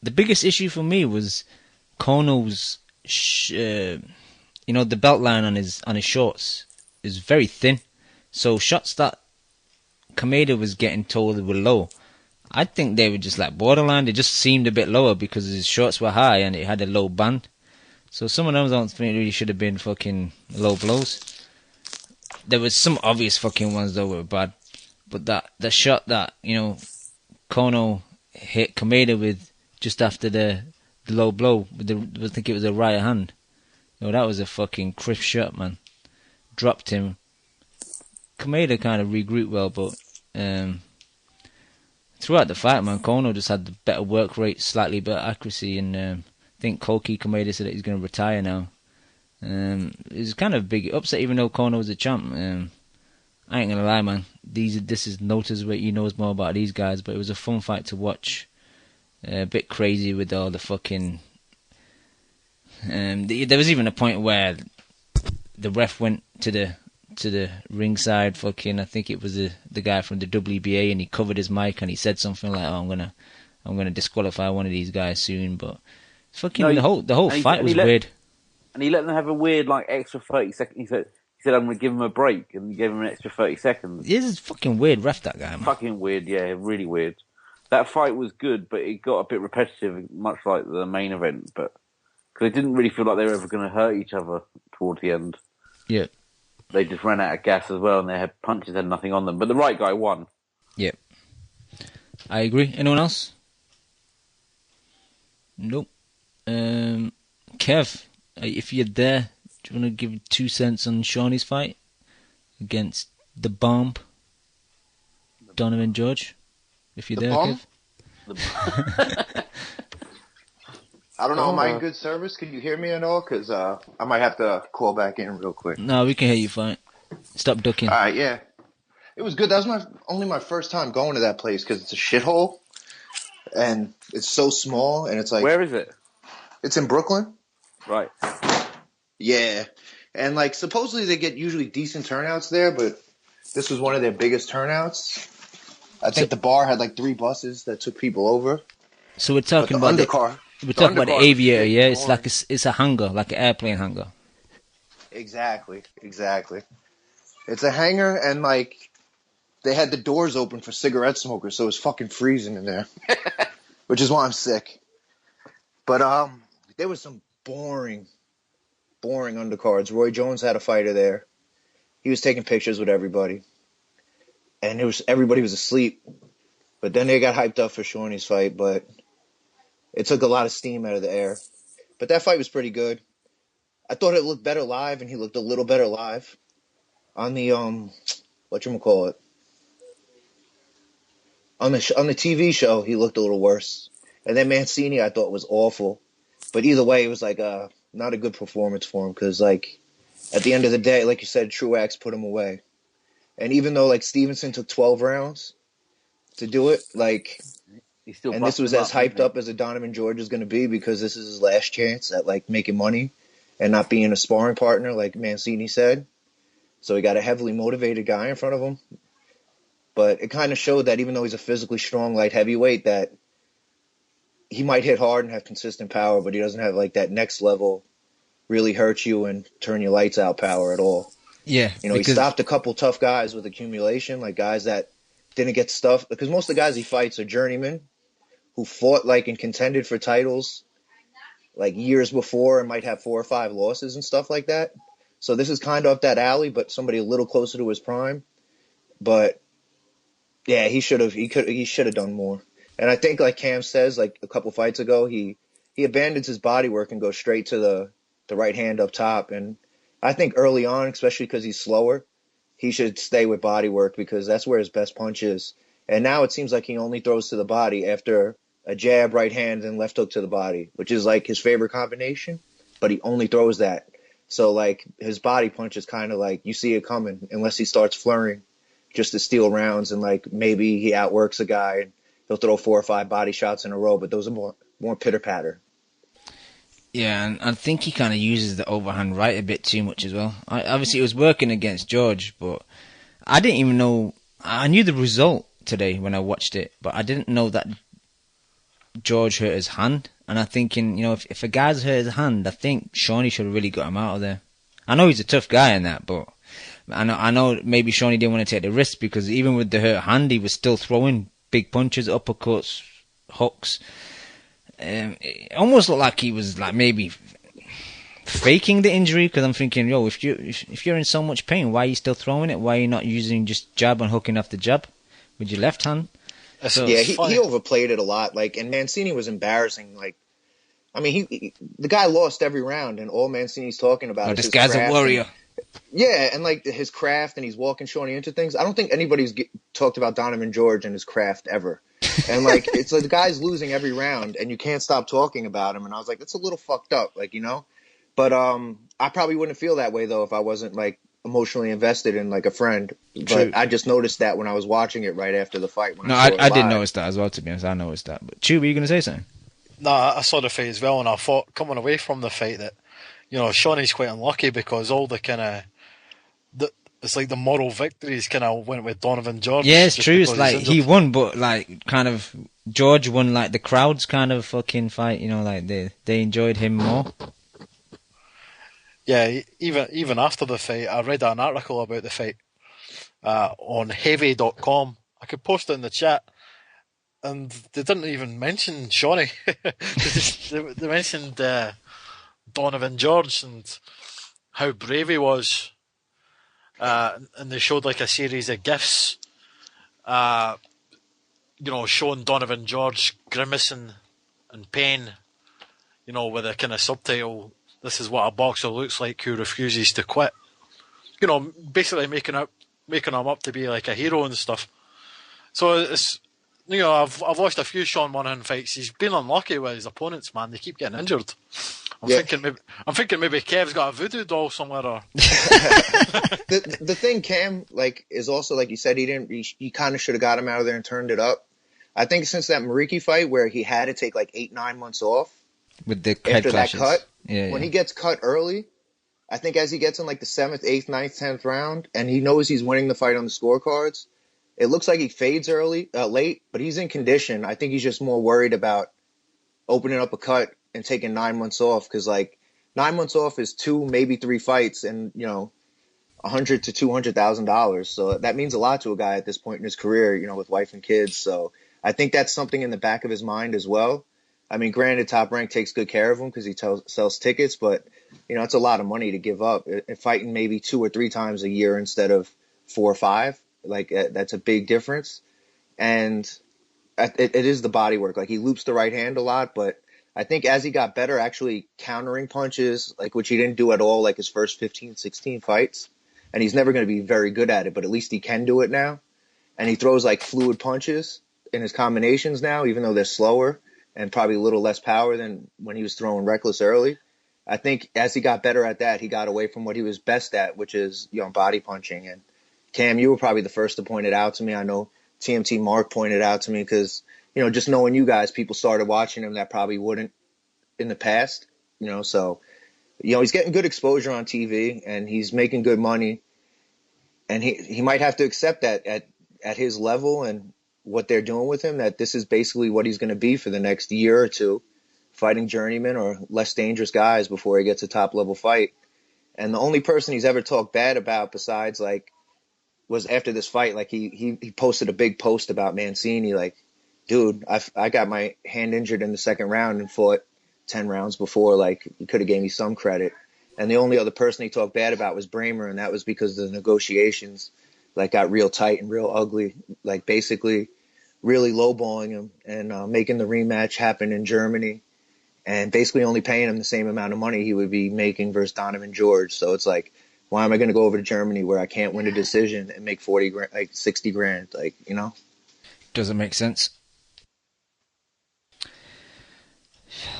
the biggest issue for me was Kono's, the belt line on his shorts is very thin. So shots that Kameda was getting told were low, I think they were just like borderline. They just seemed a bit lower because his shorts were high and it had a low band. So some of them I don't think really should have been fucking low blows. There was some obvious fucking ones that were bad, but the shot that Kono hit Kameda with just after the low blow, I think it was a right hand. That was a fucking crisp shot, man. Dropped him. Kameda kind of regrouped well, but throughout the fight, man, Kono just had the better work rate, slightly better accuracy, and I think Koki Kameda said that he's going to retire now. It was kind of a big upset, even though Kono was a champ. I ain't gonna lie, man. This is Nota's where he knows more about these guys, but it was a fun fight to watch. A bit crazy with all the fucking. There was even a point where the ref went to the ringside. Fucking, I think it was the guy from the WBA, and he covered his mic and he said something like, "Oh, I'm gonna disqualify one of these guys soon." But fucking the whole fight was weird. And he let them have a weird extra 30 seconds. He said I'm going to give him a break, and he gave him an extra 30 seconds. This is fucking weird, ref, that guy, man. Fucking weird, yeah, really weird. That fight was good, but it got a bit repetitive, much like the main event. But because it didn't really feel like they were ever going to hurt each other towards the end. Yeah. They just ran out of gas as well, and their punches had nothing on them. But the right guy won. Yeah. I agree. Anyone else? Nope. Kev, if you're there, do you want to give 2 cents on Shawnee's fight against the bomb, Donovan George? If you're there, bomb? Kev. I don't know. Am I in good service? Can you hear me at all? Because I might have to call back in real quick. No, we can hear you fine. Stop ducking. All right, yeah. It was good. That was only my first time going to that place because it's a shithole. And it's so small. And it's like... Where is it? It's in Brooklyn. Right. Yeah. And supposedly they get usually decent turnouts there, but this was one of their biggest turnouts. I think the bar had 3 buses that took people over. So we're talking about undercar. We're talking about the aviator, yeah? It's like it's a hangar, like an airplane hangar. Exactly. It's a hangar, and they had the doors open for cigarette smokers, so it was fucking freezing in there, which is why I'm sick. But there was some boring undercards. Roy Jones had a fighter there. He was taking pictures with everybody, and everybody was asleep. But then they got hyped up for Shawnee's fight, but it took a lot of steam out of the air. But that fight was pretty good. I thought it looked better live, and he looked a little better live. On the whatchamacallit? On the TV show, he looked a little worse. And then Mancini, I thought, was awful. But either way, it was not a good performance for him because, at the end of the day, like you said, Truax put him away. And even though, Stevenson took 12 rounds to do it, and this was as hyped up as a Donovan George is going to be because this is his last chance at, making money and not being a sparring partner, like Mancini said. So he got a heavily motivated guy in front of him. But it kind of showed that even though he's a physically strong light heavyweight, that he might hit hard and have consistent power, but he doesn't have that next level really hurt you and turn your lights out power at all. Yeah. He stopped a couple tough guys with accumulation, guys that didn't get stuff. Because most of the guys he fights are journeymen who fought and contended for titles years before and might have 4 or 5 losses and stuff like that. So this is kind of up that alley, but somebody a little closer to his prime. But yeah, he should have done more. And I think, Cam says, a couple fights ago, he abandons his body work and goes straight to the right hand up top. And I think early on, especially because he's slower, he should stay with body work because that's where his best punch is. And now it seems like he only throws to the body after a jab, right hand, and left hook to the body, which is his favorite combination, but he only throws that. So his body punch is kind of you see it coming unless he starts flurrying just to steal rounds and maybe he outworks a guy and he'll throw 4 or 5 body shots in a row, but those are more pitter patter. Yeah, and I think he kind of uses the overhand right a bit too much as well. Obviously, it was working against George, but I didn't even know. I knew the result today when I watched it, but I didn't know that George hurt his hand. And I'm thinking, if a guy's hurt his hand, I think Shawnee should have really got him out of there. I know he's a tough guy in that, but I know maybe Shawnee didn't want to take the risk, because even with the hurt hand, he was still throwing big punches, uppercuts, hooks. It almost looked like he was like maybe faking the injury, because I'm thinking, if you're in so much pain, why are you still throwing it? Why are you not using just jab and hooking off the jab with your left hand? So, yeah, he overplayed it a lot. Like, and Mancini was embarrassing. Like, I mean, the guy lost every round, and all Mancini's talking about is this his guy's craft. a warrior. And like his craft, and he's walking Shawnee into things. I don't think anybody's talked about Donovan George and his craft ever. And like, it's like the guy's losing every round, and you can't stop talking about him. And I was like, that's a little fucked up, like, But I probably wouldn't feel that way though if I wasn't like emotionally invested in like a friend. True. But I just noticed that when I was watching it right after the fight. I did notice that as well, to be honest. I noticed that. But Chew, were you going to say something? No, I saw the fight as well, and I thought, coming away from the fight, that Shawnee's quite unlucky, because all the kind of it's like the moral victories kind of went with Donovan George. Yeah, it's true. It's like he won, but like kind of George won like the crowd's kind of fucking fight. Like they enjoyed him more. Yeah, even after the fight, I read an article about the fight on heavy.com. I could post it in the chat, and they didn't even mention Shawnee. they mentioned Donovan George and how brave he was. And they showed like a series of GIFs, showing Donovan George grimacing in pain, with a kind of subtitle, "This is what a boxer looks like who refuses to quit." Basically making him up to be like a hero and stuff. So it's, I've watched a few Sean Monahan fights. He's been unlucky with his opponents, man. They keep getting injured. I'm thinking maybe Kev's got a voodoo doll somewhere. Or the thing, Cam, like, is also like you said, he kind of should have got him out of there and turned it up. I think since that Mariki fight where he had to take like 8-9 months off with the after that cut, when he gets cut early, I think as he gets in like the 7th, 8th, 9th, 10th round, and he knows he's winning the fight on the scorecards, it looks like he fades late, but he's in condition. I think he's just more worried about opening up a cut and taking 9 months off, because like 9 months off is 2, maybe 3 fights, and $100,000 to $200,000. So that means a lot to a guy at this point in his career, with wife and kids. So I think that's something in the back of his mind as well. I mean, granted, Top Rank takes good care of him because he sells tickets, but it's a lot of money to give up. Fighting maybe 2 or 3 times a year instead of 4 or 5, like that's a big difference. And it is the body work. Like, he loops the right hand a lot, but I think as he got better actually countering punches, like, which he didn't do at all, like his first 15, 16 fights, and he's never going to be very good at it, but at least he can do it now. And he throws like fluid punches in his combinations now, even though they're slower and probably a little less power than when he was throwing reckless early. I think as he got better at that, he got away from what he was best at, which is, body punching. And Cam, you were probably the first to point it out to me. I know TMT Mark pointed out to me because, just knowing you guys, people started watching him that probably wouldn't in the past, so, he's getting good exposure on TV and he's making good money, and he might have to accept that at his level and what they're doing with him, that this is basically what he's going to be for the next year or two, fighting journeyman or less dangerous guys before he gets a top level fight. And the only person he's ever talked bad about besides like was after this fight, like he posted a big post about Mancini, like, dude, I got my hand injured in the second round and fought 10 rounds before. Like, you could have gave me some credit. And the only other person he talked bad about was Bramer, and that was because the negotiations like got real tight and real ugly, like basically really lowballing him and making the rematch happen in Germany and basically only paying him the same amount of money he would be making versus Donovan George. So it's like, why am I going to go over to Germany where I can't win a decision and make 40 grand, like 60 grand, like, Doesn't make sense.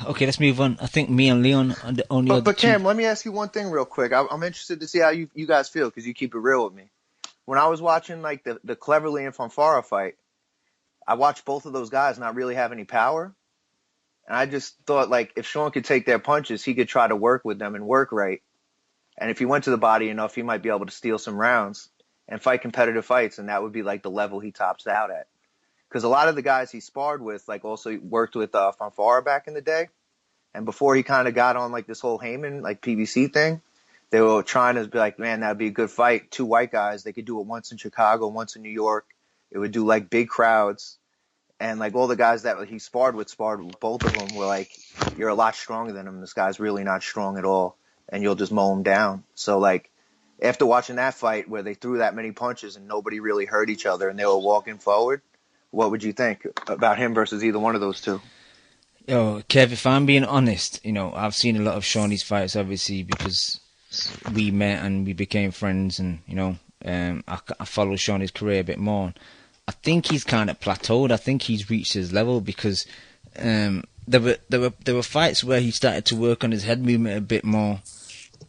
Okay, let's move on. I think me and Leon are the only other But Cam, two. let me ask you one thing real quick. I'm interested to see how you guys feel because you keep it real with me. When I was watching like the Cleverly and Fonfara fight, I watched both of those guys not really have any power. And I just thought, like, if Sean could take their punches, he could try to work with them and work right. And if he went to the body enough, he might be able to steal some rounds. and fight competitive fights, and that would be like the level he tops out at. Because a lot of the guys he sparred with, like also worked with Fonfara back in the day, and before he kind of got on like this whole Heyman like PBC thing, they were trying to be like, man, that'd be a good fight. Two white guys, they could do it once in Chicago, once in New York. It would do like big crowds, and like all the guys that he sparred with, both of them were like, you're a lot stronger than him. This guy's really not strong at all, and you'll just mow him down. So like, after watching that fight where they threw that many punches and nobody really hurt each other and they were walking forward, what would you think about him versus either one of those two? Yo, Kev, if I'm being honest, I've seen a lot of Shawnee's fights, obviously, because we met and we became friends, and I follow Shawnee's career a bit more. I think he's kind of plateaued. I think he's reached his level because there were fights where he started to work on his head movement a bit more,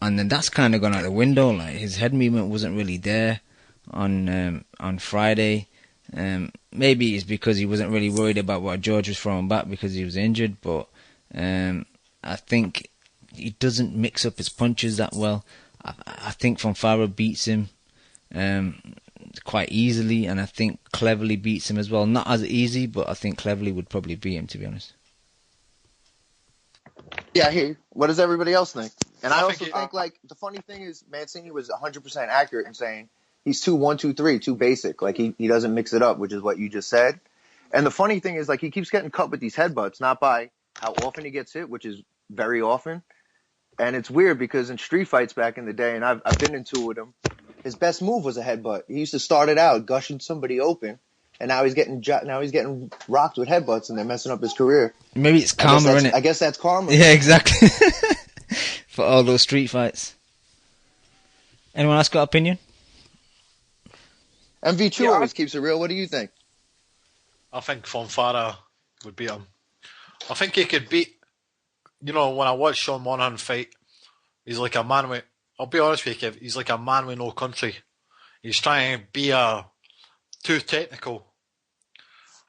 and then that's kind of gone out the window. Like his head movement wasn't really there on Friday. Maybe it's because he wasn't really worried about what George was throwing back because he was injured, but I think he doesn't mix up his punches that well. I think Fonfara beats him quite easily, and I think Cleverly beats him as well. Not as easy, but I think Cleverly would probably beat him, to be honest. Yeah, I hear you. What does everybody else think? And I also think, like, the funny thing is Mancini was 100% accurate in saying he's too 1-2-3, too basic. Like, he doesn't mix it up, which is what you just said. And the funny thing is, like, he keeps getting cut with these headbutts, not by how often he gets hit, which is very often. And it's weird because in street fights back in the day, and I've been in two with him, his best move was a headbutt. He used to start it out gushing somebody open, and now he's getting rocked with headbutts, and they're messing up his career. Maybe it's karma, isn't it? I guess that's karma. Yeah, exactly. For all those street fights. Anyone else got an opinion? MV2 always keeps it real. What do you think? I think Fonfara would beat him. I think he could beat. When I watch Sean Monahan fight, he's like a man with. I'll be honest with you, Kev. He's like a man with no country. He's trying to be too technical.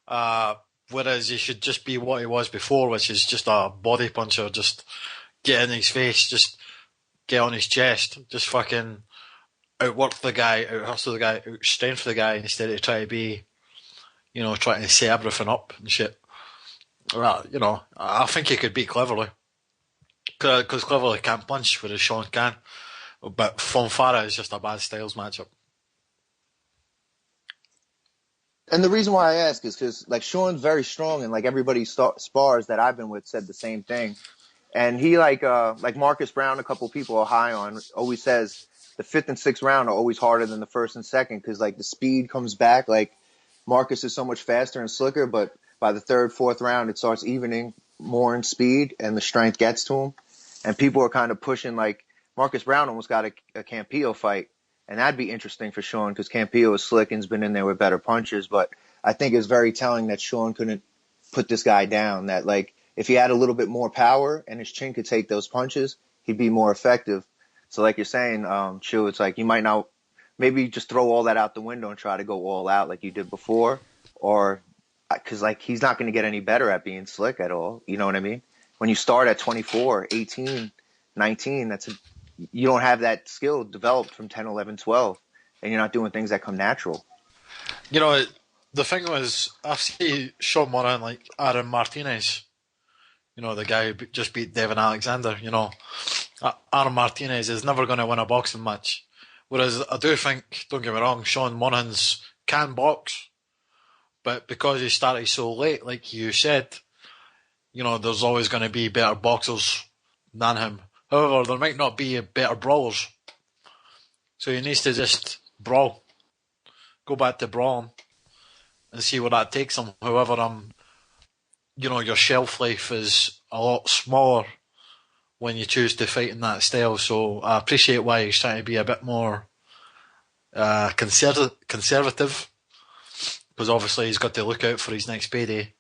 Whereas he should just be what he was before, which is just a body puncher. Just get in his face, just get on his chest, just fucking outwork the guy, out-hustle the guy, out-strength the guy, instead of trying to be, trying to set everything up and shit. I think he could beat Cleverly. Because Cleverly can't punch, whereas Sean can. But Fonfara is just a bad styles matchup. And the reason why I ask is because, like, Sean's very strong, and, like, everybody spars that I've been with said the same thing. And he, like Marcus Brown, a couple people are high on, always says the 5th and 6th round are always harder than the 1st and 2nd because, like, the speed comes back. Like, Marcus is so much faster and slicker, but by the 3rd, 4th round, it starts evening more in speed, and the strength gets to him. And people are kind of pushing, like, Marcus Brown almost got a Campillo fight, and that'd be interesting for Sean because Campillo is slick and's been in there with better punches. But I think it's very telling that Sean couldn't put this guy down, that, like, if he had a little bit more power and his chin could take those punches, he'd be more effective. So like you're saying, Chew, it's like you might not maybe just throw all that out the window and try to go all out like you did before, or because like he's not going to get any better at being slick at all. You know what I mean? When you start at 24, 18, 19, you don't have that skill developed from 10, 11, 12, and you're not doing things that come natural. The thing was, I see Sean Moran like Aaron Martinez. The guy who just beat Devin Alexander. Aaron Martinez is never going to win a boxing match. Whereas I do think, don't get me wrong, Sean Monahan's can box, but because he started so late, like you said, there's always going to be better boxers than him. However, there might not be better brawlers. So he needs to just brawl. Go back to brawling and see where that takes him. However, your shelf life is a lot smaller when you choose to fight in that style. So I appreciate why he's trying to be a bit more conservative, because obviously he's got to look out for his next payday.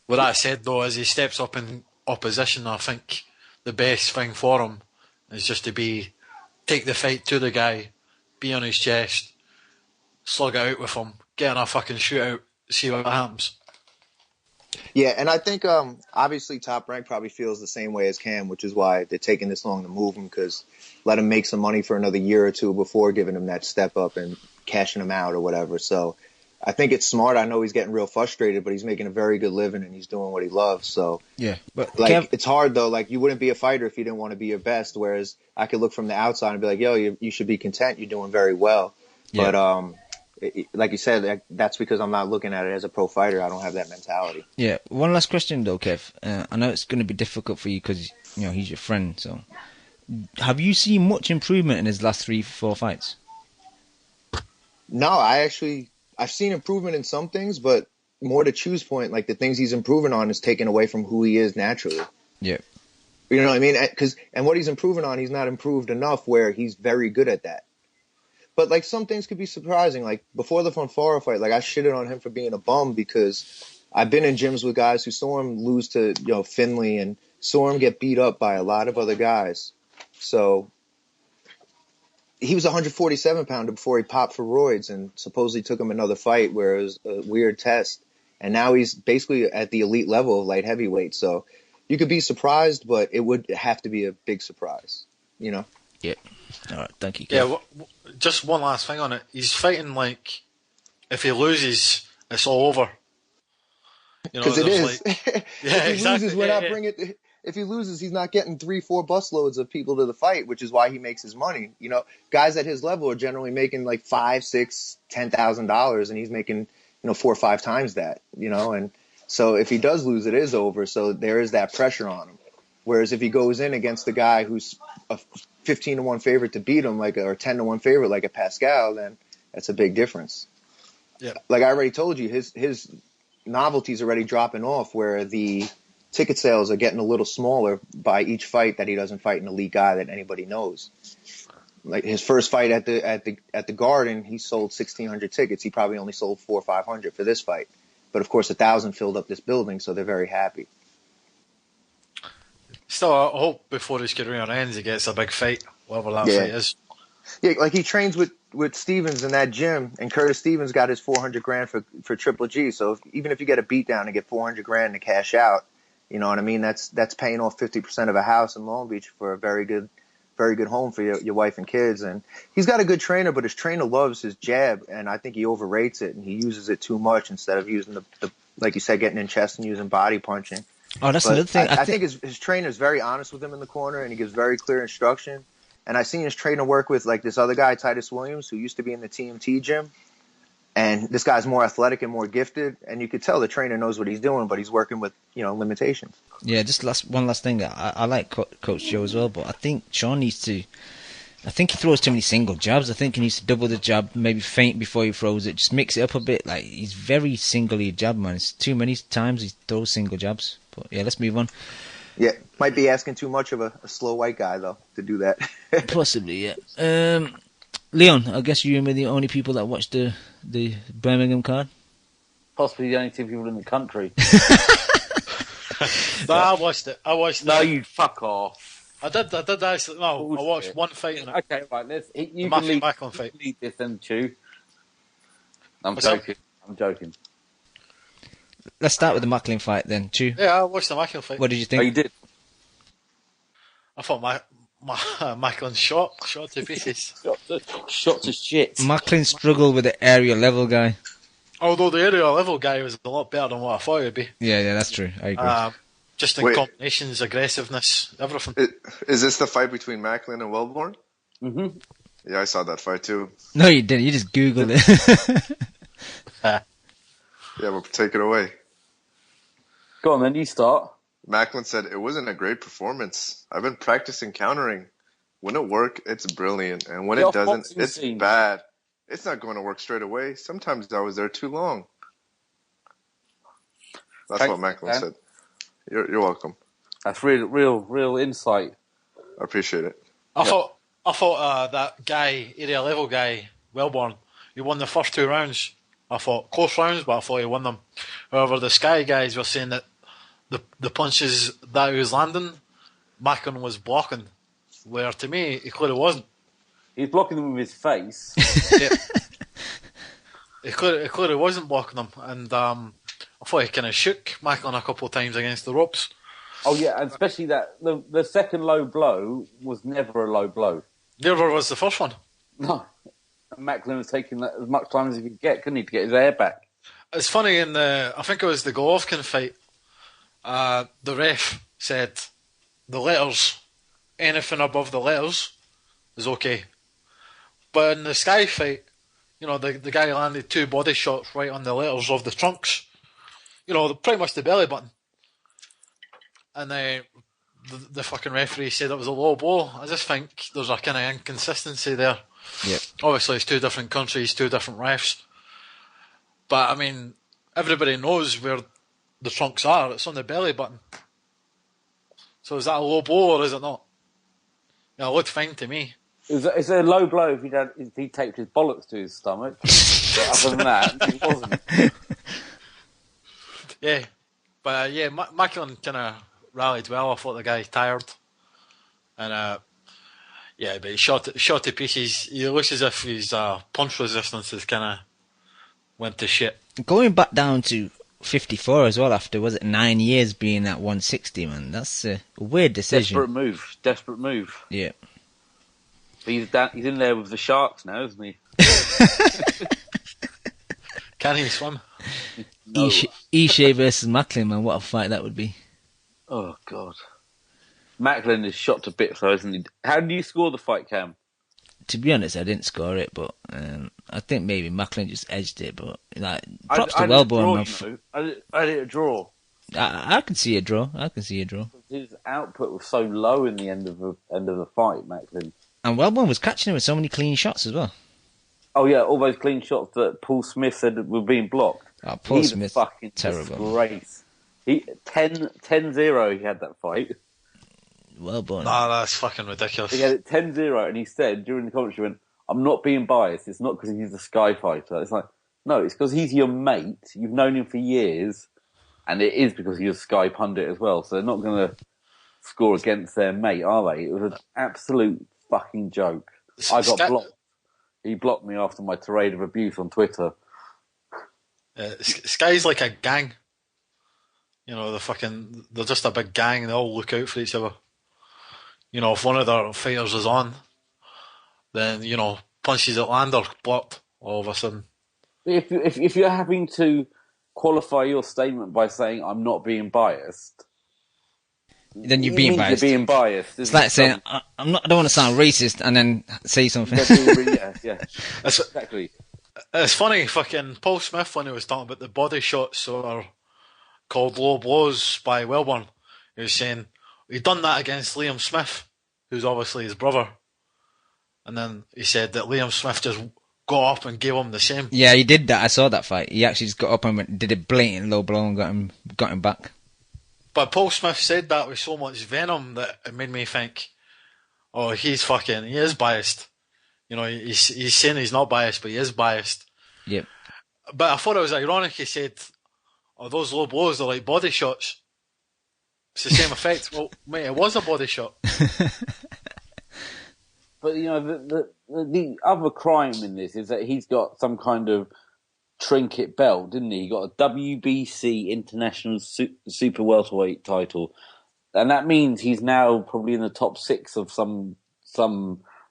With that said, though, as he steps up in opposition, I think the best thing for him is just to take the fight to the guy, be on his chest, slug it out with him, get in a fucking shootout, see what happens. Yeah, and I think obviously Top Rank probably feels the same way as Cam, which is why they're taking this long to move him, because let him make some money for another year or two before giving him that step up and cashing him out or whatever. So I think it's smart. I know he's getting real frustrated, but he's making a very good living and he's doing what he loves. So Yeah, but like it's hard though. Like you wouldn't be a fighter if you didn't want to be your best. Whereas I could look from the outside and be like, yo, you should be content. You're doing very well. Yeah. But like you said, that's because I'm not looking at it as a pro fighter. I don't have that mentality. Yeah. One last question though, Kev. I know it's going to be difficult for you because he's your friend. So, have you seen much improvement in his last 3-4 fights? No, I've seen improvement in some things, but more to Chew's point, like the things he's improving on is taken away from who he is naturally. Yeah. You know what I mean? And what he's improving on, he's not improved enough where he's very good at that. But like some things could be surprising. Like before the Fonfara fight, like I shitted on him for being a bum because I've been in gyms with guys who saw him lose to Finley and saw him get beat up by a lot of other guys. So he was a 147-pounder before he popped for roids, and supposedly took him another fight where it was a weird test. And now he's basically at the elite level of light heavyweight. So you could be surprised, but it would have to be a big surprise, Yeah. All right. Thank you, Kev. Yeah, just one last thing on it. He's fighting like if he loses, it's all over. Because it is. Like, yeah, if he loses, we're not bringing it. If he loses, he's not getting 3-4 busloads of people to the fight, which is why he makes his money. Guys at his level are generally making like $5,000, $6,000, $10,000, and he's making 4 or 5 times that. And so if he does lose, it is over. So there is that pressure on him. Whereas if he goes in against a guy who's a 15-1 favorite to beat him, or 10-1 favorite like a Pascal, then that's a big difference. Yeah. Like I already told you, his novelty's already dropping off, where the ticket sales are getting a little smaller by each fight that he doesn't fight an elite guy that anybody knows. Like his first fight at the Garden, he sold 1,600 tickets. He probably only sold 400 or 500 for this fight, but of course 1,000 filled up this building, so they're very happy. Still, I hope before his career ends, he gets a big fight, whatever that fight is. Yeah, like he trains with Stevens in that gym, and Curtis Stevens got his $400,000 for Triple G. So even if you get a beatdown and get $400,000 to cash out, you know what I mean? That's paying off 50% of a house in Long Beach for a very good home for your wife and kids. And he's got a good trainer, but his trainer loves his jab, and I think he overrates it and he uses it too much instead of using the like you said, getting in chest and using body punching. Oh, that's another thing. I think his trainer is very honest with him in the corner, and he gives very clear instruction. And I've seen his trainer work with like this other guy, Titus Williams, who used to be in the TMT gym. And this guy's more athletic and more gifted, and you could tell the trainer knows what he's doing, but he's working with limitations. Yeah, just one last thing. I like Coach Joe as well, but I think Sean needs to. I think he throws too many single jabs. I think he needs to double the jab, maybe feint before he throws it. Just mix it up a bit. Like he's very singly jab, man. It's too many times he throws single jabs. But yeah, let's move on. Yeah, might be asking too much of a slow white guy though to do that. Possibly, yeah. Leon, I guess you were the only people that watched the Birmingham card. Possibly the only 2 people in the country. No, I watched it. No, you fuck off. I did actually. No, I watched one fight in it. Okay, right. You the can leave, Macklin fight. leave this then, Chew. I'm What's joking. I'm joking. Let's start with the Macklin fight then. Chew. Yeah, I watched the Macklin fight. What did you think? Oh, you did? I thought Macklin shot to pieces. Shot to shit. Macklin struggled with the area level guy. Although the area level guy was a lot better than what I thought he would be. Yeah, that's true. I agree. Just in combinations, aggressiveness, everything. Is this the fight between Macklin and Wellborn? Mm-hmm. Yeah, I saw that fight too. No, you didn't. You just Googled it. Yeah, but take it away. Go on then, you start. Macklin said, it wasn't a great performance. I've been practicing countering. When it works, it's brilliant. And when it doesn't, it's bad. It's not going to work straight away. Sometimes I was there too long. That's what Macklin said. You're welcome. That's real insight. I appreciate it. I thought that guy, area level guy, Wellborn, he won the first 2 rounds. I thought close rounds, but I thought he won them. However, the Sky guys were saying that the punches that he was landing, Macklin was blocking. Where to me, he clearly wasn't. He's blocking them with his face. Yeah. He clearly wasn't blocking them, and I thought he kind of shook Macklin a couple of times against the ropes. Oh yeah, and especially that the second low blow was never a low blow. Never was the first one. No, and Macklin was taking that as much time as he could get, couldn't he, to get his air back? It's funny I think it was the Golovkin fight. The ref said the letters, anything above the letters is okay. But in the Sky fight, the guy landed 2 body shots right on the letters of the trunks. Pretty much the belly button. And the fucking referee said it was a low blow. I just think there's a kind of inconsistency there. Yeah. Obviously, it's 2 different countries, 2 different refs. But, I mean, everybody knows where the trunks are. It's on the belly button. So is that a low blow or is it not? It looked fine to me. It's a low blow if he taped his bollocks to his stomach. But other than that, it wasn't. Yeah. But, Macklin kind of rallied well. I thought the guy tired. And, but he shot to pieces. He looks as if his punch resistance has kind of went to shit. Going back down to 54 as well after, was it 9 years being at 160, man? That's a weird decision. Desperate move. Yeah. He's in there with the sharks now, isn't he? Can he swim? No. Ishe versus Macklin, man, what a fight that would be. Oh, God. Macklin is shot to bits, though, isn't he? How do you score the fight, Cam? To be honest, I didn't score it, but I think maybe Macklin just edged it. But props to Wellborn, man. I did a draw. I can see a draw. His output was so low in the end of the fight, Macklin. And Wellborn was catching him with so many clean shots as well. Oh yeah, all those clean shots that Paul Smith said were being blocked. Oh, Paul Smith, fucking terrible. Disgrace. He 10-0 he had that fight. Wellborn. Nah, that's fucking ridiculous. He had it 10-0 and he said during the commentary, he went, I'm not being biased, it's not because he's a Sky fighter. It's like, no, it's because he's your mate, you've known him for years, and it is because he's a Sky pundit as well, so they're not going to score against their mate, are they? It was an absolute fucking joke. I got blocked. He blocked me after my tirade of abuse on Twitter. Sky's like a gang. They're just a big gang, they all look out for each other. If one of their fighters is on, then, punches that land are blocked all of a sudden. If you're having to qualify your statement by saying I'm not being biased, then you're being biased. You're being biased. It's like saying I don't want to sound racist and then say something. Yeah, exactly. It's funny, fucking Paul Smith, when he was talking about the body shots are called low blows by Wellborn, he was saying he'd done that against Liam Smith, who's obviously his brother. And then he said that Liam Smith just got up and gave him the same. Yeah, he did that. I saw that fight. He actually just got up and did a blatant low blow and got him back. But Paul Smith said that with so much venom that it made me think, oh, he is biased. He's saying he's not biased, but he is biased. Yep. But I thought it was ironic. He said, oh, those low blows are like body shots. It's the same effect. Well, mate, it was a body shot. But, the other crime in this is that he's got some kind of trinket belt, didn't he? He got a WBC International Super Welterweight title. And that means he's now probably in the top 6 of some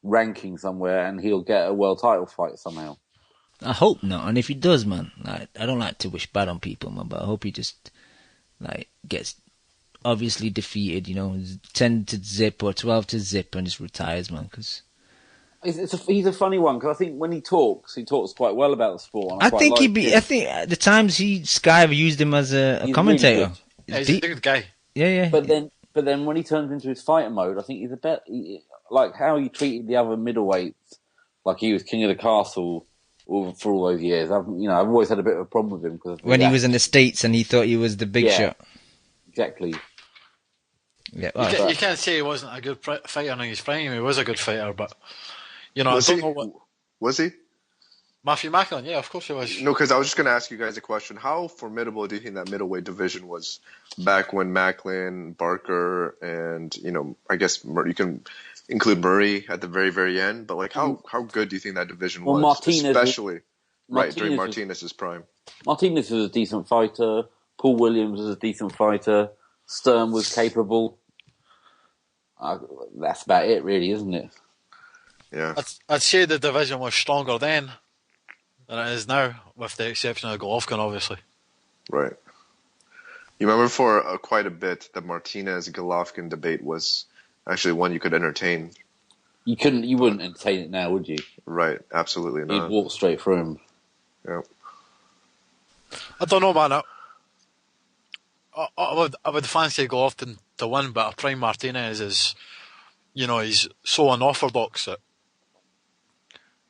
ranking somewhere, and he'll get a world title fight somehow. I hope not. And if he does, man, I don't like to wish bad on people, man, but I hope he just gets obviously defeated, 10-0 or 12-0 and just retires, man, because he's a funny one, because I think when he talks quite well about the sport. I think at the times Sky used him as a commentator. Really he's a good guy. Yeah. But then when he turns into his fighter mode, I think he's a bit like how he treated the other middleweights, like he was king of the castle for all those years. I've always had a bit of a problem with him because when he was in the States and he thought he was the big shot. Exactly. Yeah, you can't say he wasn't a good fighter in his prime. He was a good fighter, but I don't know what. Was he? Matthew Macklin, yeah, of course he was. No, because I was just going to ask you guys a question. How formidable do you think that middleweight division was back when Macklin, Barker, and I guess you can include Murray at the very, very end. But how good do you think that division was, especially during Martinez's prime? Martinez was a decent fighter. Paul Williams was a decent fighter. Stern was capable. That's about it, really, isn't it? Yeah. I'd say the division was stronger then than it is now, with the exception of Golovkin, obviously. Right. You remember for quite a bit the Martinez-Golovkin debate was actually one you could entertain. You wouldn't entertain it now, would you? Right. Absolutely not. You'd walk straight through him. Yeah. I don't know, man. I would fancy Golovkin to win, but Prime Martinez is, he's so unorthodox that,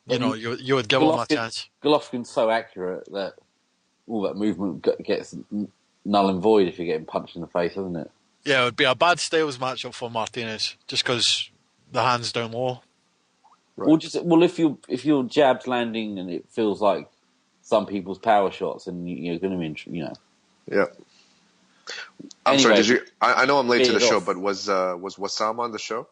you would give him a chance. Golovkin's so accurate that all that movement gets null and void if you're getting punched in the face, isn't it? Yeah, it would be a bad styles matchup for Martinez, just because the hand's down low. Right. Well, if your jab's landing and it feels like some people's power shots, and you're going to be, Yeah. I'm Anyway, sorry. I know I'm late to the show, off. but was Wassam on the show?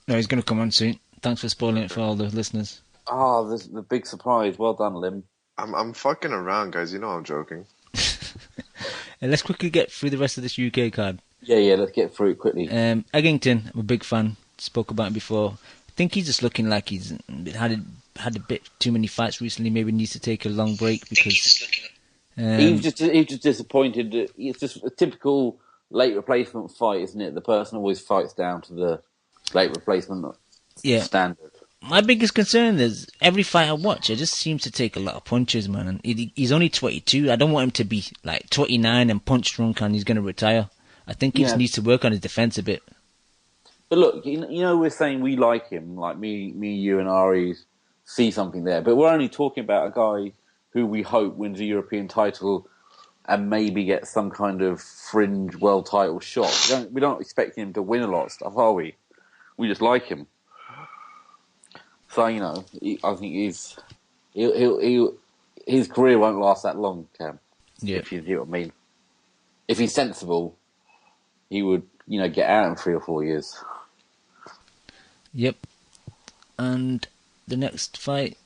No, he's going to come on soon. Thanks for spoiling it for all the listeners. The big surprise. Well done, Lim. I'm fucking around, guys. You know I'm joking. And let's quickly get through the rest of this UK card. Yeah, let's get through it quickly. Eggington, I'm a big fan. Spoke about him before. I think he's just looking like he's had a bit too many fights recently. Maybe needs to take a long break because He's just disappointed. It's just a typical late replacement fight, isn't it? The person always fights down to the late replacement standard. My biggest concern is every fight I watch, it just seems to take a lot of punches, man. And he's only 22. I don't want him to be like 29 and punch drunk and he's going to retire. I think he just needs to work on his defense a bit. But look, we're saying we like him, like me, you, and Ari see something there. But we're only talking about a guy who we hope wins a European title and maybe gets some kind of fringe world title shot. We don't expect him to win a lot of stuff, are we? We just like him. So I think his career won't last that long, Cam. Yeah. If you see what I mean. If he's sensible, he would, get out in 3 or 4 years. Yep. And the next fight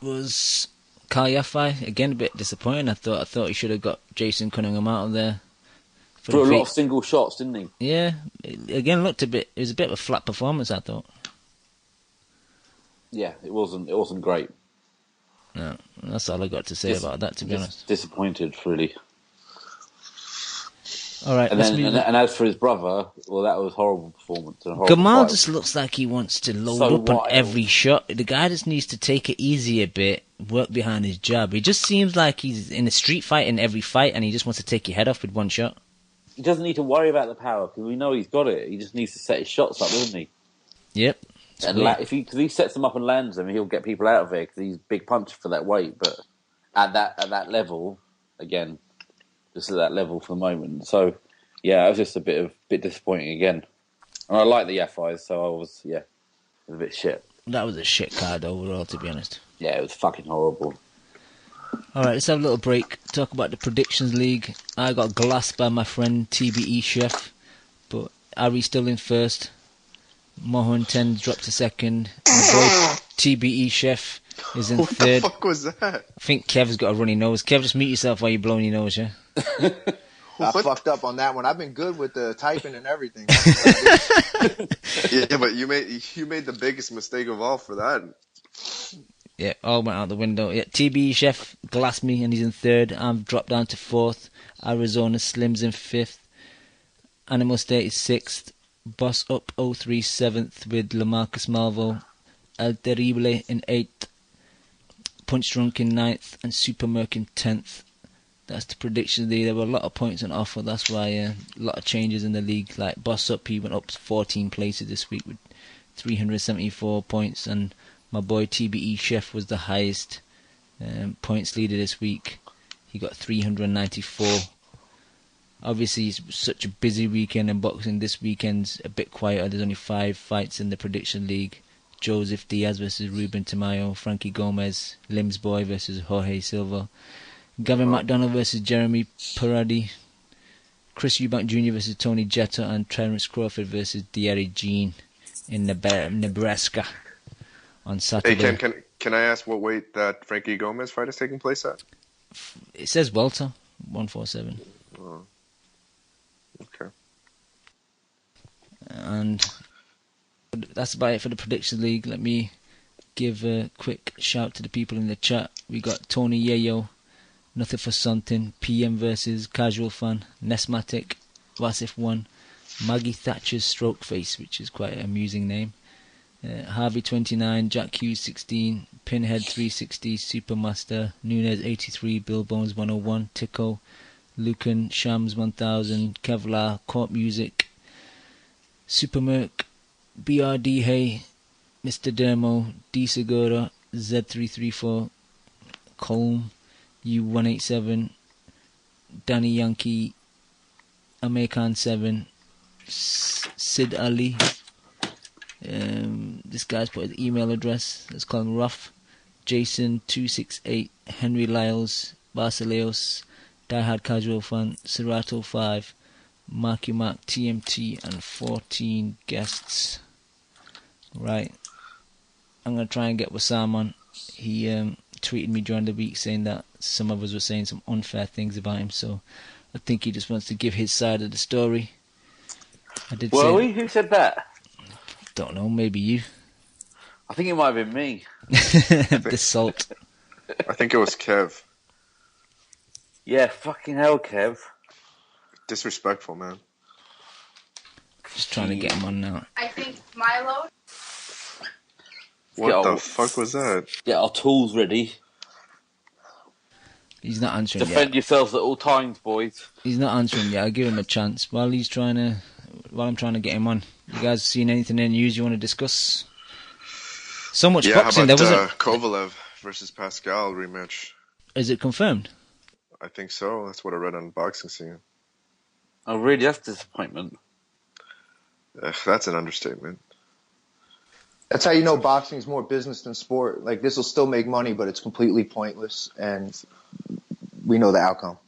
was Kalyafai. Again, a bit disappointing. I thought he should have got Jason Cunningham out of there. For a lot of single shots, didn't he? Yeah. Again, it was a bit of a flat performance, I thought. Yeah, it wasn't great. No, that's all I got to say about that, to be honest. Disappointed, really. All right, and as for his brother, well, that was a horrible performance. Gamal just looks like he wants to load up on every shot. The guy just needs to take it easy a bit, work behind his jab. He just seems like he's in a street fight in every fight, and he just wants to take your head off with one shot. He doesn't need to worry about the power, because we know he's got it. He just needs to set his shots up, doesn't he? Yep. And because he sets them up and lands them, he'll get people out of there, because he's a big puncher for that weight. But at that level, again, just at that level for the moment. So, yeah, it was just a bit disappointing again. And I like the FIs, so I was, it was a bit shit. That was a shit card overall, to be honest. Yeah, it was fucking horrible. All right, let's have a little break. Talk about the Predictions League. I got glassed by my friend TBE Chef, but Ari's still in first. Mohun 10 dropped to second. My boy TBE Chef is in third. What the fuck was that? I think Kev's got a runny nose. Kev, just mute yourself while you're blowing your nose, yeah? I fucked up on that one. I've been good with the typing and everything. Yeah, but you made the biggest mistake of all for that. Yeah, all went out the window. Yeah, TBE Chef glassed me and he's in third. I've dropped down to fourth. Arizona Slim's in fifth. Animal State is sixth. Boss Up 03 7th with Lamarcus Malvo. El Terrible in 8th. Punch Drunk in 9th. And Super Merc in 10th. That's the prediction league. There were a lot of points on offer. That's why a lot of changes in the league. Like Boss Up, he went up 14 places this week with 374 points. And my boy TBE Chef was the highest points leader this week. He got 394. Obviously, it's such a busy weekend in boxing. This weekend's a bit quieter. There's only 5 fights in the prediction league. Joseph Diaz versus Ruben Tamayo. Frankie Gomez. Lim's Boy versus Jorge Silva. Gavin McDonald versus Jeremy Paradi. Chris Eubank Jr. versus Tony Jetta. And Terence Crawford versus Thierry Jean in Nebraska on Saturday. Hey, can I ask what weight that Frankie Gomez fight is taking place at? It says welter. 147. Oh. Okay. And that's about it for the Predictions League. Let me give a quick shout to the people in the chat. We got Tony Yayo, Nothing for Something, PM versus Casual Fan, Nesmatic, Wasif1, Maggie Thatcher's Stroke Face, which is quite an amusing name, Harvey29, Jack Hughes 16, Pinhead 360, Supermaster, Nunez 83, Bill Bones 101, Tico, Lucan, Shams 1000, Kevlar, Court Music, Supermerc, BRD Hay, Mr. Dermo, D Segura, Z334, Colm, U187, Danny Yankee, Amekan 7, Sid Ali. This guy's put his email address. Let's call him Ruff. Jason 268, Henry Lyles, Basileos, Diehard Casual Fan, Serato 5, Marky Mark, TMT, and 14 guests. Right. I'm going to try and get Wassam on. He tweeted me during the week saying that some of us were saying some unfair things about him, so I think he just wants to give his side of the story. I did Were say... we? Who said that? Don't know, maybe you. I think it might have been me. The salt. I think it was Kev. Yeah, fucking hell, Kev. Disrespectful, man. Just trying to get him on now. I think Milo. What the fuck was that? Get our tools ready. He's not answering Defend yet. yourselves at all times, boys. He's not answering yet. I'll give him a chance. While I'm trying to get him on. You guys seen anything in the news you want to discuss? So much boxing. How about There wasn't. Kovalev versus Pascal rematch? Is it confirmed? I think so. That's what I read on Boxing Scene. Oh, really? That's disappointment. That's an understatement. That's how you know boxing is more business than sport. Like, this will still make money, but it's completely pointless, and we know the outcome.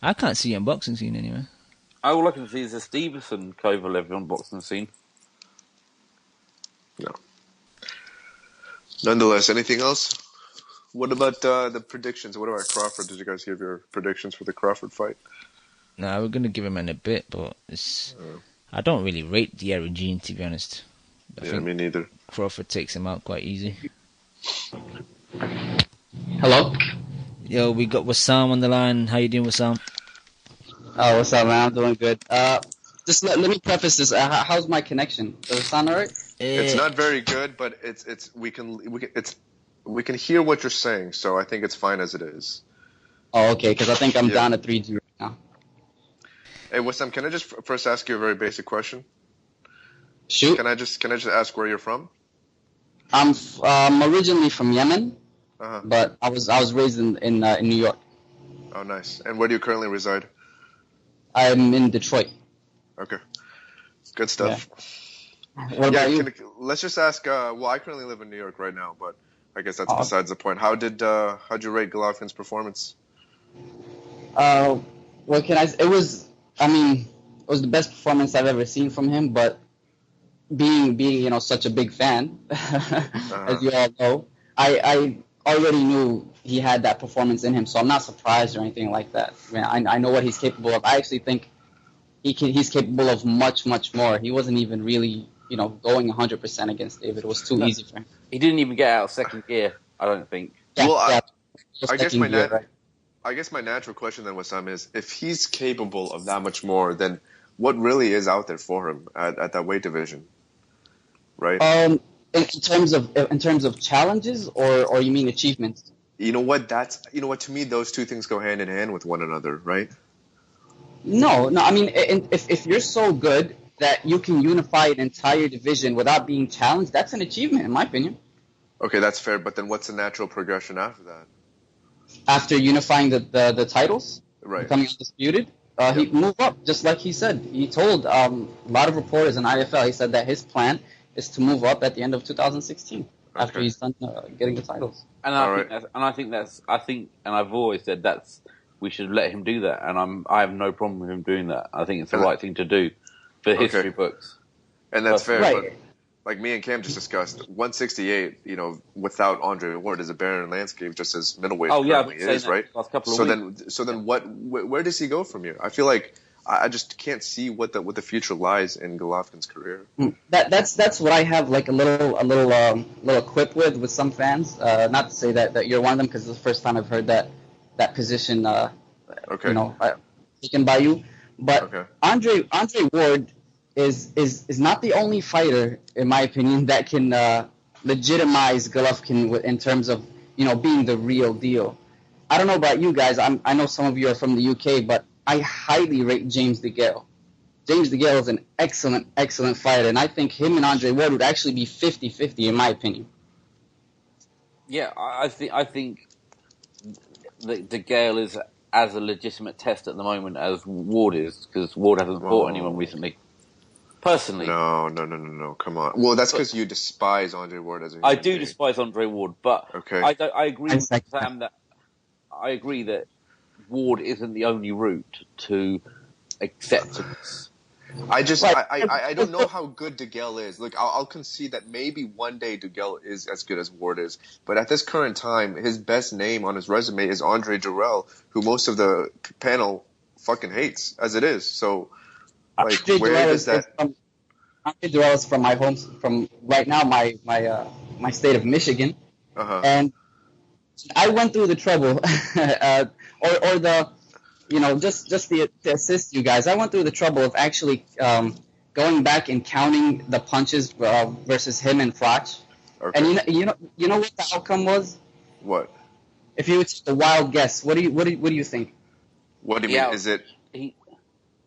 I can't see it on Boxing Scene anyway. All I can see is a Stevenson Kovalev on Boxing Scene. No. Nonetheless, anything else? What about the predictions? What about Crawford? Did you guys give your predictions for the Crawford fight? No, we're going to give him in a bit, but I don't really rate the Regine, to be honest. I think me neither. Crawford takes him out quite easy. Hello? Yo, we got Wassam on the line. How you doing, Wassam? Oh, what's up, man? I'm doing good. Just let me preface this. How's my connection? Does it sound alright? It's not very good, but we can hear what you're saying, so I think it's fine as it is. Oh, okay, because I think I'm down to 3G right now. Hey, Wassam, can I just first ask you a very basic question? Shoot. Can I just ask where you're from? I'm originally from Yemen, Uh-huh. but I was raised in New York. Oh, nice. And where do you currently reside? I'm in Detroit. Okay. Good stuff. Yeah. What about you? Let's just ask. Well, I currently live in New York right now, but I guess that's besides the point. How'd you rate Golovkin's performance? What can I say? It was the best performance I've ever seen from him, but being such a big fan, as you all know, I already knew he had that performance in him, so I'm not surprised or anything like that. I know what he's capable of. I actually think he's capable of much, much more. He wasn't even really, going 100% against David. It was too easy for him. He didn't even get out of second gear, I don't think. I guess Right? I guess my natural question then, Wassam, is if he's capable of that much more, then what really is out there for him at that weight division, right? In terms of challenges, or you mean achievements? You know what? To me, those two things go hand in hand with one another, right? No. I mean, if you're so good that you can unify an entire division without being challenged, that's an achievement, in my opinion. Okay, that's fair. But then, what's the natural progression after that? After unifying the titles, Right. becoming undisputed, he moved up, just like he said. He told a lot of reporters in IFL, he said that his plan is to move up at the end of 2016 after he's done getting the titles. And I think I've always said we should let him do that, and I have no problem with him doing that. I think it's the right thing to do for history books. And that's fair. Right. like me and Cam just discussed, 168, without Andre Ward is a barren landscape, just as middleweight currently is, right? So then, where does he go from here? I feel like I just can't see what the future lies in Golovkin's career. That's what I have like a little quip with some fans. Not to say that you're one of them, because it's the first time I've heard that position. Taken by you, but Andre Ward is not the only fighter, in my opinion, that can legitimize Golovkin in terms of being the real deal. I don't know about you guys. I know some of you are from the UK, but I highly rate James DeGale. James DeGale is an excellent fighter, and I think him and Andre Ward would actually be 50-50 in my opinion. Yeah, I think that DeGale is as a legitimate test at the moment as Ward is, because Ward hasn't fought anyone recently. Personally. No. Come on. Well, that's because you despise Andre Ward as a human being. Despise Andre Ward, but I agree with Sam that I agree that Ward isn't the only route to acceptance. I don't know how good DeGale is. Look, I'll concede that maybe one day DeGale is as good as Ward is, but at this current time, his best name on his resume is Andre Durrell, who most of the panel fucking hates as it is. So, like, where is that? Andre Durrell is from from right now my state of Michigan, and I went through the trouble, or the. Just to assist you guys, I went through the trouble of actually going back and counting the punches versus him and Froch. Okay. And you know what the outcome was? What? If you would take a wild guess, what do you think? What do you mean? Is it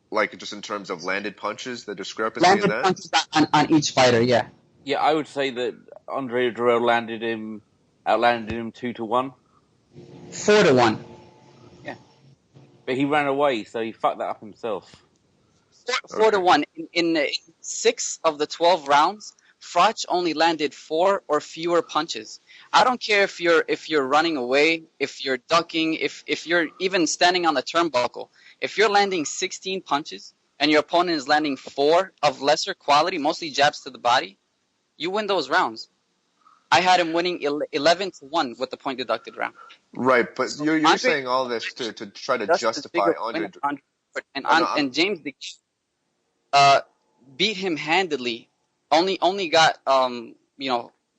like just in terms of landed punches, the discrepancy landed in that? Punches on each fighter, yeah. Yeah, I would say that Andre Durrell outlanded him 2-1. 4-1. But he ran away, so he fucked that up himself. 4-1. In 6 of the 12 rounds, Froch only landed 4 or fewer punches. I don't care if you're running away, if you're ducking, if you're even standing on the turnbuckle. If you're landing 16 punches and your opponent is landing 4 of lesser quality, mostly jabs to the body, you win those rounds. I had him winning 11-1 with the point deducted round. Right, but you're saying all this to try to justify Andre. And James beat him handedly. Only got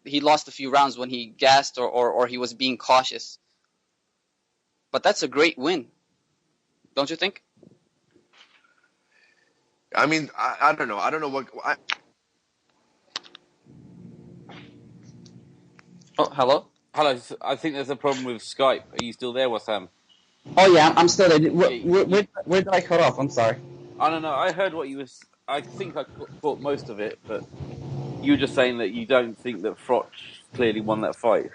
he lost a few rounds when he gassed or he was being cautious. But that's a great win, don't you think? I mean, I don't know. I don't know what. Oh, hello? Hello, I think there's a problem with Skype. Are you still there, Wassam? Oh, yeah, I'm still there. Where did I cut off? I'm sorry. I don't know. I heard what you was. I think I caught most of it, but you were just saying that you don't think that Froch clearly won that fight.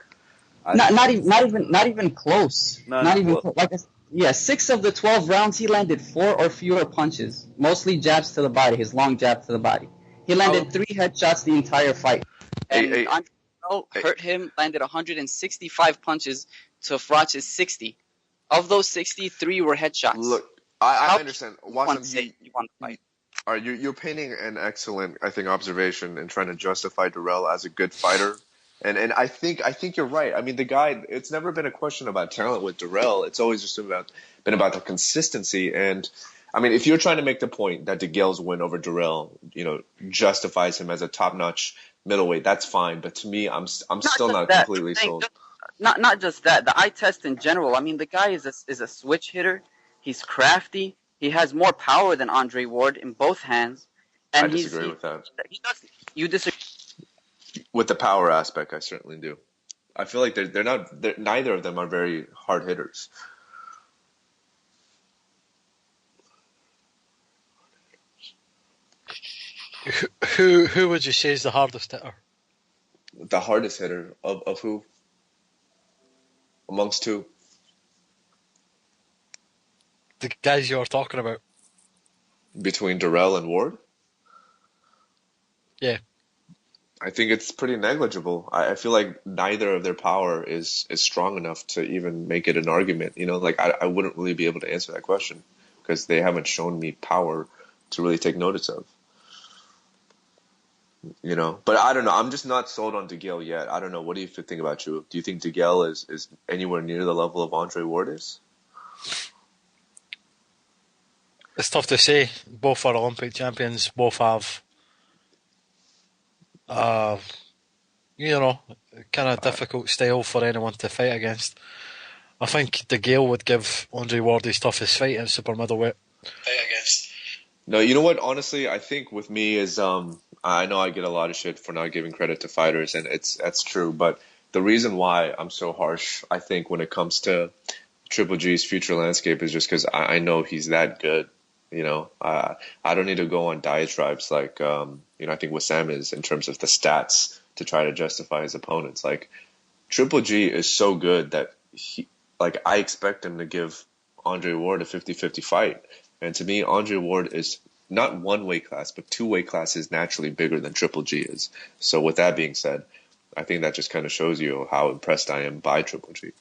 Not even close. No, not even close. 6 of the 12 rounds, he landed 4 or fewer punches, mostly jabs to the body, his long jab to the body. He landed 3 headshots the entire fight. And hurt him, landed 165 punches to Froch's 60. Of those 63 were headshots. Look, I understand. You won the fight. All right, you're painting an excellent, I think, observation and trying to justify Durrell as a good fighter. And I think you're right. I mean, the guy, it's never been a question about talent with Durrell. It's always just been about the consistency. And I mean, if you're trying to make the point that DeGale's win over Durrell, justifies him as a top-notch middleweight, that's fine. But to me, I'm still not completely sold. Not just that. The eye test in general. I mean, the guy is a switch hitter. He's crafty. He has more power than Andre Ward in both hands. And I disagree with that. You disagree? With the power aspect, I certainly do. I feel like neither of them are very hard hitters. Who would you say is the hardest hitter? The hardest hitter of who? Amongst who? The guys you're talking about. Between Durrell and Ward? Yeah. I think it's pretty negligible. I feel like neither of their power is strong enough to even make it an argument. I wouldn't really be able to answer that question because they haven't shown me power to really take notice of. You know, but I don't know. I'm just not sold on DeGale yet. I don't know. What do you think about you? Do you think DeGale is anywhere near the level of Andre Ward is? It's tough to say. Both are Olympic champions. Both have, kind of difficult style for anyone to fight against. I think DeGale would give Andre Ward his toughest fight in super middleweight. Fight against. No, you know what? Honestly, I think with me is I know I get a lot of shit for not giving credit to fighters, and that's true. But the reason why I'm so harsh, I think, when it comes to Triple G's future landscape is just because I know he's that good. You know, I don't need to go on diatribes like I think Wissam is in terms of the stats to try to justify his opponents. Like Triple G is so good that I expect him to give Andre Ward a 50-50 fight. And to me, Andre Ward is not one weight class, but two weight classes naturally bigger than Triple G is. So with that being said, I think that just kind of shows you how impressed I am by Triple G.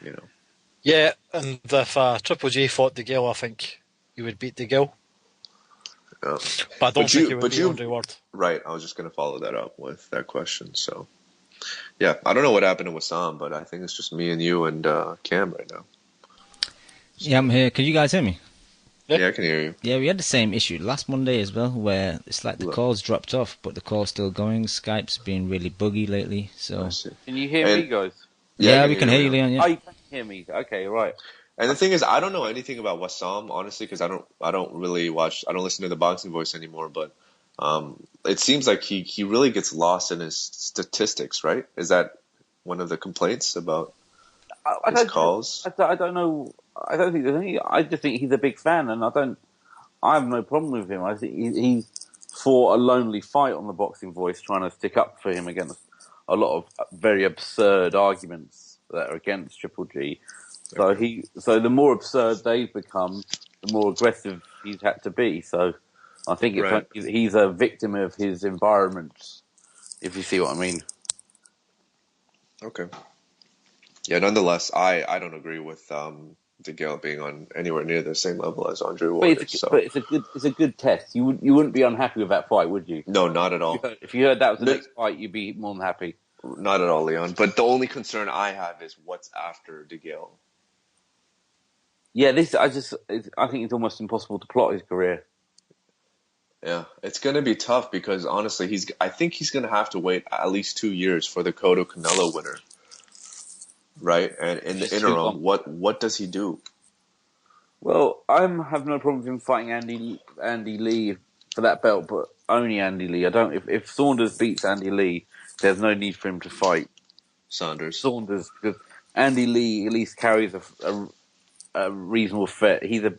You know. Yeah, and if Triple G fought DeGale, I think he would beat DeGale. Yeah. But I don't think he would beat Andre Ward. Right, I was just going to follow that up with that question. So, yeah, I don't know what happened to Wissam, but I think it's just me and you and Cam right now. Yeah, I'm here. Can you guys hear me? Yeah, I can hear you. Yeah, we had the same issue last Monday as well, where it's like the calls dropped off, but the call's still going. Skype's been really buggy lately, so... Can you hear me, guys? Yeah, we can hear you, Leon. Yeah. Oh, you can hear me. Okay, right. And the thing is, I don't know anything about Wissam, honestly, because I don't really watch, I don't listen to the Boxing Voice anymore, but it seems like he really gets lost in his statistics, right? Is that one of the complaints about his calls? I don't know. I don't think there's any. I just think he's a big fan, and I have no problem with him. I think he's fought a lonely fight on the Boxing Voice, trying to stick up for him against a lot of very absurd arguments that are against Triple G. So so the more absurd they've become, the more aggressive he's had to be. So I think he's a victim of his environment, if you see what I mean. Okay. Yeah, nonetheless, I don't agree with DeGale being on anywhere near the same level as Andre Ward. But it's a good test. You wouldn't be unhappy with that fight, would you? No, not at all. If you heard that was the next fight, you'd be more than happy. Not at all, Leon. But the only concern I have is what's after DeGale. Yeah, I think it's almost impossible to plot his career. Yeah, it's going to be tough because honestly, I think he's going to have to wait at least 2 years for the Cotto Canelo winner. Right? And in the interim, what does he do? Well, I have no problem with him fighting Andy Lee for that belt, but only Andy Lee. If Saunders beats Andy Lee, there's no need for him to fight Saunders, because Andy Lee at least carries a reasonable threat. He's a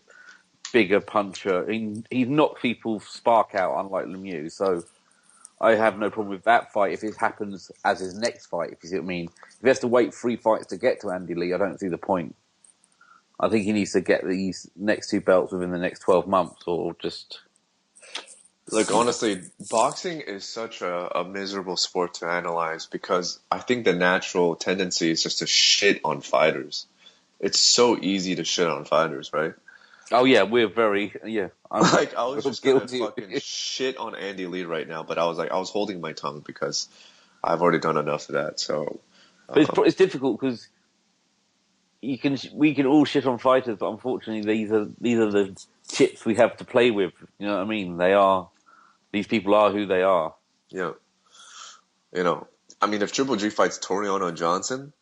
bigger puncher. He knocks people's spark out, unlike Lemieux. So I have no problem with that fight if it happens as his next fight, if you see what I mean. If he has to wait 3 fights to get to Andy Lee, I don't see the point. I think he needs to get these next 2 belts within the next 12 months or just... Look, honestly, boxing is such a miserable sport to analyze because I think the natural tendency is just to shit on fighters. It's so easy to shit on fighters, right? Oh yeah, we're very I was just gonna fucking shit on Andy Lee right now, but I was holding my tongue because I've already done enough of that. So, but it's difficult because we can all shit on fighters, but unfortunately these are the chips we have to play with. You know what I mean? These people are who they are. Yeah. You know, I mean, if Triple G fights Toriano Johnson,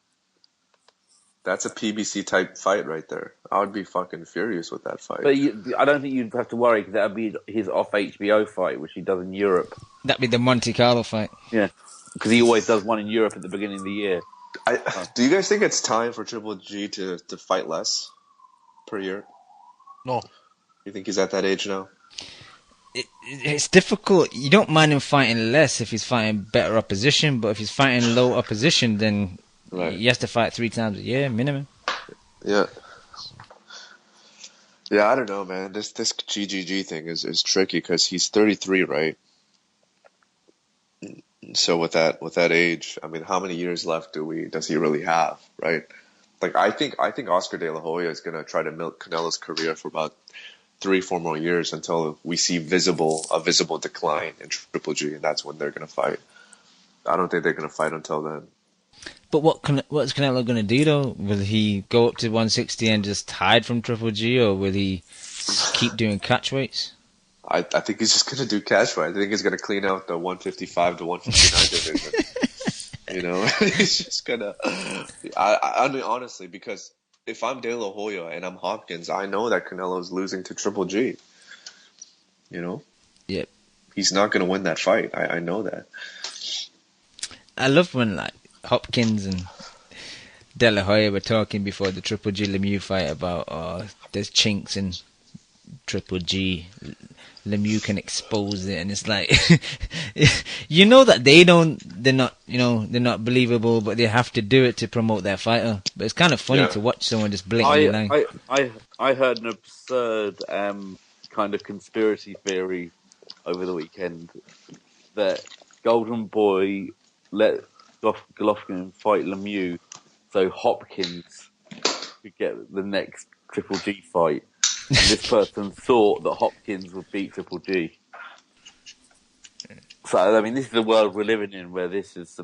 that's a PBC type fight right there. I would be fucking furious with that fight. But I don't think you'd have to worry because that would be his off HBO fight, which he does in Europe. That'd be the Monte Carlo fight. Yeah, because he always does one in Europe at the beginning of the year. Do you guys think it's time for Triple G to fight less per year? No. You think he's at that age now? It's difficult. You don't mind him fighting less if he's fighting better opposition, but if he's fighting low opposition, then he has to fight 3 times a year minimum. Yeah. Yeah, I don't know, man. This GGG thing is tricky because he's 33, right? So with that age, I mean, how many years left does he really have, right? Like I think Oscar De La Hoya is gonna try to milk Canelo's career for about 3-4 more years until we see a visible decline in Triple G, and that's when they're going to fight. I don't think they're going to fight until then. But what's Canelo going to do though? Will he go up to 160 and just hide from Triple G, or will he keep doing catch weights? I think he's just going to do catch weight. I think he's going to clean out the 155 to 159 division. He's just going to. I mean, honestly, because if I'm De La Hoya and I'm Hopkins, I know that Canelo's losing to Triple G. Yep. He's not going to win that fight. I know that. I love when like Hopkins and De La Hoya were talking before the Triple G Lemieux fight about there's chinks in Triple G. Lemieux can expose it, and it's like that they're not believable, but they have to do it to promote their fighter. But it's kind of funny to watch someone just blatantly lie. I heard an absurd kind of conspiracy theory over the weekend that Golden Boy let Golovkin fight Lemieux so Hopkins could get the next Triple G fight. And this person thought that Hopkins would beat Triple G. So, I mean, this is the world we're living in where this is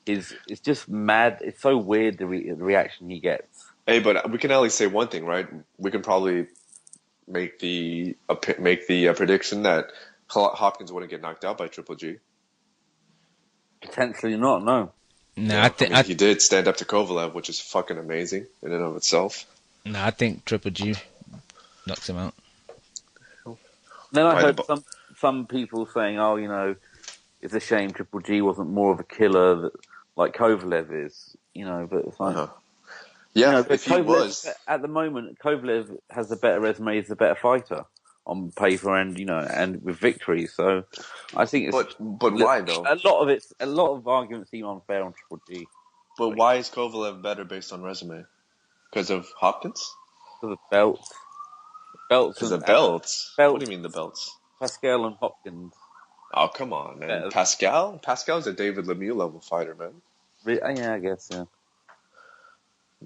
it's just mad. It's so weird, the reaction he gets. Hey, but we can at least say one thing, right? We can probably make the prediction that Hopkins wouldn't get knocked out by Triple G. Potentially not, no. No, yeah, he did stand up to Kovalev, which is fucking amazing in and of itself. No, I think Triple G knocks him out. Then I heard some people saying, it's a shame Triple G wasn't more of a killer like Kovalev is, but it's like... Yeah, but if he was... At the moment, Kovalev has a better resume, he's a better fighter on paper and with victories, so I think it's... But why, though? A lot of arguments seem unfair on Triple G. But why is Kovalev better based on resume? Because of Hopkins? Because of belts. Because of belts? What do you mean the belts? Pascal and Hopkins. Oh, come on, man. Pascal? Pascal's a David Lemieux level fighter, man. Yeah, I guess, yeah.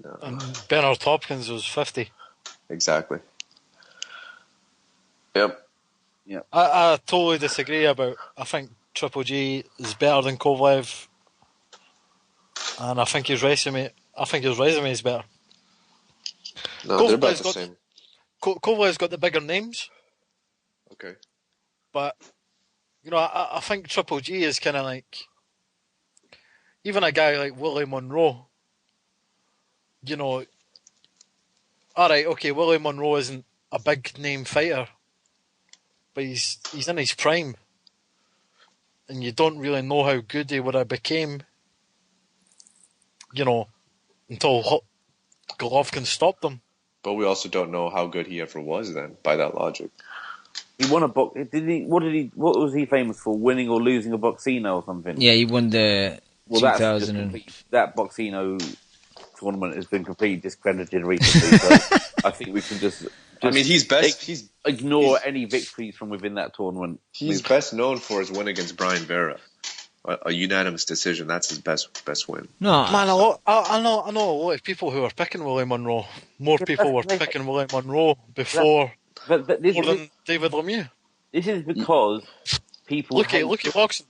No. And Bernard Hopkins was 50. Exactly. Yep. I totally disagree I think Triple G is better than Kovalev, and I think his resume is better. No, they're about the same. Kovalev's got the bigger names. Okay. But, I think Triple G is kind of like, even a guy like Willie Monroe, alright, okay, Willie Monroe isn't a big name fighter, but he's in his prime, and you don't really know how good he would have became, until Golovkin stopped him. But we also don't know how good he ever was then, by that logic. He won a box. What was he famous for? Winning or losing a Boxino or something? Yeah, he won the 2000. That Boxino tournament has been completely discredited recently. So I think we can just I mean, he's best. Ignore any victories from within that tournament. He's best known for his win against Brian Vera, a unanimous decision. That's his best win. No, man, I know a lot of people who are picking Willie Monroe. More people were picking Willie Monroe before. But more than David Lemieux. This is because people look at boxing.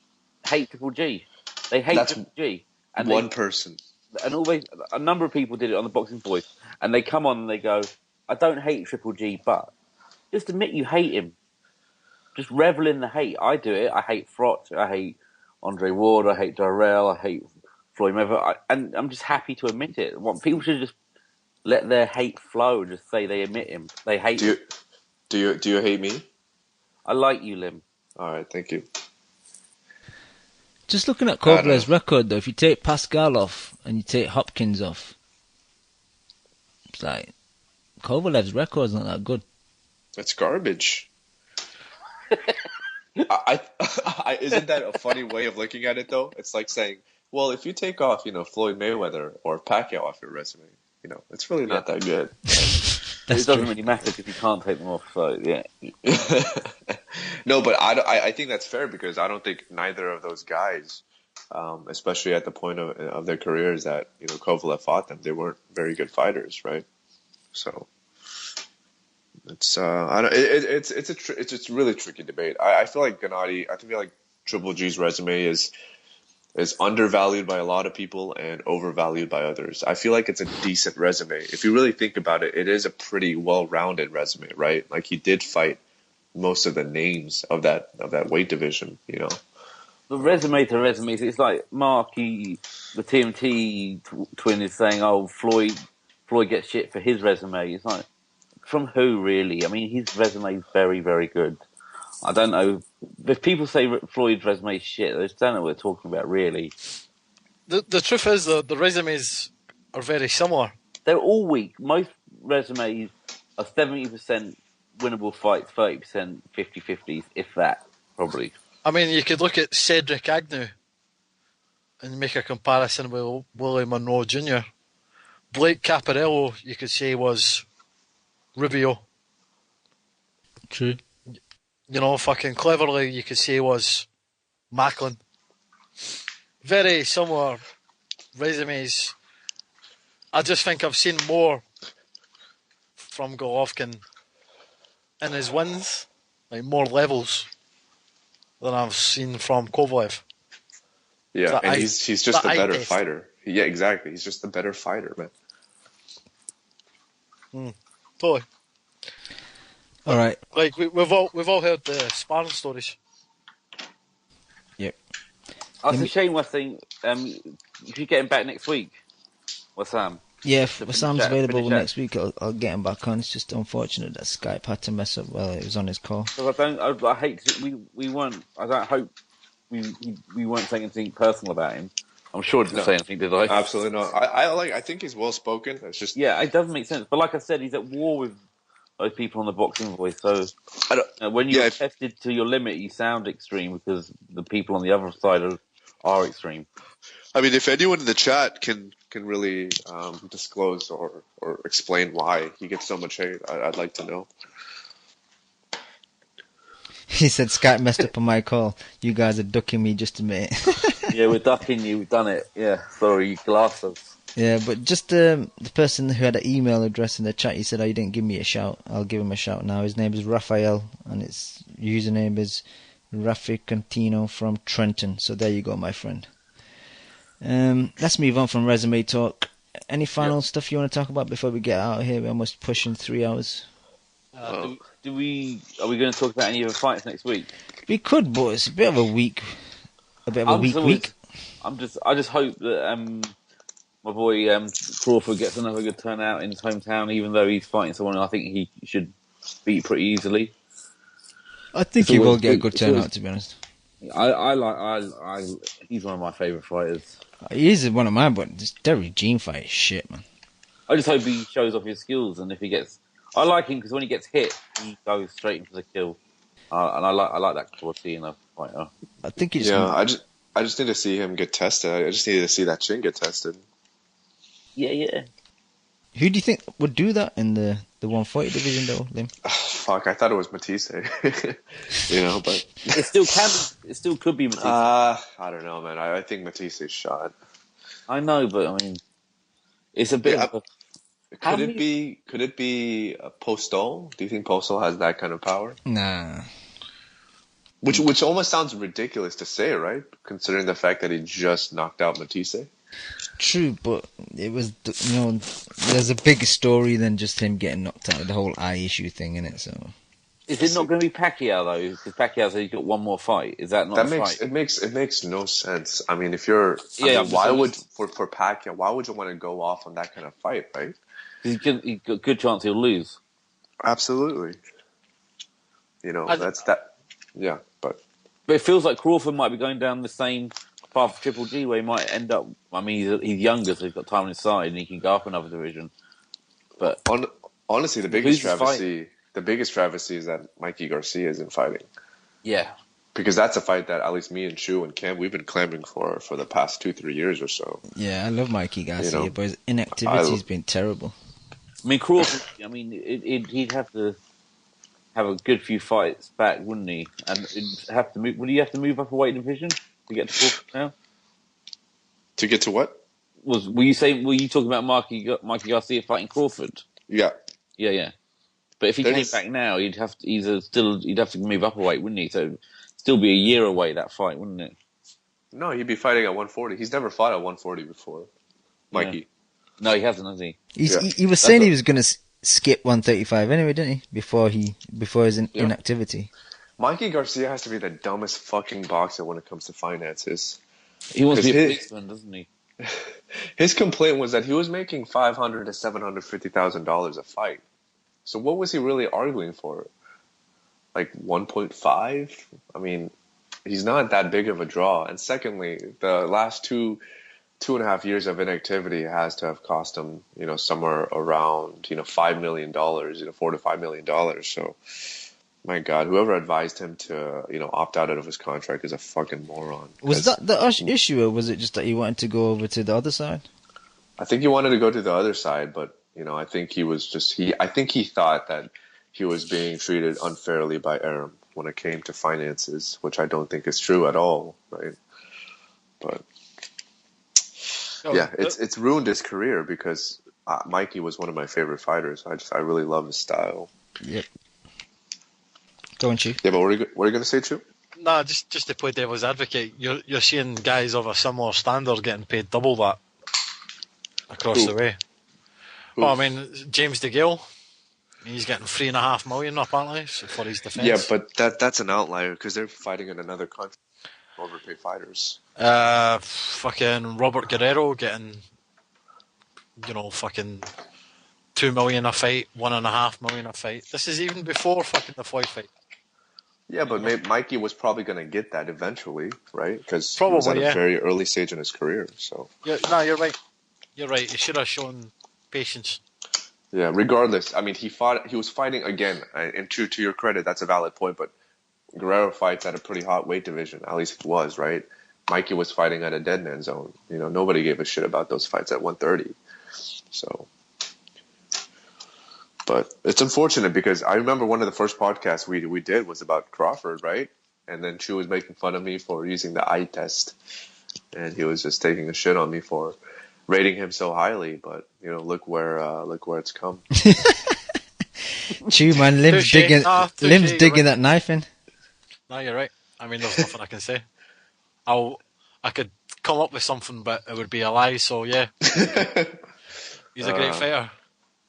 Hate Triple G. They hate Triple G. And one person. And a number of people did it on the Boxing Boys, and they come on and they go, "I don't hate Triple G, but just admit you hate him. Just revel in the hate." I do it. I hate Frotch. I hate Andre Ward. I hate Darrell. I hate Floyd Mayweather. And I'm just happy to admit it. People should just let their hate flow and just say they admit him. They hate him. Do you hate me? I like you, Lim. All right, thank you. Just looking at Kovalev's record, though, if you take Pascal off and you take Hopkins off, it's like Kovalev's record's not that good. It's garbage. Isn't that a funny way of looking at it, though? It's like saying, well, if you take off, Floyd Mayweather or Pacquiao off your resume, it's really not that good. It doesn't really matter because you can't take them off, so yeah. No, but I think that's fair because I don't think neither of those guys, especially at the point of their careers that Kovalev fought them, they weren't very good fighters, right? So It's I don't, it's a really tricky debate. I feel like Gennady. I feel like Triple G's resume is undervalued by a lot of people and overvalued by others. I feel like it's a decent resume. If you really think about it, it is a pretty well-rounded resume, right? Like he did fight most of the names of that weight division, you know. The resume to resumes, it's like Marky, the TMT twin is saying, "Oh, Floyd gets shit for his resume." It's like, from who really? I mean, his resume is very, very good. I don't know. If people say Floyd's resume is shit, they just don't know what they're talking about, really. The truth is, the resumes are very similar. They're all weak. Most resumes are 70% winnable fights, 30% 50-50s, if that, probably. I mean, you could look at Cedric Agnew and make a comparison with Willie Monroe Jr. Blake Caparello, you could say, was Rubio. True. You know, fucking cleverly, you could say was Macklin. Very similar resumes. I just think I've seen more from Golovkin in his wins, like more levels, than I've seen from Kovalev. Yeah, and he's just a better fighter. Yeah, exactly. He's just a better fighter, man. Totally. All right. Like we've all heard the sparring stories. Yep. It's a shame, I think, if you get him back next week, Wassam. Yeah, if Wassam's available next week, I'll get him back on. It's just unfortunate that Skype had to mess up while it was on his call. I hate we weren't. I don't hope we weren't saying anything personal about him. I'm sure I didn't say anything, did I? Absolutely not. I think he's well spoken. It's just it doesn't make sense. But like I said, he's at war with those people on the boxing voice. So when you're tested to your limit, you sound extreme because the people on the other side are extreme. I mean, if anyone in the chat can really disclose or explain why he gets so much hate, I'd like to know. He said Skype messed up on my call. You guys are ducking me just a minute. Yeah, we're ducking you. We've done it. Yeah, sorry, you glassed us. Yeah, but just the person who had an email address in the chat, he said, "Oh, you didn't give me a shout." I'll give him a shout now. His name is Raphael, and his username is Raficantino from Trenton. So there you go, my friend. Let's move on from resume talk. Any final stuff you want to talk about before we get out of here? We're almost pushing 3 hours. Are we going to talk about any other fights next week? We could, but it's a bit of a week. Week. I just hope that my boy Crawford gets another good turnout in his hometown, even though he's fighting someone I think he should beat pretty easily. I think he will get a good turnout, to be honest. He's one of my favourite fighters. He is one of mine, but this Derek Jean fight is shit, man. I just hope he shows off his skills, and if he gets, I like him because when he gets hit, he goes straight into the kill, and I like that quality in a fighter. I think he's. Yeah, I just need to see him get tested. I just need to see that chin get tested. Yeah. Who do you think would do that in the 140 division, though, Lim? Fuck, I thought it was Matisse. You know, but it still could be Matisse. I don't know, man. I think Matisse is shot. I know, but I mean, it's a bit. Could it be Postol? Do you think Postol has that kind of power? Nah. Which almost sounds ridiculous to say, right? Considering the fact that he just knocked out Matisse. True, but it was, there's a bigger story than just him getting knocked out. The whole eye issue thing in it. So, is it not going to be Pacquiao though? Because Pacquiao said he's got one more fight. Is that not? It makes no sense. I mean, if you're, why would Pacquiao? Why would you want to go off on that kind of fight, right? He's got a good chance he'll lose. Absolutely. That's that. Yeah, but it feels like Crawford might be going down the same path of Triple G, where he might end up. I mean, he's younger, so he's got time on his side, and he can go up another division. But honestly, the biggest travesty is that Mikey Garcia isn't fighting. Yeah, because that's a fight that at least me and Chu and Cam we've been clamoring for the past 2-3 years or so. Yeah, I love Mikey Garcia, but his inactivity's been terrible. I mean, Crawford. I mean, he'd have to have a good few fights back, wouldn't he? And have to move. Would he have to move up a weight division to get to Crawford now? To get to what? Were you talking about Mikey Garcia fighting Crawford? Yeah. Yeah. But if he came back now, he'd have to move up a weight, wouldn't he? So it'd still be a year away, that fight, wouldn't it? No, he'd be fighting at 140. He's never fought at 140 before, Mikey. Yeah. No, he hasn't, has he? He was saying he was going to skip 135 anyway, didn't he? Before his inactivity. Mikey Garcia has to be the dumbest fucking boxer when it comes to finances. He wants to be a policeman, doesn't he? His complaint was that he was making $500,000 to $750,000 a fight. So what was he really arguing for? Like 1.5? I mean, he's not that big of a draw. And secondly, the last two and a half years of inactivity has to have cost him, somewhere around, $5 million, $4 to $5 million. So, my God, whoever advised him to, opt out of his contract is a fucking moron. Was that the issue, or was it just that he wanted to go over to the other side? I think he wanted to go to the other side, but, I think he was I think he thought that he was being treated unfairly by Arum when it came to finances, which I don't think is true at all, right? But it's ruined his career because Mikey was one of my favorite fighters. I really love his style. Yep. Don't you? Yeah, but what are you going to say, Chu? Nah, just to play devil's advocate, you're seeing guys of a similar standard getting paid double that across the way. Who? Well, I mean, James DeGale, he's getting $3.5 million apparently for his defence. Yeah, but that's an outlier because they're fighting in another country. Overpaid fighters. Fucking Robert Guerrero getting, fucking $2 million a fight, $1.5 million a fight. This is even before fucking the Floyd fight. Yeah, but Mikey was probably going to get that eventually, right? Because he Probably, was at a very early stage in his career. So no, you're right. You're right. He should have shown patience. Yeah, regardless. I mean, he was fighting again, and to your credit, that's a valid point. But Guerrero fights at a pretty hot weight division. At least it was, right? Mikey was fighting at a dead man zone. Nobody gave a shit about those fights at 130. So. But it's unfortunate because I remember one of the first podcasts we did was about Crawford, right? And then Chu was making fun of me for using the eye test. And he was just taking a shit on me for rating him so highly. But, look where it's come. Chu, man, Lim's digging that knife in. No, you're right. I mean, there's nothing I can say. I could come up with something, but it would be a lie, so yeah. He's a great fighter.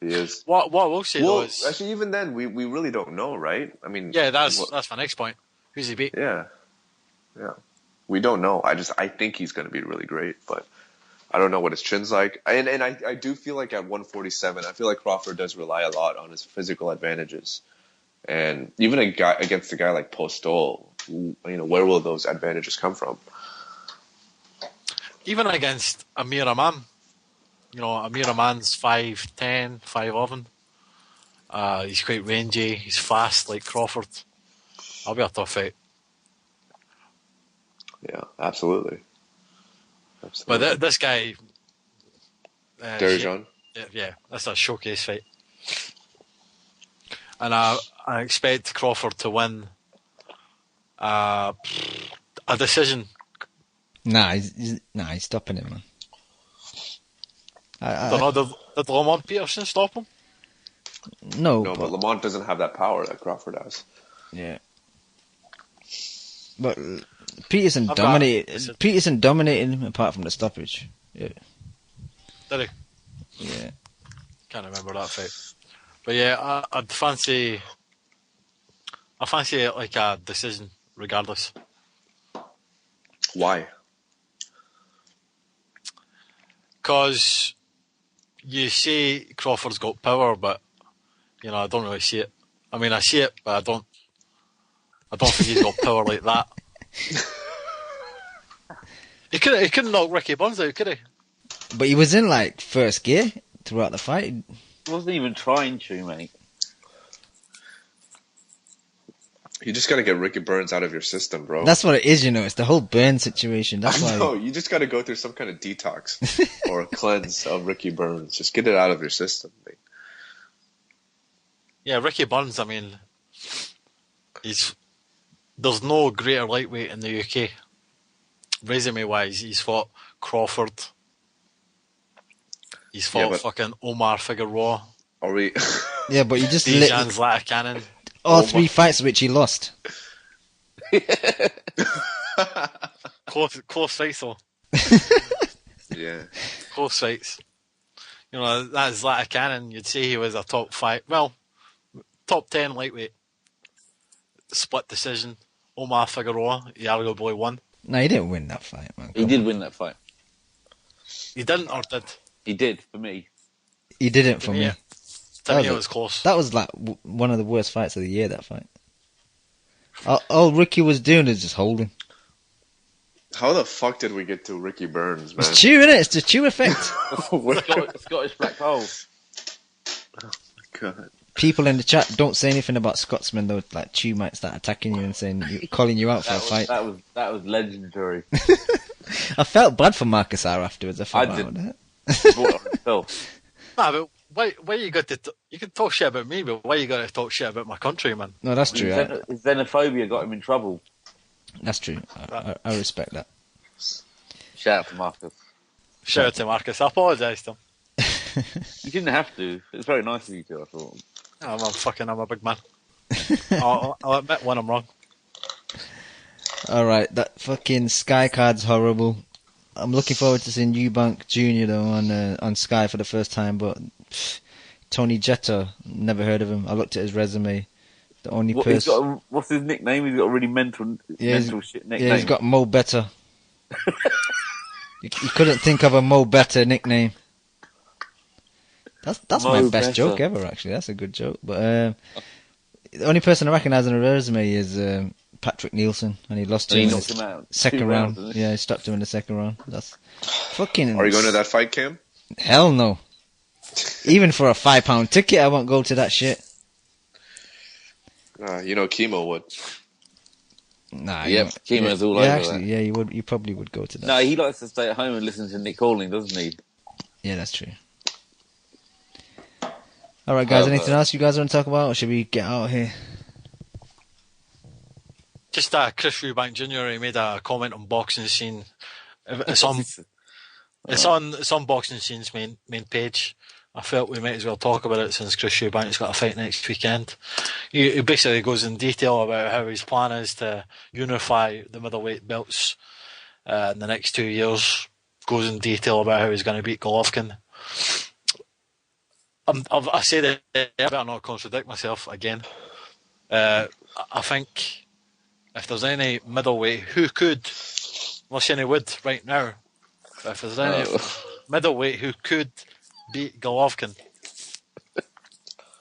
He is. What I will say though is... Actually, even then, we really don't know, right? I mean... Yeah, that's my next point. Who's he beat? Yeah. We don't know. I think he's going to be really great, but I don't know what his chin's like. And I do feel like at 147, I feel like Crawford does rely a lot on his physical advantages. And even against a guy like Postol, where will those advantages come from? Even against Amir Aman. Amir Aman's 5'10", 5'11". He's quite rangy. He's fast like Crawford. That'll be a tough fight. Yeah, absolutely. But this guy... Derijan? Yeah, that's a showcase fight. And I expect Crawford to win a decision. Nah, he's stopping him, man. I don't know, did Lamont Peterson stop him? No, but Lamont doesn't have that power that Crawford has. Yeah. But Peterson dominated him apart from the stoppage. Yeah. Did he? Yeah. Can't remember that fight. But yeah, I'd fancy it like a decision, regardless. Why? Because you say Crawford's got power, but I don't really see it. I mean, I see it, but I don't think he's got power like that. He couldn't knock Ricky Burns out, could he? But he was in first gear throughout the fight. He wasn't even trying to, mate. You just gotta get Ricky Burns out of your system, bro. That's what it is, It's the whole Burns situation. That's why. No, you just gotta go through some kind of detox or a cleanse of Ricky Burns. Just get it out of your system, mate. Yeah, Ricky Burns, I mean, there's no greater lightweight in the UK. Resume-wise, he's fought Crawford. He's fought fucking Omar Figueroa. Are we Yeah, but you just Dijan's like a cannon. all 3 fights which he lost. Close fights though. Yeah. Close fights. You know, that Zlatan Cannon, you'd say he was a top 5, well, top 10 lightweight. Split decision. Omar Figueroa, he arguably won. No, he didn't win that fight, man. He did win that fight. He didn't, or did? He did, for me. He didn't for me. To me, it was close. That was like one of the worst fights of the year, that fight. All Ricky was doing is just holding. How the fuck did we get to Ricky Burns, man? It's Chew, innit? It's the Chew effect. Scottish black hole. Oh, God. People in the chat don't say anything about Scotsmen, though. Like, Chew might start attacking you and calling you out for a fight. That was legendary. I felt bad for Marcus R afterwards. I didn't. Nah, but why you got to... You can talk shit about me, but why you got to talk shit about my country, man? No, that's true. His xenophobia got him in trouble. That's true. I respect that. Shout out to Marcus. Shout out to Marcus. I apologise to him. You didn't have to. It was very nice of you to, I thought. I'm a big man. I'll admit when I'm wrong. Alright, that fucking Sky card's horrible. I'm looking forward to seeing Eubank Jr. though on Sky for the first time, but Tony Jetta, never heard of him. I looked at his resume. The only person. What's his nickname? He's got a really mental shit nickname. Yeah, he's got Mo Better. You couldn't think of a Mo Better nickname. That's my best joke ever, actually. That's a good joke. But the only person I recognise on the resume is Patrick Nielsen, and he lost to him in the second round. Yeah, he stopped him in the second round. That's fucking. Are you going to that fight, Cam? Hell no. Even for a £5 ticket, I won't go to that shit. You know, Chemo would. Nah, yep, Chemo's all over actually, that. Yeah, you would. You probably would go to that. No, he likes to stay at home and listen to Nick Calling, doesn't he? Yeah, that's true. All right, guys. Anything else you guys want to talk about, or should we get out of here? Just Chris Eubank Jr. He made a comment on boxing scene. It's on boxing scene's main page. I felt we might as well talk about it since Chris Eubank's got a fight next weekend. He basically goes in detail about how his plan is to unify the middleweight belts in the next 2 years. Goes in detail about how he's going to beat Golovkin. I say that I better not contradict myself again. I think if there's any middleweight who could, I'm not saying he would right now, but if there's any middleweight who could beat Golovkin,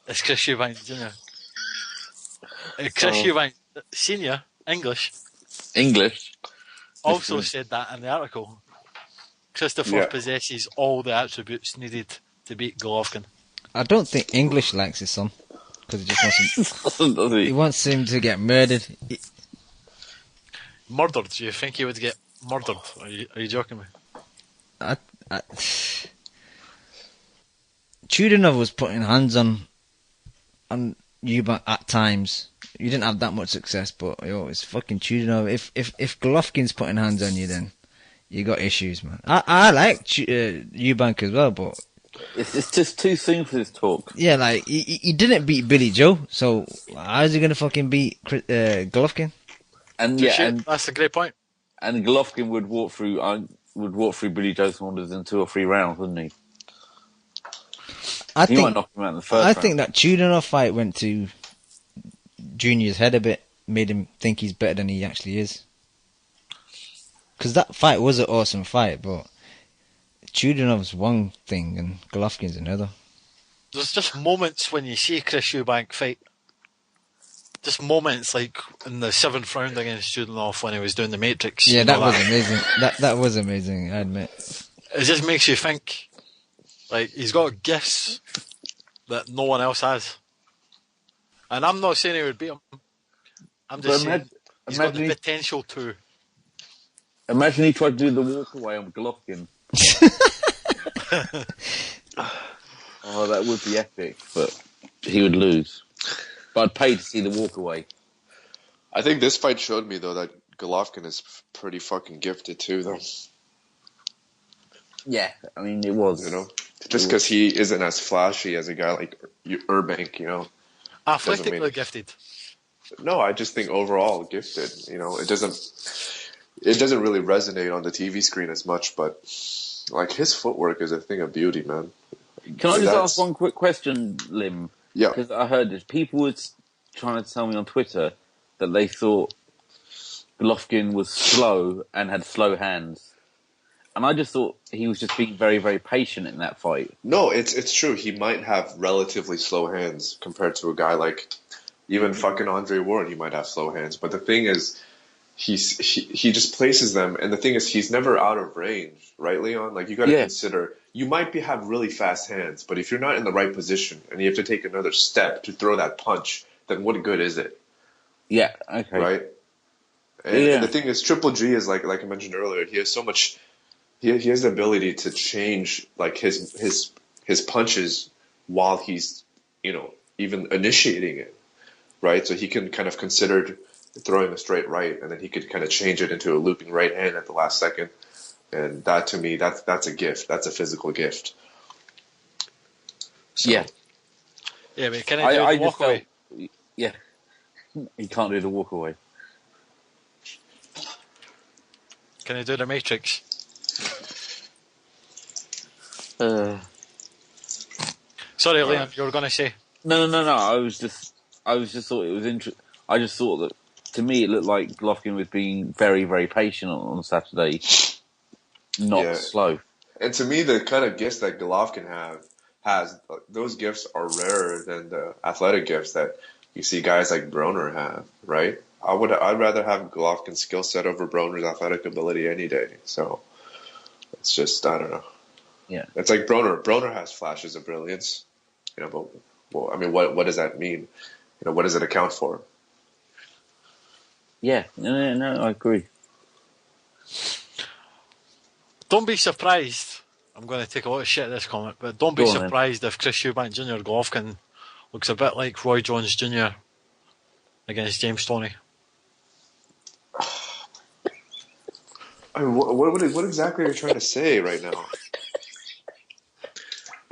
it's Chris Eubank Jr. Chris Eubank Senior, English, also said that in the article. Christopher possesses all the attributes needed to beat Golovkin. I don't think English likes his son, because he just wants him. He wants him to get murdered. Murdered? Do you think he would get murdered? Are you joking me? Chudinov was putting hands on Eubank at times. You didn't have that much success, but it's fucking Chudinov. If Golovkin's putting hands on you, then you got issues, man. I like Eubank as well, but it's just too soon for this talk. Yeah, like he didn't beat Billy Joe, so how's he gonna fucking beat Golovkin? And that's a great point. And Golovkin would walk through Billy Joe Saunders in 2 or 3 rounds, wouldn't he? He might knock him out in the first round. I think that Chudinov fight went to Junior's head a bit, made him think he's better than he actually is. Because that fight was an awesome fight, but Chudinov's one thing and Golovkin's another. There's just moments when you see Chris Eubank fight. Just moments like in the 7th round against Chudinov when he was doing the Matrix. Yeah, that was amazing. That was amazing, I admit. It just makes you think, like, he's got gifts that no one else has. And I'm not saying he would beat him. I'm just saying he's got the potential to. Imagine he tried to do the walk away on Golovkin. Oh, that would be epic, but he would lose. But I'd pay to see the walk away. I think this fight showed me, though, that Golovkin is pretty fucking gifted, too, though. Yeah, I mean, it was. You know? Just because he isn't as flashy as a guy like Urbank, Athletically gifted. No, I just think overall gifted. It doesn't really resonate on the TV screen as much, but like his footwork is a thing of beauty, man. Can I just ask one quick question, Lim? Yeah. Because I heard this. People were trying to tell me on Twitter that they thought Golovkin was slow and had slow hands. And I just thought he was just being very, very patient in that fight. No, it's true. He might have relatively slow hands compared to a guy like even fucking Andre Ward. He might have slow hands, but the thing is, he just places them, and the thing is, he's never out of range, right, Leon? Like you got to consider, you might have really fast hands, but if you're not in the right position and you have to take another step to throw that punch, then what good is it? Yeah. Okay. Right. And the thing is, Triple G is like I mentioned earlier. He has so much. He has the ability to change like his punches while he's even initiating it, right? So he can kind of consider throwing a straight right, and then he could kind of change it into a looping right hand at the last second. And that to me, that's a gift. That's a physical gift. So. Yeah, but can I do the walk away? Yeah, he can't do the walk away. Can I do the Matrix? Sorry, Leon, you were going to say? No. I just thought it was interesting. I just thought that, to me, it looked like Golovkin was being very, very patient on Saturday, not slow. And to me, the kind of gifts that Golovkin has, those gifts are rarer than the athletic gifts that you see guys like Broner have, right? I'd rather have Golovkin's skill set over Broner's athletic ability any day. So it's just, I don't know. Yeah, it's like Broner has flashes of brilliance, but I mean, what does that mean? What does it account for? Yeah, no, I agree. Don't be surprised. I'm going to take a lot of shit at this comment, but don't be surprised if Chris Eubank Jr. Golovkin looks a bit like Roy Jones Jr. against James Toney. I mean, what exactly are you trying to say right now?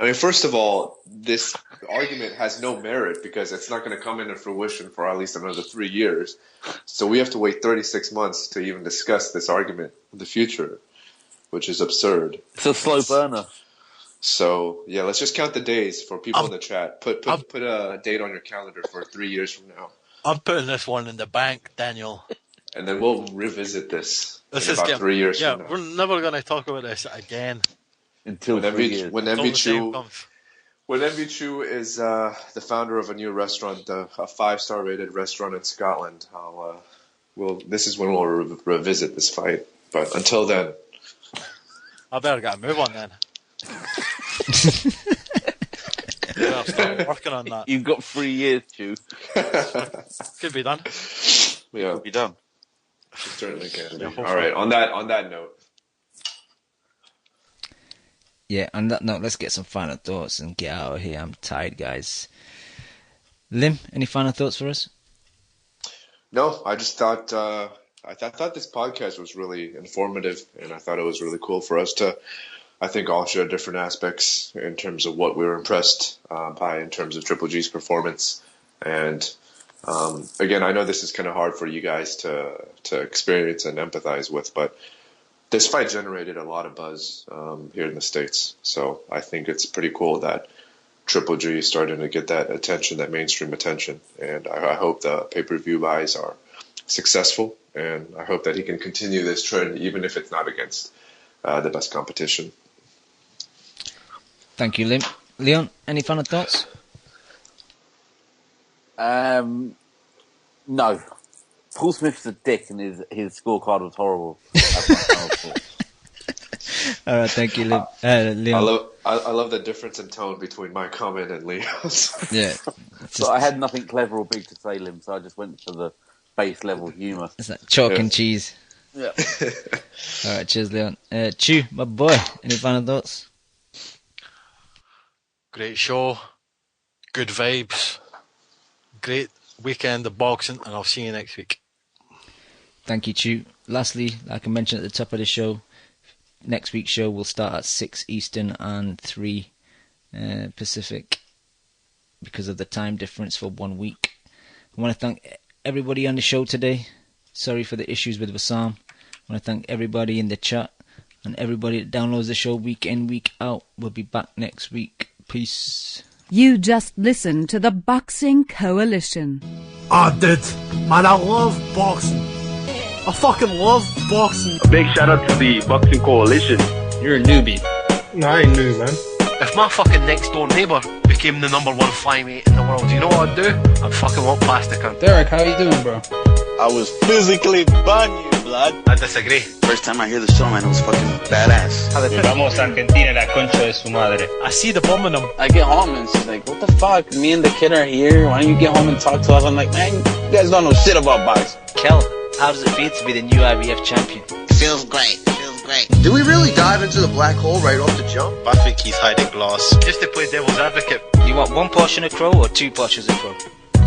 I mean, first of all, this argument has no merit because it's not going to come into fruition for at least another 3 years. So we have to wait 36 months to even discuss this argument in the future, which is absurd. It's a slow burner. So, yeah, let's just count the days for people in the chat. Put a date on your calendar for 3 years from now. I'm putting this one in the bank, Daniel. And then we'll revisit this in is about 3 years from now. Yeah, we're never going to talk about this again. When MV Chu is the founder of a new restaurant, a 5-star rated restaurant in Scotland, this is when we'll revisit this fight. But until then, I better get a move on then. I'll start working on that. You've got 3 years, Chu. Could be done. Yeah, could be done. Certainly can be. All right. On that note. Yeah, on that note, let's get some final thoughts and get out of here. I'm tired, guys. Lim, any final thoughts for us? No, I just thought I thought this podcast was really informative, and I thought it was really cool for us to, I think, all share different aspects in terms of what we were impressed by in terms of Triple G's performance. And again, I know this is kind of hard for you guys to experience and empathize with, but this fight generated a lot of buzz here in the States. So I think it's pretty cool that Triple G is starting to get that attention, that mainstream attention. And I hope the pay-per-view buys are successful. And I hope that he can continue this trend, even if it's not against the best competition. Thank you, Lim. Leon, any final thoughts? No. Paul Smith's a dick and his scorecard was horrible. That's my final thought. All right, thank you, Leon. I love the difference in tone between my comment and Leo's. Yeah. So I had nothing clever or big to say, Lim, so I just went for the base level humour. It's like chalk and cheese. Yeah. All right, cheers, Leon. Chu, my boy, any final thoughts? Great show. Good vibes. Great weekend of boxing, and I'll see you next week. Thank you, Chu. Lastly, like I mentioned at the top of the show, next week's show will start at 6 Eastern and 3 Pacific because of the time difference for 1 week. I want to thank everybody on the show today. Sorry for the issues with Wassam. I want to thank everybody in the chat and everybody that downloads the show week in, week out. We'll be back next week. Peace. You just listened to the Boxing Coalition. Oh, dude, man, I love boxing. I fucking love boxing. A big shout out to the Boxing Coalition. You're a newbie. No, I ain't new, man. If my fucking next door neighbour became the #1 flyweight in the world, you know what I'd do? I'd fucking walk past the cunt. Derek, how you doing, bro? I was physically banging, blood. I disagree. First time I hear the show, man, it was fucking badass. Vamos a Argentina, la concha de su madre. I see the bomb in them. I get home and she's like, what the fuck? Me and the kid are here. Why don't you get home and talk to us? I'm like, man, you guys don't know shit about boxing. Kel, how does it feel to be the new IBF champion? Feels great. Did we really dive into the black hole right off the jump? I think he's hiding glass. Just to play devil's advocate. You want 1 portion of crow or 2 portions of crow?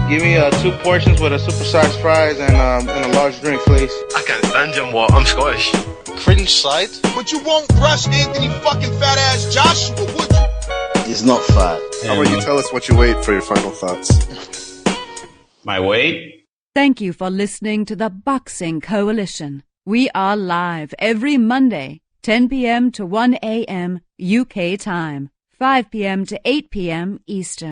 Give me 2 portions with a supersized fries and a large drink, please. I can't stand him, what? I'm Scottish. Cringe side? But you won't rush Anthony fucking fat ass Joshua, would you? He's not fat. How about you tell us what you weighed for your final thoughts? My weight? Thank you for listening to the Boxing Coalition. We are live every Monday, 10 p.m. to 1 a.m. UK time, 5 p.m. to 8 p.m. Eastern.